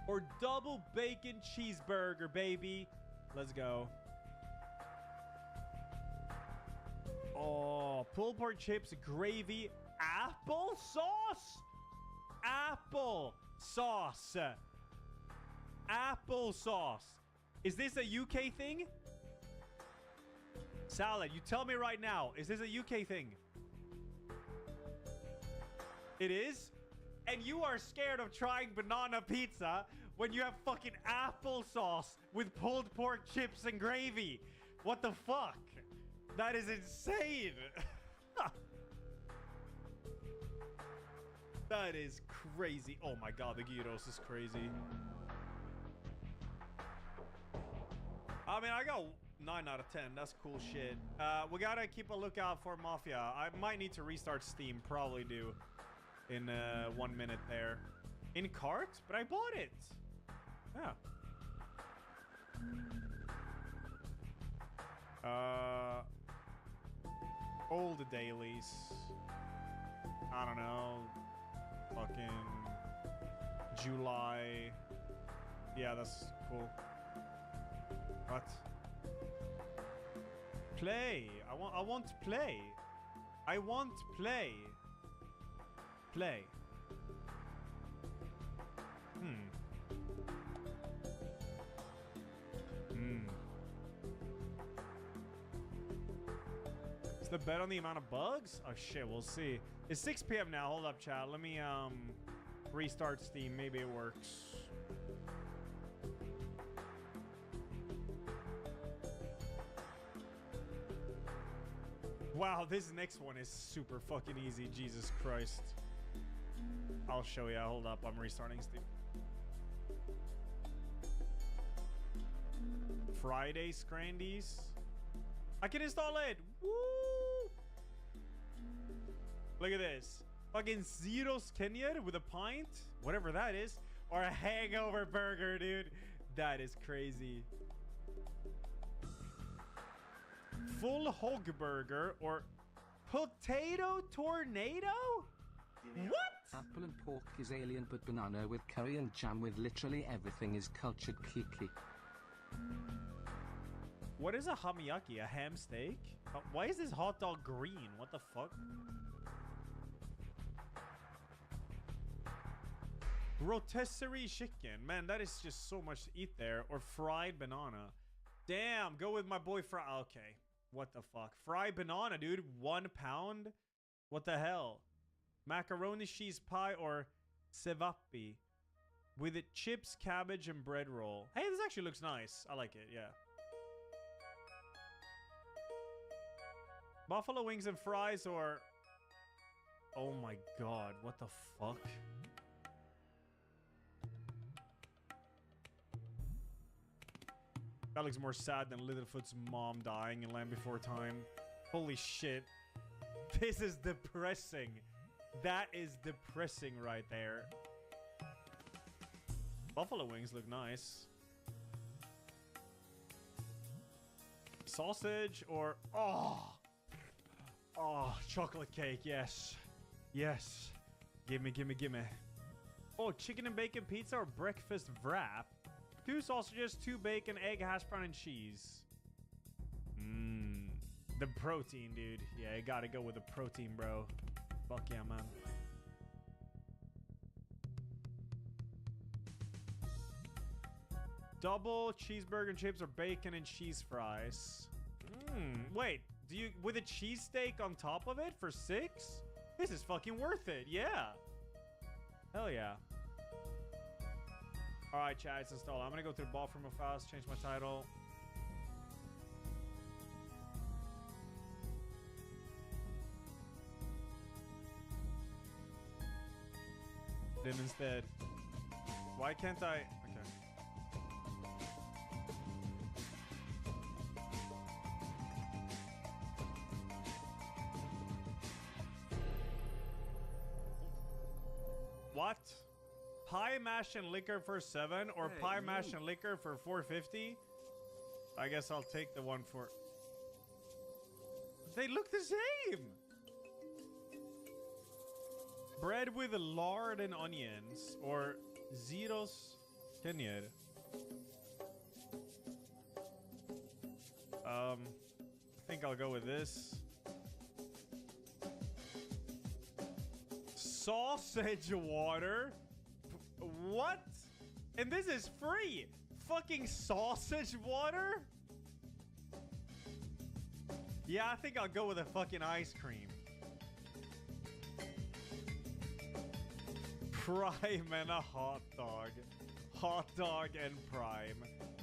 Or double bacon cheeseburger, baby. Let's go. Oh, pulled pork chips, gravy, apple sauce. Apple sauce. Apple sauce. Is this a UK thing? Salad, you tell me right now. Is this a UK thing? It is? And you are scared of trying banana pizza when you have fucking applesauce with pulled pork chips and gravy. What the fuck? That is insane. That is crazy. Oh my god, the gyros is crazy. I mean, I got 9 out of 10. That's cool shit. We gotta keep a lookout for Mafia. I might need to restart Steam. Probably do. In 1 minute there. In cart? But I bought it. Yeah. Old dailies. I don't know. Fucking July. Yeah, that's cool. What? Play. I want play. I want play. Play. Is the bet on the amount of bugs? Oh shit, we'll see. It's 6 p.m. now. Hold up, chat. Let me restart Steam. Maybe it works. Wow, this next one is super fucking easy. Jesus Christ. I'll show you. Hold up. I'm restarting Steam. Friday Scrandies. I can install it. Woo! Look at this. Fucking Zeros Kenya with a pint. Whatever that is. Or a hangover burger, dude. That is crazy. Full hog burger or potato tornado? What? Apple and pork is alien, but banana with curry and jam with literally everything is cultured kiki. What is a hamiyaki? A ham steak? Why is this hot dog green? What the fuck? Rotisserie chicken. Man, that is just so much to eat there. Or fried banana. Damn, go with my boy Fry. Okay. What the fuck? Fried banana, dude. 1 pound? What the hell? Macaroni cheese pie or cevapi with it chips, cabbage, and bread roll. Hey, this actually looks nice. I like it, yeah. Buffalo wings and fries or... Oh my god, what the fuck? That looks more sad than Littlefoot's mom dying in Land Before Time. Holy shit. This is depressing. That is depressing right there. Buffalo wings look nice. Sausage or... Oh! Oh, chocolate cake, yes. Yes. Gimme, gimme, gimme. Oh, chicken and bacon pizza or breakfast wrap? 2 sausages, 2 bacon, egg, hash brown, and cheese. The protein, dude. Yeah, you gotta go with the protein, bro. Fuck yeah, man. Double cheeseburger and chips or bacon and cheese fries? Wait, do you with a cheesesteak on top of it for 6? This is fucking worth it. Yeah. Hell yeah. All right, chat, it's installed. I'm gonna go to the ball from a fast, change my title. Then instead, why can't I? Okay. What? Pie, mash, and liquor for 7 or pie, mash, and liquor for 450? I guess I'll take the one for... They look the same! Bread with lard and onions or Zeros Kenya. I think I'll go with this. Sausage water? What? And this is free. Fucking sausage water? Yeah, I think I'll go with a fucking ice cream. Prime and a hot dog. Hot dog and prime.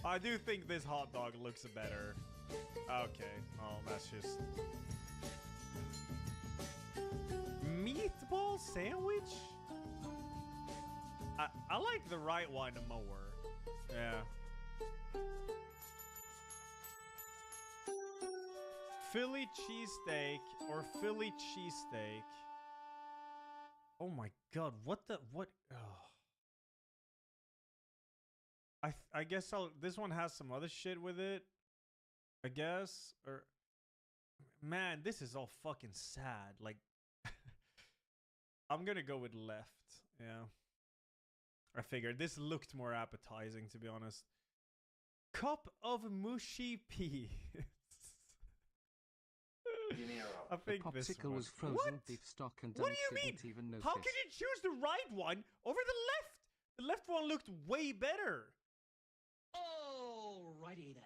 I do think this hot dog looks better. Okay. Oh, that's just... Meatball sandwich? I like the right one more. Yeah. Philly cheesesteak or Philly cheesesteak. Oh my god, what? Oh. I guess this one has some other shit with it. I guess. Or man, this is all fucking sad. Like I'm gonna go with left. Yeah. I figured this looked more appetizing, to be honest. Cup of mushy peas. I think the this popsicle one. was frozen What? beef stock and What Duncan do you mean? didn't even notice. How can you choose the right one over the left? The left one looked way better. Alrighty then.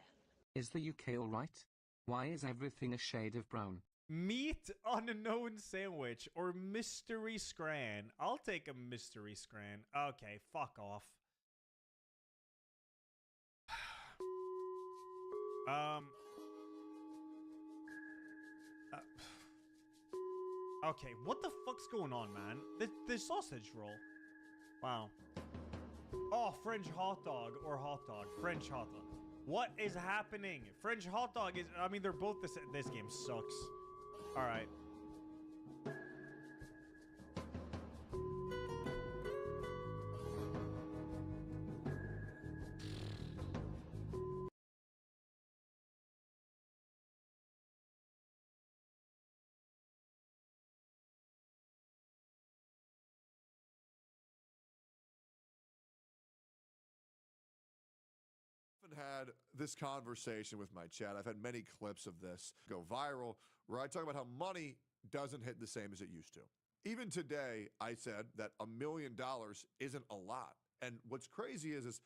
Is the UK alright? Why is everything a shade of brown? Meat unknown sandwich or mystery scran. I'll take a mystery scran. Okay, fuck off. Okay, what the fuck's going on, man? The sausage roll. Wow. Oh, French hot dog or hot dog. French hot dog. What is happening? French hot dog is... I mean, they're both the same. This game sucks. All right. Had this conversation with my chat. I've had many clips of this go viral where I talk about how money doesn't hit the same as it used to. Even today, I said that $1 million isn't a lot. And what's crazy is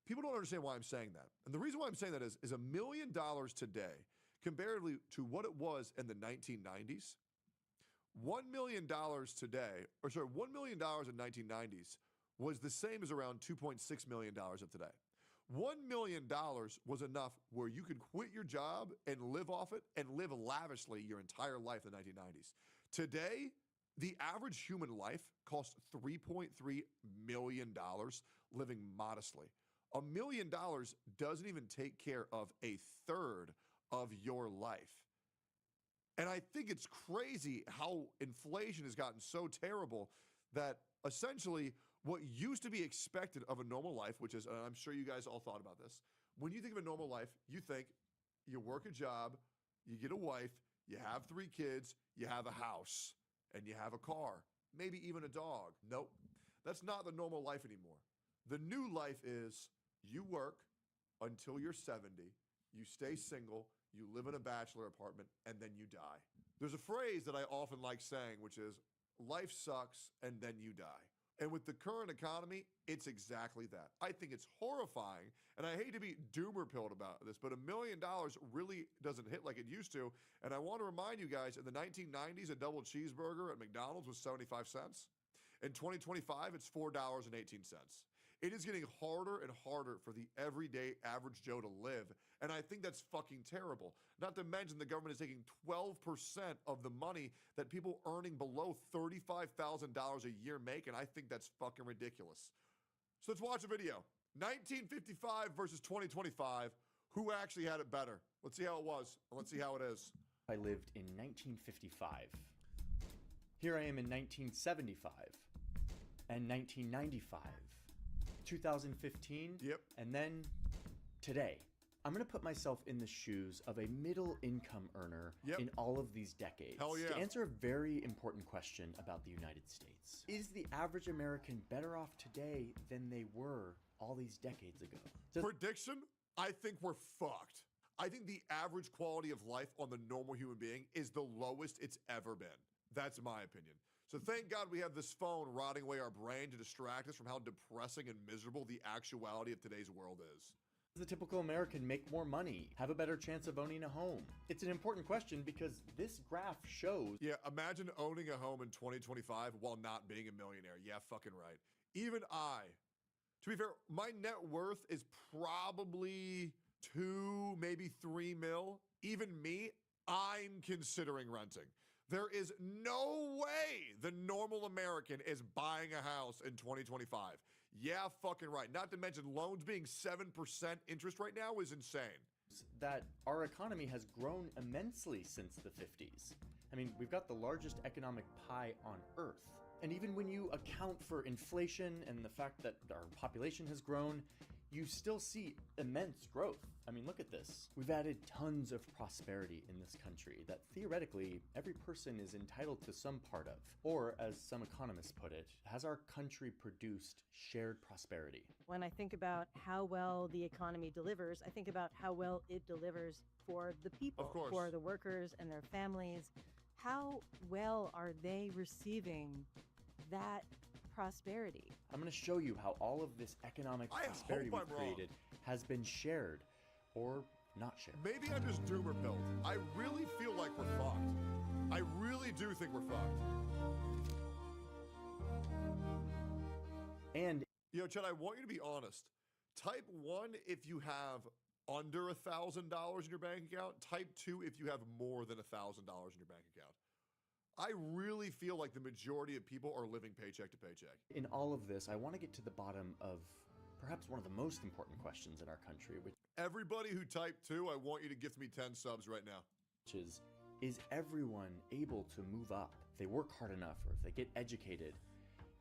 people don't understand why I'm saying that. And the reason why I'm saying that is $1 million today, comparatively to what it was in the 1990s, $1 million today, or sorry, $1 million in 1990s was the same as around $2.6 million of today. $1 million was enough where you could quit your job and live off it and live lavishly your entire life in the 1990s. Today, the average human life costs $3.3 million living modestly. $1 million doesn't even take care of a third of your life. And I think it's crazy how inflation has gotten so terrible that essentially what used to be expected of a normal life, which is, and I'm sure you guys all thought about this, when you think of a normal life, you think you work a job, you get a wife, you have 3 kids, you have a house, and you have a car, maybe even a dog. Nope, that's not the normal life anymore. The new life is you work until you're 70, you stay single, you live in a bachelor apartment, and then you die. There's a phrase that I often like saying, which is, life sucks and then you die. And with the current economy, it's exactly that. I think it's horrifying, and I hate to be doomer-pilled about this, but $1 million really doesn't hit like it used to. And I want to remind you guys, in the 1990s, a double cheeseburger at McDonald's was 75 cents. In 2025, it's $4.18. It is getting harder and harder for the everyday average Joe to live, and I think that's fucking terrible. Not to mention the government is taking 12% of the money that people earning below $35,000 a year make, and I think that's fucking ridiculous. So let's watch a video. 1955 versus 2025. Who actually had it better? Let's see how it was, and let's see how it is. I lived in 1955. Here I am in 1975 and 1995. 2015, yep, and then today. I'm gonna put myself in the shoes of a middle income earner in all of these decades. Hell yeah. To answer a very important question about the United States. Is the average American better off today than they were all these decades ago? Prediction? I think we're fucked. I think the average quality of life on the normal human being is the lowest it's ever been. That's my opinion. So thank God we have this phone rotting away our brain to distract us from how depressing and miserable the actuality of today's world is. Does the typical American make more money, have a better chance of owning a home? It's an important question because this graph shows... Yeah, imagine owning a home in 2025 while not being a millionaire. Yeah, fucking right. even I, to be fair, my net worth is probably 2, maybe 3 mil. Even me, I'm considering renting. There is no way the normal American is buying a house in 2025. Yeah, fucking right. Not to mention loans being 7% interest right now is insane. That our economy has grown immensely since the 50s. I mean, we've got the largest economic pie on Earth. And even when you account for inflation and the fact that our population has grown, you still see immense growth. I mean, look at this. We've added tons of prosperity in this country that theoretically every person is entitled to some part of. Or, as some economists put it, has our country produced shared prosperity? When I think about how well the economy delivers, I think about how well it delivers for the people, Of course. for the workers and their families. How well are they receiving that prosperity? I'm going to show you how all of this economic prosperity hope we've I'm wrong. created has been shared or not shared. Maybe I'm just doomer pilled. I really feel like we're fucked. I really do think we're fucked. And yo, Chad, I want you to be honest. Type 1 if you have under $1,000 in your bank account. Type 2 if you have more than $1,000 in your bank account. I really feel like the majority of people are living paycheck to paycheck. In all of this, I want to get to the bottom of perhaps one of the most important questions in our country, which Everybody who typed 2, I want you to gift me 10 subs right now. is everyone able to move up? If they work hard enough, or if they get educated,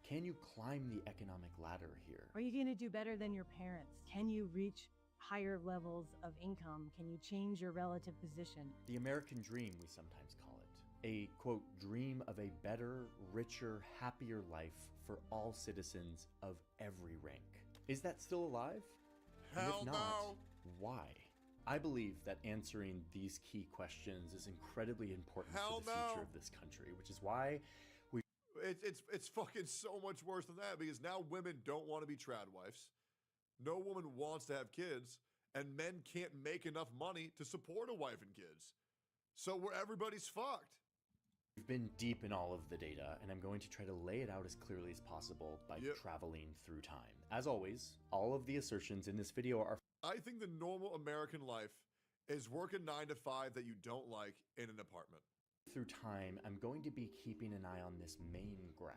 can you climb the economic ladder here? Are you going to do better than your parents? Can you reach higher levels of income? Can you change your relative position? The American dream, we sometimes call it. A, quote, dream of a better, richer, happier life for all citizens of every rank. Is that still alive? And Hell if not, no. why? I believe that answering these key questions is incredibly important Hell for the no. future of this country, which is why we... It's fucking so much worse than that, because now women don't want to be trad wives. No woman wants to have kids, and men can't make enough money to support a wife and kids. So everybody's fucked. We've been deep in all of the data, and I'm going to try to lay it out as clearly as possible by traveling through time. As always, all of the assertions in this video are... I think the normal American life is work a 9 to 5 that you don't like in an apartment. Through time, I'm going to be keeping an eye on this main graph.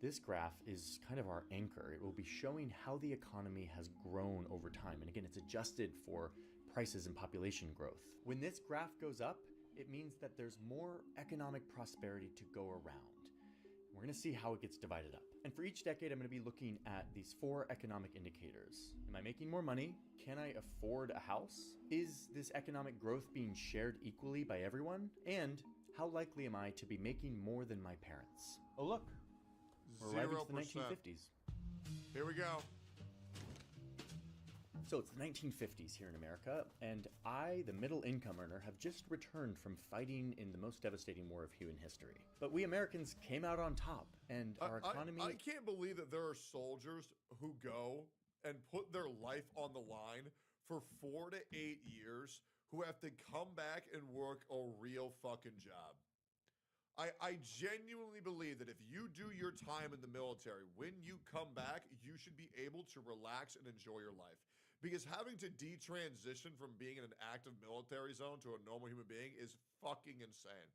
This graph is kind of our anchor. It will be showing how the economy has grown over time. And again, it's adjusted for prices and population growth. When this graph goes up, it means that there's more economic prosperity to go around. We're going to see how it gets divided up. And for each decade, I'm going to be looking at these 4 economic indicators. Am I making more money? Can I afford a house? Is this economic growth being shared equally by everyone? And how likely am I to be making more than my parents? Oh, look. We're arriving to the 1950s. Here we go. So it's the 1950s here in America, and I, the middle income earner, have just returned from fighting in the most devastating war of human history. But we Americans came out on top, and our economy... I can't believe that there are soldiers who go and put their life on the line for 4 to 8 years who have to come back and work a real fucking job. I genuinely believe that if you do your time in the military, when you come back, you should be able to relax and enjoy your life. Because having to detransition from being in an active military zone to a normal human being is fucking insane.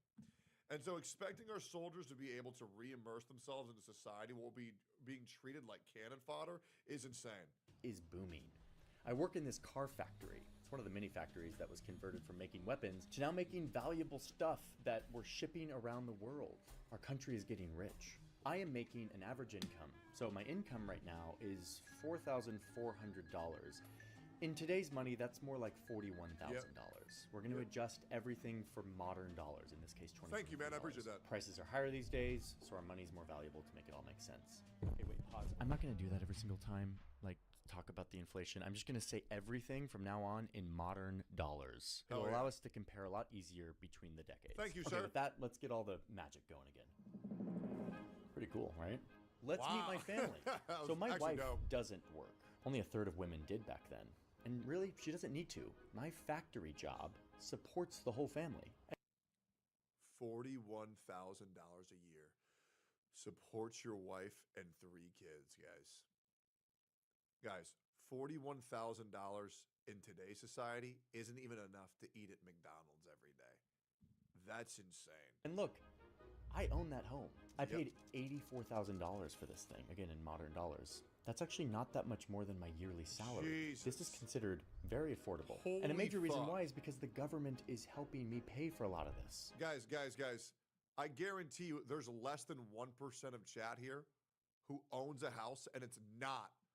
And so expecting our soldiers to be able to re-immerse themselves into society while being treated like cannon fodder is insane. Is booming. I work in this car factory. It's one of the many factories that was converted from making weapons to now making valuable stuff that we're shipping around the world. Our country is getting rich. I am making an average income. So my income right now is $4,400. In today's money, that's more like $41,000. We're going to adjust everything for modern dollars, in this case, $20. Thank you, man. I appreciate that. Prices are higher these days, so our money's more valuable to make it all make sense. Okay, wait, pause. I'm not going to do that every single time, like, talk about the inflation. I'm just going to say everything from now on in modern dollars. It'll allow us to compare a lot easier between the decades. Thank you, okay, sir. With that, let's get all the magic going again. Pretty cool, right? Let's meet my family. So my wife doesn't work. Only a third of women did back then. And really, she doesn't need to. My factory job supports the whole family. $41,000 a year. Support your wife and 3 kids, guys. Guys, $41,000 in today's society isn't even enough to eat at McDonald's every day. That's insane. And look, I own that home. I paid $84,000 for this thing, again in modern dollars. That's actually not that much more than my yearly salary. Jesus. This is considered very affordable. And a Holy major reason fuck. why is because the government is helping me pay for a lot of this. Guys, I guarantee you there's less than 1% of chat here who owns a house and it's not